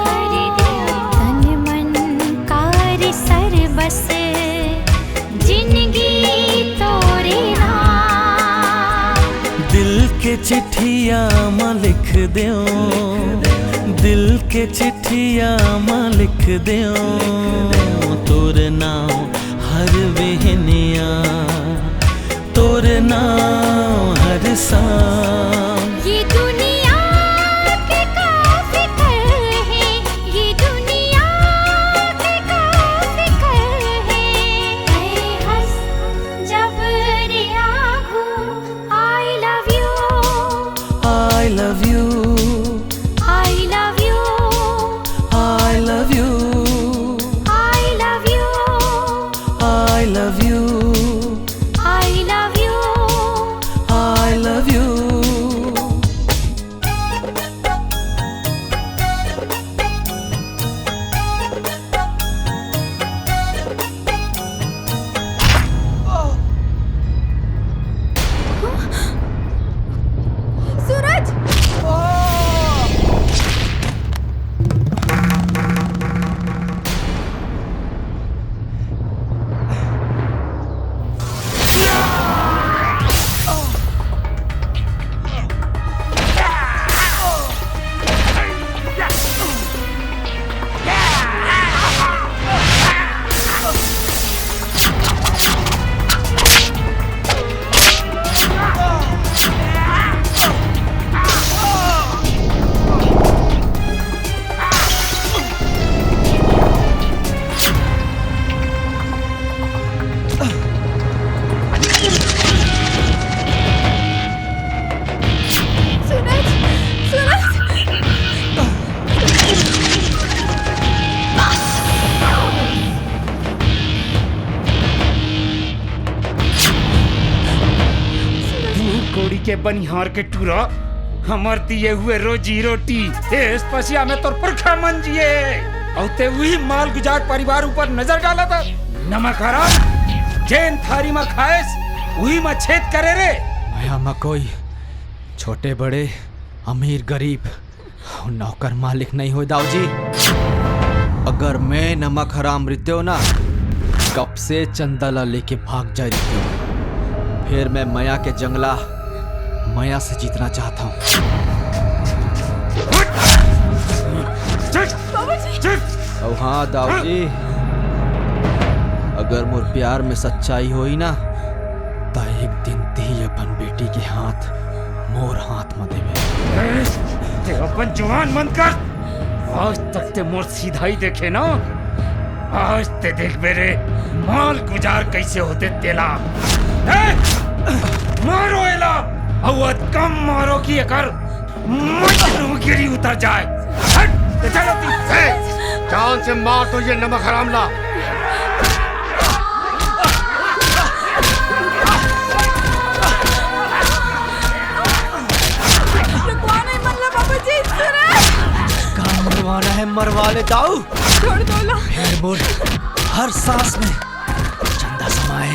तन मन कार सर बस जिंदगी तोरे नाम। दिल के चिट्ठिया माँ लिख दियो, दिल के चिट्ठिया माँ लिख दियो, तोर नाम हर बेहनिया, तोर नाम हर शाम। ये दुनिया के काफी कर है, ये दुनिया के काफी कर है, ऐ हंस जब रे आगू। I love you, I love you, I love you, I love you, I love you, I love you, I love you, I love you। सूरज! कोड़ी के बनिहार के टूरा हमर दिए हुए रोजी रोटी इस पसिया में तोर पुरखा मन जिए औते वही माल गुजार परिवार ऊपर नजर डाला था। नमक हराम जैन थारी में खाएस वही में छेद करे रे। माया में कोई छोटे बड़े अमीर गरीब और नौकर मालिक नहीं हो दाऊ जी। अगर मैं नमक हराम रित्यो ना कब से चंदला लेके भाग जा रित्यो। फिर मैं माया के जंगला माया से जीतना चाहता हूँ। और हाँ दाऊ जी, अगर मोर प्यार में सच्चाई होई ना तो एक दिन ती अपन बेटी के हाथ मोर हाथ में देवे। ते अपन जवान मन कर। आज तक ते मोर सीधा ही देखे ना, आज ते देख मेरे माल गुजार कैसे होते तेला। मारो एला अवध कम मारो की अकर मजनू गिरी उतर जाए। हट ते चलो ती जान से मार तो ये नमक हराम ला। मरवाना है मरवा ले दाऊ। छोड़ दो ला। फिर बोल हर सांस में चंदा समाए।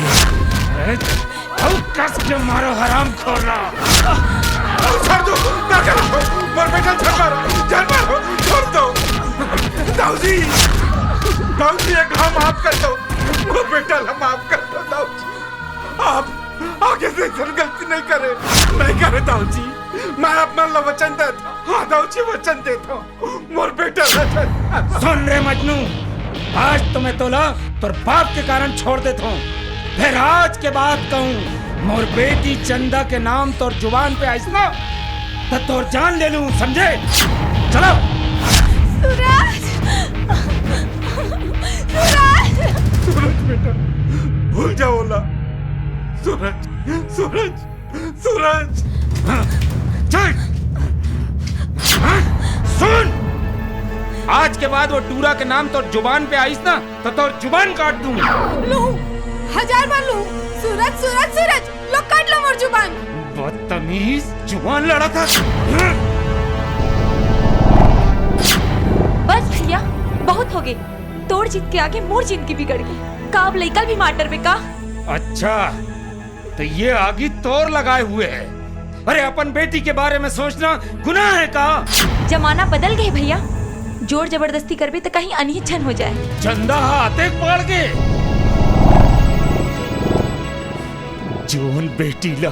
कस के मारो हराम खोरा। छोड़ दो, ना करो, मर बेटा छोड़ मारो, जान मारो, छोड़ दो। दाऊ जी एक हम माफ कर दो, मर बेटा हम माफ कर दो दाऊ जी। आगे से सर गलती नहीं करे, नहीं करे दाऊ जी। मैं अपना ला वचन देता हूँ। हाँ दाऊ जी वचन देता हूँ, मोर बेटा वचन। सुन रे मजनू, आज तो मैं तोला तोर बाप के कारण छोड़ देता हूँ, फिर आज के बाद कहूँ मोर बेटी चंदा के नाम तोर जुबान पे आइस ना तो तोर जान ले लूं, समझे? चलो। सूरज, सूरज, सूरज बेटा भूल जाओ ला। सूरज, सूरज, सूरज। चल। सुन, आज के बाद वो टूरा के नाम तोर जुबान पे आइस ना तो तोर जुबान काट दूं। लू, 1000 बार लू। सूरज, सूरज, सूरज, लो काट लो मोर जुबान। बदतमीज, जुबान लड़ा था। बस भैया, बहुत हो गए। तोड़ जीत के आगे मोर जिंदगी बिगड़ गई। काब लइकल भी माटर पे का। अच्छा, तो ये आगी तोड़ लगाए हुए है। अरे अपन बेटी के बारे में सोचना गुनाह है का? जमाना बदल गए भैया, जोर जबरदस्ती करबे तो कहीं अनहिच्छन हो जाए। चंदा हाथे पड़ के जोन बेटी ला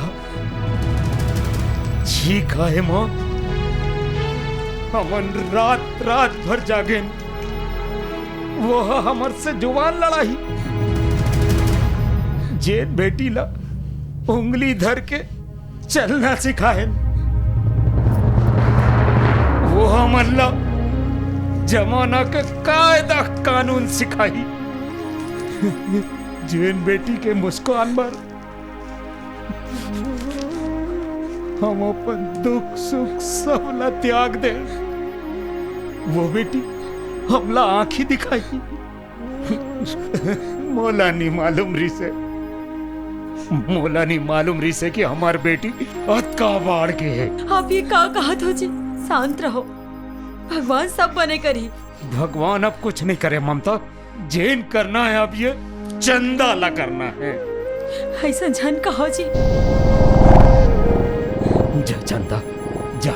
जी खाए माँ, हमन रात रात भर जागे, वो हमर से जुबान लड़ाई। जेन बेटी ला उंगली धर के चलना सिखाए, वो हमन ला जमाना के कायदा कानून सिखाई। जेन बेटी के मुस्कान पर हम अपन दुख सुख सब ला त्याग दे, वो बेटी हमला आंखी दिखाई। मोला नहीं मालूम री से, मोला नहीं मालूम री से कि हमार बेटी अतका बाढ़ के है। आप ये का कहा तो जी, शांत रहो, भगवान सब बने करी। भगवान अब कुछ नहीं करे ममता, जेन करना है अब ये चंदा ला करना है। ऐसा झन कहो जी। जा चंदा जा,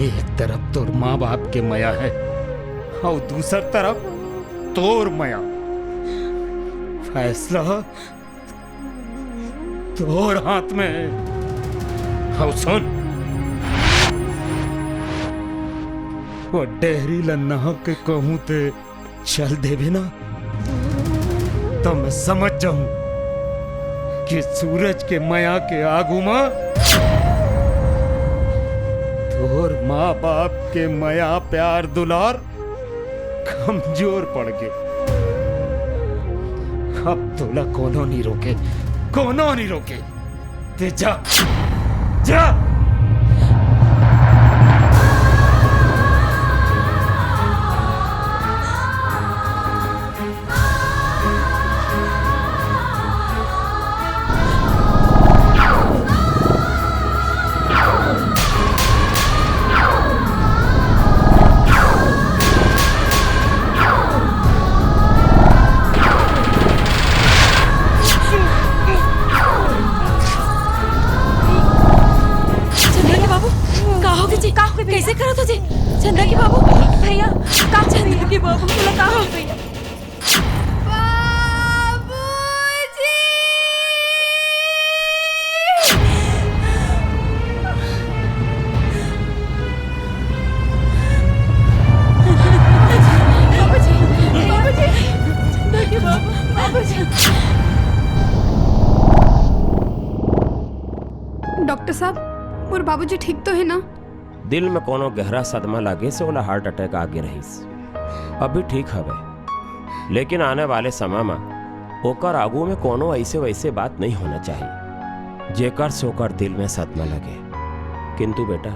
एक तरफ तोर माँ बाप के माया है और दूसर तरफ तोर माया। फैसला तोर हाथ में है। और सुन, वो डेहरी लन्ना के कहूं ते चल देवे ना तो मैं समझ जाऊं कि सूरज के माया के आगू मां तोर माँ बाप के माया प्यार दुलार कमजोर पड़ गए। अब तोला कोनो नहीं रोके, कोनो नहीं रोके। ते जा जा। कैसे करो तुझे? चंदा के बाबू भैया, का चंदा के बाबू बोला का हो गई? डॉक्टर साहब, मोर बाबूजी ठीक तो है ना? दिल में कोनो गहरा सदमा लगे से ओला हार्ट अटैक आगे रहीस। अभी ठीक हवे, लेकिन आने वाले समय में ओकर आगू में कोनो ऐसे वैसे बात नहीं होना चाहिए जेकर सोकर दिल में सदमा लगे। किंतु बेटा,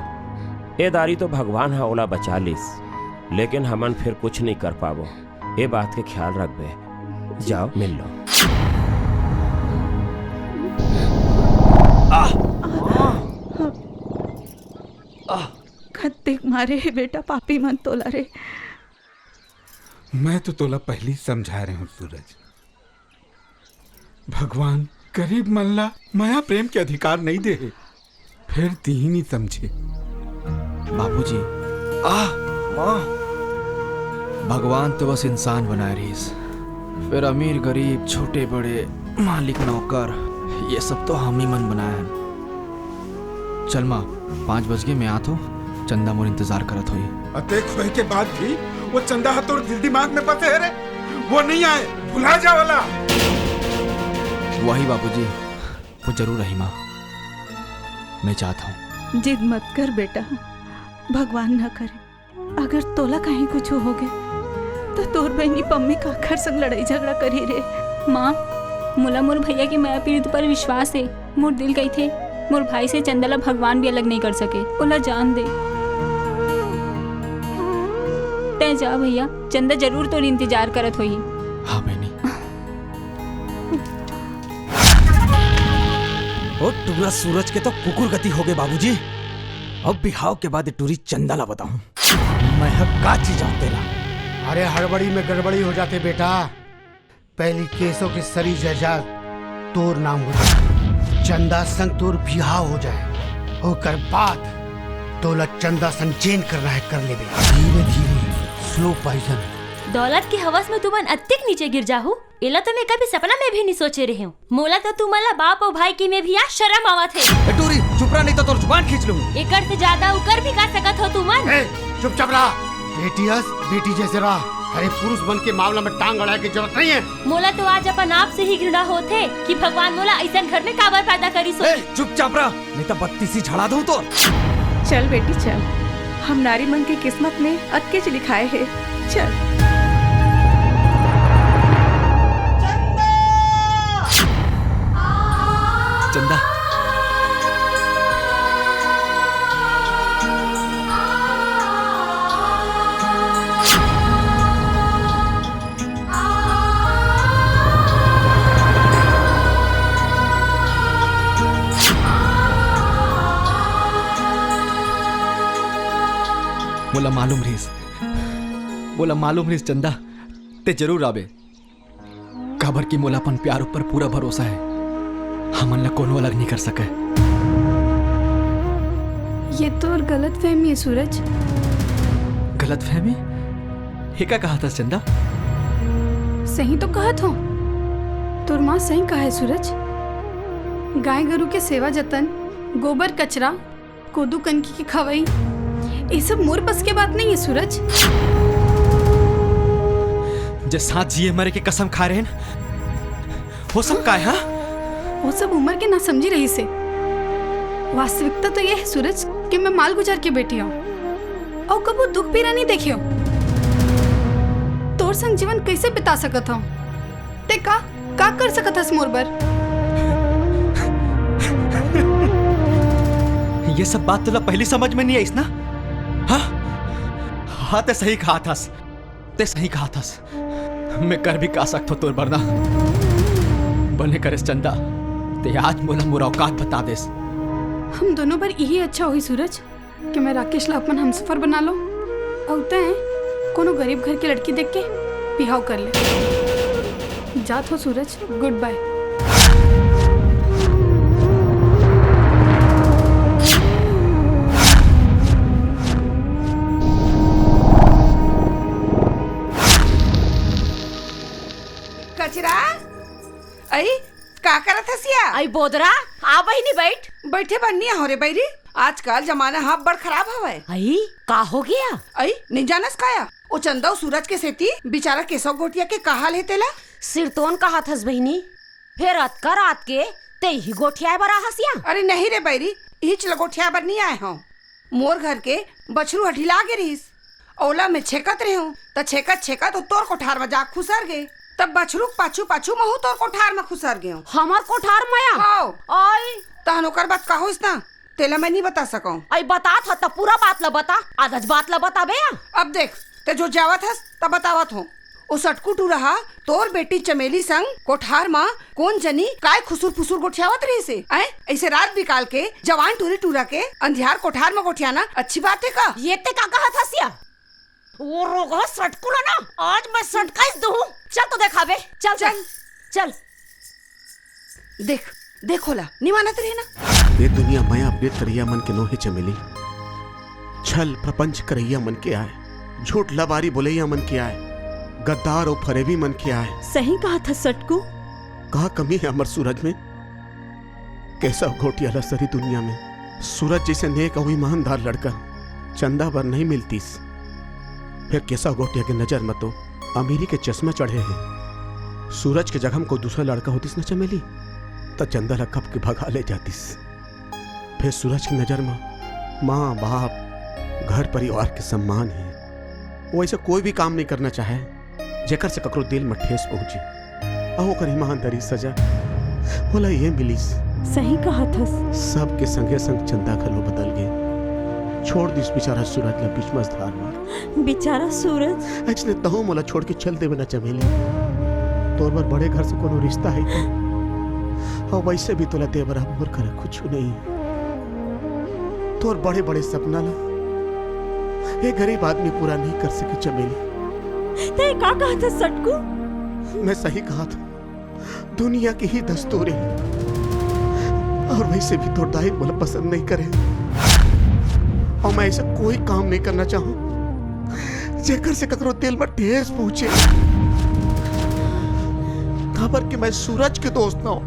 ए दारी तो भगवान हा ओला बचा लिस, लेकिन हमन फिर कुछ नहीं कर पाबो। ए बात के ख्याल रखबे। जाओ मिल लो। खत्ते मारे है बेटा, पापी मन तोला रे। मैं तो तोला पहली समझा रहे हूँ सूरज, भगवान गरीब मल्ला माया प्रेम के अधिकार नहीं दे, फिर ती ही नहीं समझे। बाबूजी, माँ, भगवान तो बस इंसान बनाए रहीस, फिर अमीर गरीब छोटे बड़े मालिक नौकर ये सब तो हम ही मन बनाया है। चल माँ 5 बज गए, मैं आत हूँ। चंदा मोर इंतजार करत हुई। अतेक होए के बाद भी वो चंदा तोर दिल दिमाग में बसे है रे। वो नहीं आए, भुला जा वाला। वही बाबूजी, वो जरूर रही माँ। मैं चाहता हूँ। जिद मत कर बेटा, भगवान ना करे अगर तोला कहीं कुछ हो गए तो तोर बहनी पम्मी काकर संग लड़ाई झगड़ा करी रे। माँ मोला मोर भैया की माया पीड़ित पर विश्वास है। मोर दिल गई थे मोर भाई से चंदला भगवान भी अलग नहीं कर सके। ओला जान दे तय जा भैया, चंदा जरूर तोर इंतजार करत होई। हाँ बहनी। ओ टूरा सूरज के तो कुकुर गति हो गए बाबूजी। अब बिहाव के बाद टूरी चंदाला बताऊं मैं का चीज तेरा। अरे हड़बड़ी में गड़बड़ी हो जाते बेटा। पहली केसों के सरी जजाद तोर नाम हो जाए, चंदा संग तोर बिहाव हो जाए, ओकर बाद तोला चंदा संग चेंज करना है कर ले। धीरे धीरे स्लो पॉइजन। दौलत की हवस में तुमन अत्तिक नीचे गिर जाहू, एला तो मैं कभी सपना में भी नहीं सोचे रही हूँ। मोला तो तुम्हारा बाप और भाई की में भी आज शर्म आवत है। टूरी चुप रहा नहीं तो तोर जुबान खींच लूं। एकर से ज्यादा उकर भी का सकत हो तुमन। चुपचाप रहा, बेटी जैसे रहा। अरे पुरुष बन के मामला में टांग अड़ाए की जरूरत नहीं है। मोला तो आज अपन आप से ही घृणा होते कि भगवान मोला ऐसा घर में काबर पैदा करी सो। चुपचाप रहा नहीं तो बत्तीसी झड़ा दूं तो। चल बेटी चल, हम नारी मन की किस्मत में अटके लिखाए है। चल चंदा बोला मालूम रहीस चंदा ते जरूर आवे। काबर की मोला अपन प्यार ऊपर पूरा भरोसा है। हमन ला कोनो अलग नहीं कर सके। ये तो और गलत फहमी है सूरज। गलत फहमी? ये क्या कहा था चंदा? सही तो कहा था। तोर माँ सही कहा है सूरज। गाय गरु के सेवा जतन, गोबर कचरा, कोदू कनकी की खवाई, ये सब मोर बस के बात नहीं है सूरज। जो साथ जिए मरे के कसम खा रहे हैं वो सब का है? वो सब उम्र के ना समझी रही से। वास्तविकता तो ये है सूरज कि मैं माल गुजार के बेटी हूँ और कबू दुख पीड़ा नहीं देखी हूँ। तोर संग जीवन कैसे बिता सकत हूँ? ते का कर सकत हस मोर बर? ये सब बात तुला पहली समझ में नहीं आई ना? हाँ ते सही कहा था। ते सही कहा था। मैं कर भी का सकता तोर बरना बने करेस चंदा। ते आज मोला मोर औकात बता देस। हम दोनों पर यही अच्छा हुई सूरज कि मैं राकेश ला अपन हमसफर बना लो और तय कोनो गरीब घर की लड़की देख के बिहाव कर ले। जात हो सूरज, गुड बाय। कचरा आई का करत हसिया? आई बोदरा आ बहिनी बैठ। बैठे बननी हो रे बैरी। आजकल जमाना हाँ बड़ खराब हवे। आई का हो गया? आई नहीं जानस काया ओ चंदा सूरज के सेती बेचारा केसव गोटिया के कहा ले तेला सिरतोन कहा थस बहिनी। फिर अतका रात के ते ही गोठिया बरा हसिया। अरे नहीं रे बैरी, यही चल गोठिया बर नहीं आए हो। मोर घर के बछरू हठिला के रहीस, ओला में छेकत रहे हूँ त छेकत छेकत तो तोर कोठार में जा खुसर गए। तब बछरू पाछू पाछू महू तोर कोठार में खुसर गए। हमार कोठार माया? हाँ। आई तहन ओकर बात कहो इतना तेला मैं नहीं बता सकूं। आई बता था तब पूरा बात ला बता, आधज बात ला बता बे। अब देख ते जो जावत हस तब बतावत हूँ। ओ सटकू टू रहा तोर बेटी चमेली संग कोठार माँ कौन जनी काय खुसुर फुसुर गोठियावत रही से। ऐसे रात बिकाल के जवान टूरी टूरा के अंधियार कोठार में गोठियाना अच्छी बात है का? ये ते का कहा था? वो रोगा सटकू ना, आज मैं सटकाइस दूं। चल तो देखा बे, चल चल चल। देख देखोला नहीं मानत रही ना। ये दुनिया माया अपने तरिया मन के नोहे चमेली। छल प्रपंच करैया मन के आए, झूठ लबारी बोलैया मन के आए, गद्दार और फरेबी मन के आए। सही कहा था सटकू। कहा कमी है अमर सूरज में? कैसा घोटियाला सरी दुनिया में सूरज जैसे नेक और ईमानदार लड़का चंदा भर नहीं मिलतीस। फिर कैसा घोटिया के नजर मतो अमीरी के चश्मे चढ़े हैं। सूरज के जगह में कोई दूसरा लड़का होतीस न चमेली तो चंदा ला कप के भगा ले जातीस। फिर सूरज की नजर में माँ बाप घर परिवार के सम्मान है। वो ऐसे कोई भी काम नहीं करना चाहे जेकर से ककरो दिल में ठेस पहुंचे और ओकर ईमानदारी सजा होला ये मिलीस। सही कहा था। सब के संगे संग चंदा खलो बदल गए। छोड़ दिस बेचारा सूरज ला बीच मझधार में। बेचारा सूरज अचने तहो मोला छोड़ के चल देवे ना चमेली। तोर बर बड़े घर से कोनो रिश्ता है तो और वैसे भी तोला दे बराबर करे कुछ नहीं। तोर बड़े बड़े सपना ला ये गरीब आदमी पूरा नहीं कर सके चमेली। ते का कहा था सटकू? मैं सही कहा था। दुनिया की ही दस्तूर है और वैसे भी तो दाई बोला पसंद नहीं करे और मैं ऐसा कोई काम नहीं करना चाहूं जेकर से ककरो दिल में ठेस पहुंचे। खबर कि मैं सूरज के दोस्त ना हूं।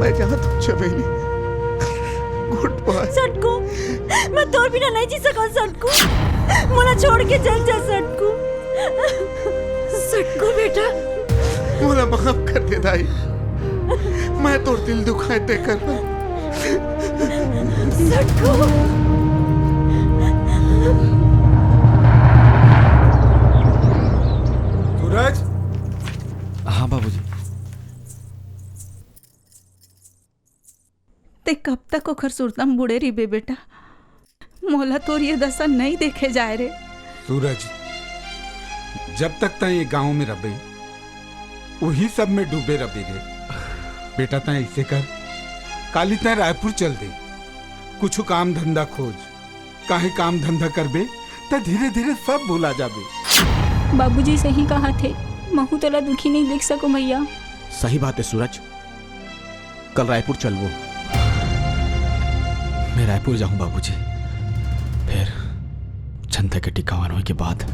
मैं जहां तुम चमेली गुड बाय। सटकू मैं तोर बिना नहीं जी सका। सटकू मोला छोड़ के चल जा। सटकू सटकू बेटा मोला माफ कर दे दाई। मैं तो दिल दुखाए ते कर सटकू। सूरज। हाँ बाबूजी। ते कब तक ओखर सुरतम बुढ़े रही बे बेटा? मोला तोर ये दशा नहीं देखे जाए रे। सूरज जब तक ता ये गांव में रबे वही सब में डूबे रबे रे। बेटा ता ऐसे कर काली ता रायपुर चल दे कुछ काम धंधा खोज। काहे काम धंधा करबे ता धीरे धीरे सब भूला जाबे। बाबूजी सही कहा थे। महू तोला दुखी नहीं देख सको भैया। सही बात है सूरज। कल रायपुर चल वो। मैं रायपुर जाऊं बाबूजी। फिर चंदा के टिकावन होने के बाद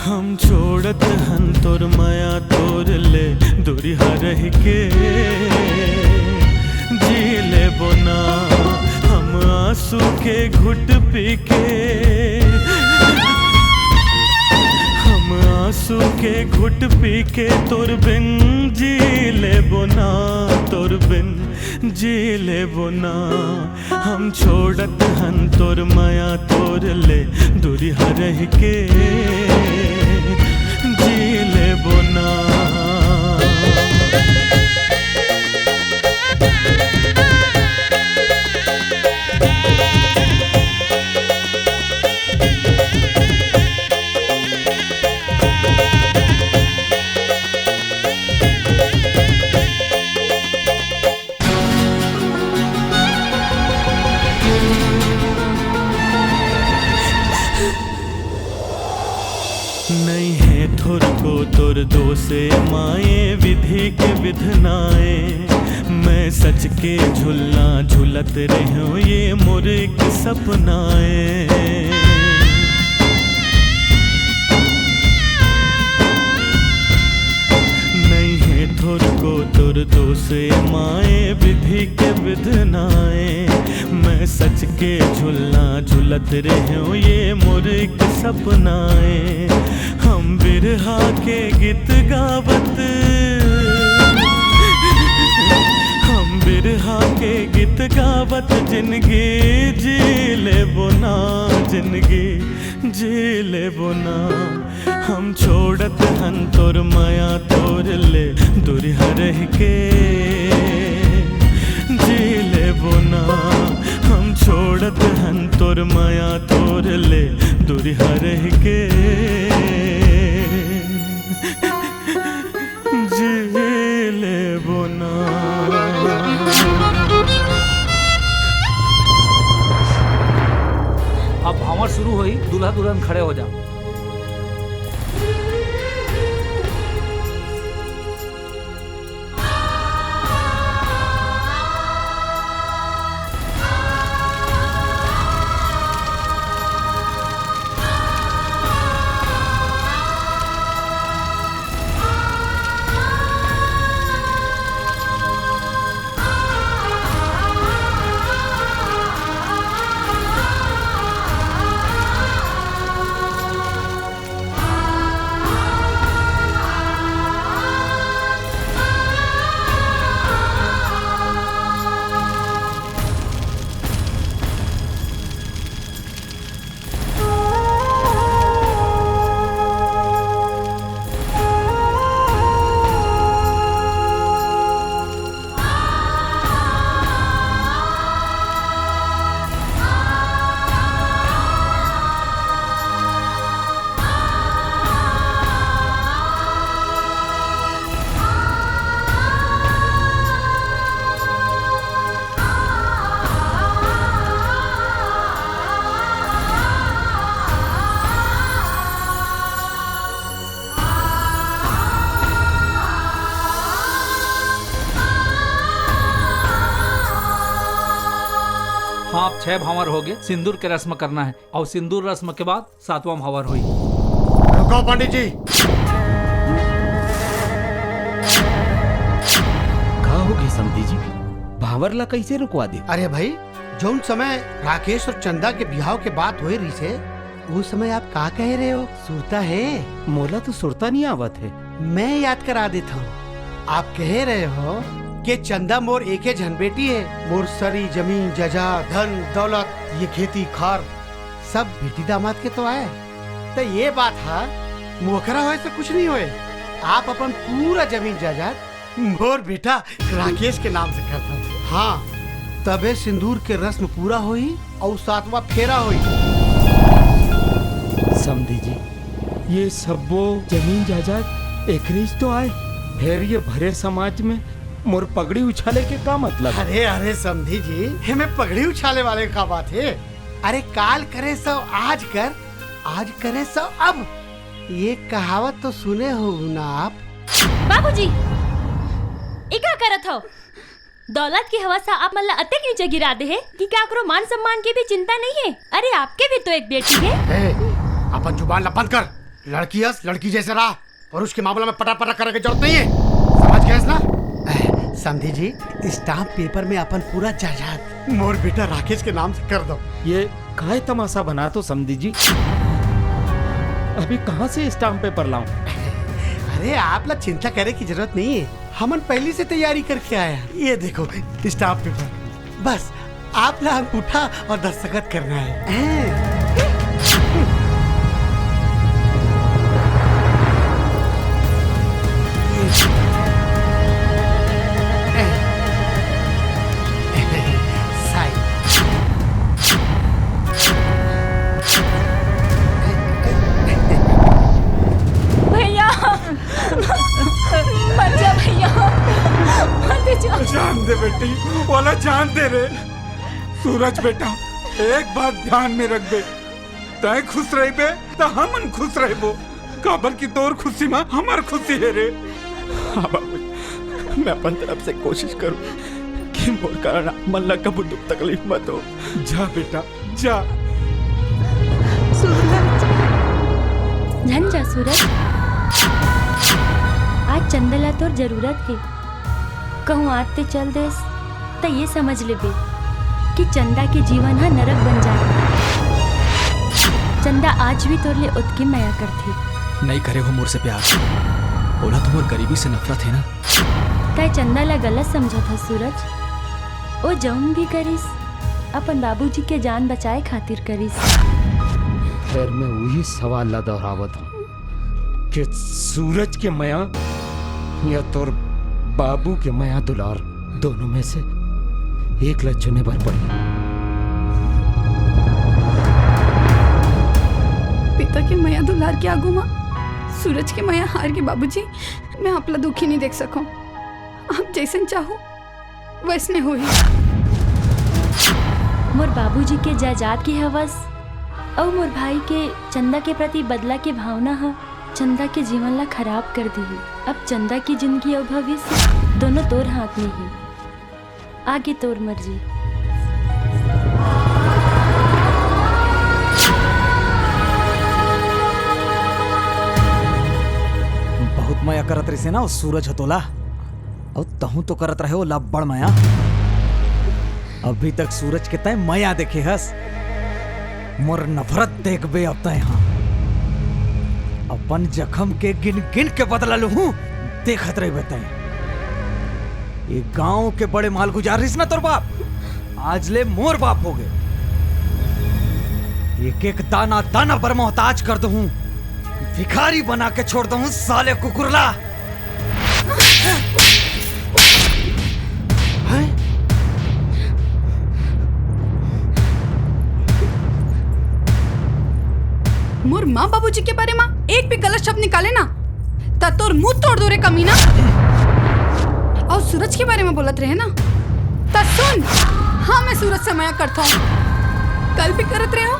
हम छोड़त हन तोर माया तोर ले दूरी हरह के जी ले बोना हम आंसू के घुट पी के। हम आंसू के घुट पी के तोर बिन जी ले बोना। तोर बिन जी ले बोना। हम छोड़त हन तोर माया तोर ले दूरी हरह के जी ले बोना। नहीं है थोर को तोर दो से माए विधि के विधनाए। मैं सच के झुलना झुलत रहो ये मोर एक सपनाए। नहीं है थोर को तोर दो से माए विधि के विधनाए। मैं सच के झुलना झुलत रहो ये मोर एक सपनाए। हम बिरहा के गीत गावत हम बिरहा के गीत गावत जिंदगी जी ले बोना। जिंदगी जी ले बोना। हम छोड़त हन तोर माया तोर ले दूरी हरह के जी ले बोना। हम छोड़त हन तोर माया तोर ले दुरिहा रह के जी ले बोना। अब भंवर शुरू हुई, दूल्हा दुल्हन खड़े हो जा। हाँ, अब 6 भंवर हो गए। सिंदूर के रस्म करना है और सिंदूर रस्म के बाद 7वां भंवर हुई। रुको पंडित जी। कहा होगी समधी जी, भावर ला कैसे रुकवा दे? अरे भाई, जौन समय राकेश और चंदा के बिहाव के बात हुए रही से, उस समय आप क्या कह रहे हो? सुरता है? मोला तो सुरता नहीं आवत है। मैं याद करा देता हूँ। आप कह रहे हो कि चंदा मोर एक जन बेटी है। मोर सारी जमीन जजा धन दौलत ये खेती खार सब बेटी दामाद के तो आए। तो ये बात है, मोखरा हुए से कुछ नहीं हुए। आप अपन पूरा जमीन जायदाद मोर बेटा राकेश के नाम से करता हूँ। हाँ, तबे सिंदूर के रस्म पूरा हुई और 7वां फेरा हुई। समधी जी, ये सबो जमीन जायदाद एकरीज तो आए, फिर ये भरे समाज में मोर पगड़ी उछाले के का मतलब? अरे अरे समधी जी, हमें पगड़ी उछाले वाले का बात है। अरे काल करे सो आज कर, आज करे सो अब। ये कहावत तो सुने हो ना आप? बाबूजी, इका करत हो? दौलत की हवा से आप मल्ला अते नीचे गिरा दे है कि क्या करो, मान सम्मान की भी चिंता नहीं है? अरे आपके भी तो एक बेटी है। अपन जुबान बंद कर। लड़की हस लड़की जैसे रहा, और उसके मामला में पटा पटा करने की जरूरत नहीं है। समझ गए ना? समझी जी, स्टाम्प पेपर में अपन पूरा जायदाद मोर बेटा राकेश के नाम से कर दो। ये काहे तमाशा बना तो समधी जी, अभी कहाँ से स्टाम्प पेपर लाऊं? अरे आप लोग चिंता करे की जरूरत नहीं है, हमन पहले से तैयारी करके आया। ये देखो स्टाम्प पेपर, बस आप लोग अंगूठा और दस्तखत करना है। जान दे बेटी, वाला जान दे रे। सूरज बेटा, एक बात ध्यान में रख बे, तय खुश रह बे तो हमन खुश रहबो। काबर की तोर खुशी में हमार खुशी है रे। हाँ बाबू, मैं अपन तरफ से कोशिश करूँ कि मोर कारण मन ला कबू दुख तकलीफ मत हो। जा बेटा जा। झन जा सूरज, आज चंदला तो जरूरत है। कहूँ आते चल देस तो ये समझ ले बे कि चंदा के जीवन हा नरक बन जाए। चंदा आज भी तोर ले उतकी माया करती। नहीं करे हो मोर से प्यार, बोला तो मोर गरीबी से नफरत है ना। काय चंदा ला गलत समझा था सूरज। ओ जौन भी करिस अपन बाबूजी के जान बचाए खातिर करिस। फिर मैं वही सवाल ला दोहरावत हूँ कि सूरज के माया या तोर बाबू के माया दुलार, दोनों में से एक ला चुने भर पड़ी। आगू माँ सूरज के माया हार के बाबूजी मैं आपला दुखी नहीं देख सकूं। आप जैसन चाहो वैसने हो ही। मोर बाबूजी के जायदाद की हवस और मोर भाई के चंदा के प्रति बदला के भावना है चंदा के जीवन ला खराब कर दी। अब चंदा की जिंदगी और भविष्य दोनों तोर हाथ में ही। आगे तोर मर्जी। बहुत माया करत रही से ना उस सूरज हतोला और तहू तो करत रहे हो लब्बड़ माया। अभी तक सूरज के तय माया देखे हस मोर नफरत देख बे अब तय। हाँ अपन जख्म के गिन गिन के बदला लू हूं देखत रहे बताए। ये गांव के बड़े माल गुजारिस ना तोर बाप आज ले मोर बाप हो गए। एक एक दाना दाना पर मोहताज कर दूं भिखारी बना के छोड़ दूं साले कुकुरला। मोर माँ बाबूजी के बारे में एक भी गलत शब्द निकाले ना ता तोर मुंह तोड़ दो रे कमीना। और सूरज के बारे में बोलत रहे ना ता सुन। हाँ मैं सूरज से माया करता हूँ। कल भी करत रहे हो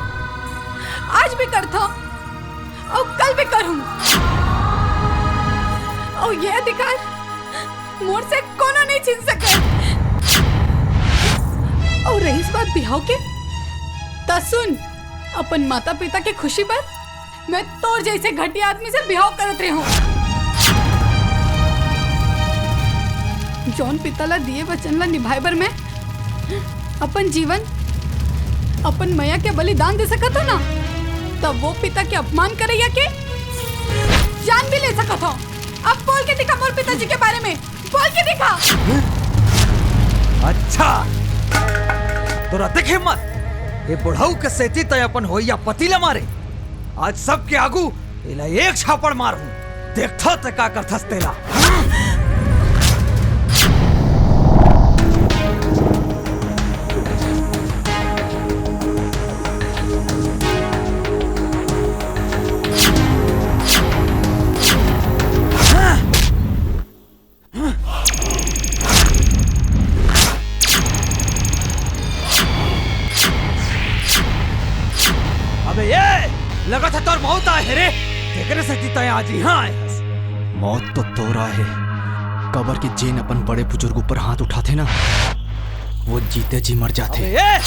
आज भी करता हूँ और कल भी करूँ। और यह अधिकार मोर से कोनो नहीं छीन सके। और रही इस बात बिहाव के ता सुन अपन माता पिता के खुशी पर मैं तोर जैसे घटिया आदमी से बिहाव करत रही हूँ। जौन पिता ला दिए वचन ला निभाए बर मैं अपन जीवन अपन मैया के बलिदान दे सकत हो ना तब वो पिता के अपमान करे या के जान भी ले सकत हो। अब बोल के दिखा मोर पिताजी के बारे में बोल के दिखा। अच्छा तोरा देखे मत ये बुढ़ाऊ के सेती तय अपन हो या पतीला मारे। आज सबके आगू इला एक छापड़ मारू देखथो ते का करथस तेला। अबे ये लगा था तोर मौत आए रे देखने से तय आज यहाँ आए। मौत तो तोरा है। कबर के जेन अपन बड़े बुजुर्ग ऊपर हाथ उठाते ना वो जीते जी मर जाते। अबे ये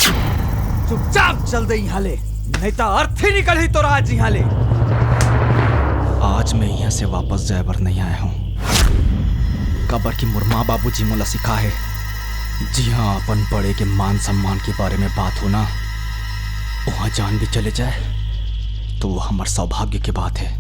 चुपचाप चल दे यहाँ ले नहीं तो अर्थी निकल ही तोरा आज यहाँ ले। आज मैं यहाँ से वापस जाए बर नहीं आया हूँ। कबर की मोर माँ बाबूजी मोला सिखा है जी हाँ अपन बड़े के मान सम्मान के बारे में बात हो ना वहां जान भी चले जाए तो वो हमारे सौभाग्य की बात है।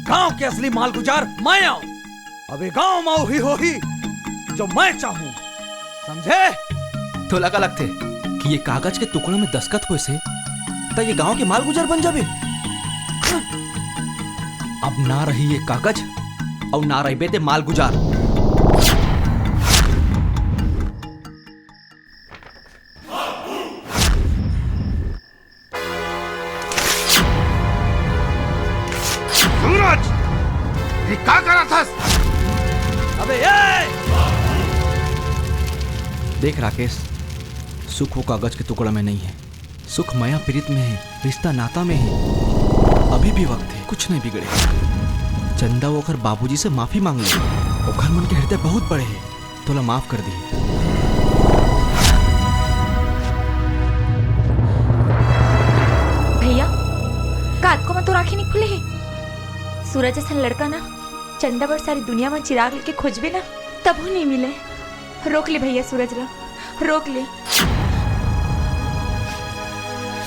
गांव के असली माल गुजार मैं आऊं। अबे गांव माऊ ही हो ही जो मैं चाहूं समझे। तो लगा लगते कि ये कागज के टुकड़ों में दस्तखत हुए से तो ये गांव के माल गुजार बन जावे। अब ना रही ये कागज और ना रही बेटे माल गुजार। ये क्या करा था? अबे ये देख राकेश सुख वो कागज के टुकड़ा में नहीं है। सुख माया प्रीत में है रिश्ता नाता में है। अभी भी वक्त है कुछ नहीं बिगड़े। चंदा वो अगर बाबूजी से माफी मांग ले ओखर मन के हृदय बहुत बड़े है तोला माफ कर दी। भैया कात को मत तो राखी नहीं खुले है। सूरज जैसा लड़का ना चंदा पर सारी दुनिया में चिराग लेके खोजबे ना तब नहीं मिले। रोक ले भैया सूरज ला रोक ले।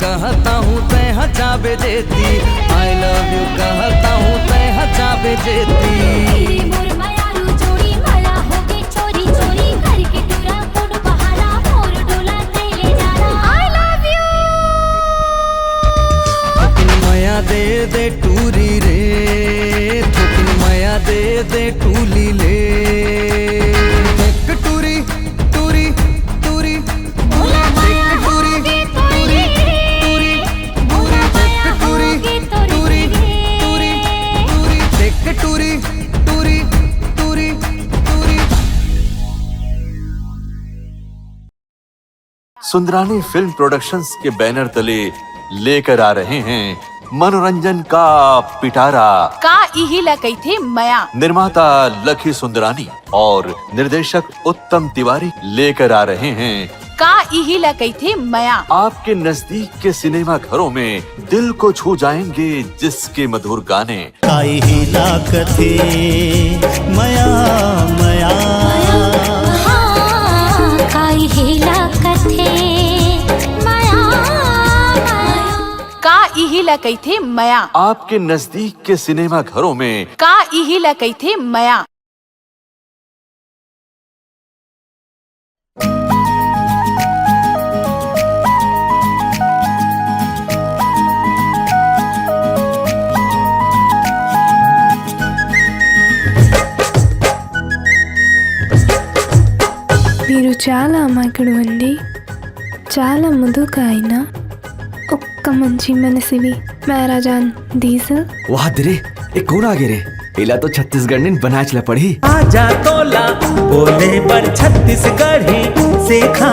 कहता हूँ तय हचा बेजेती, आई लव यू कहता हूँ तय हचा बेजेती। माया दे दे टूरी रे, थोकिन माया दे दे टूली ले। देख टूरी टूरी टूरी देख टूरी टूरी टूरी देख टूरी टूरी टूरी टूरी देख टूरी टूरी टूरी टूरी। सुंदरानी फिल्म प्रोडक्शंस के बैनर तले लेकर आ रहे हैं मनोरंजन का पिटारा। का इहिला कैथे मया। निर्माता लखी सुंदरानी और निर्देशक उत्तम तिवारी लेकर आ रहे हैं का इहिला कैथे मया। आपके नजदीक के सिनेमा घरों में दिल को छू जाएंगे जिसके मधुर गाने। का इहिला कथे मया मया, का इहिला कथे का इहिला कैथे मया। आपके नजदीक के सिनेमा घरों में का इहिला कैथे मया। మీరు చాలా అమాయకుడు, చాలా ముదుకాయన, ఒక్క మంచి మనసివి महाराजान डीजल। वाह दिरे एक कौन आगे रे, इला तो छत्तीसगढ़ ने बनाए चला पड़ी। आजा तोला बोले बर छत्तीसगढ़ी, सेखा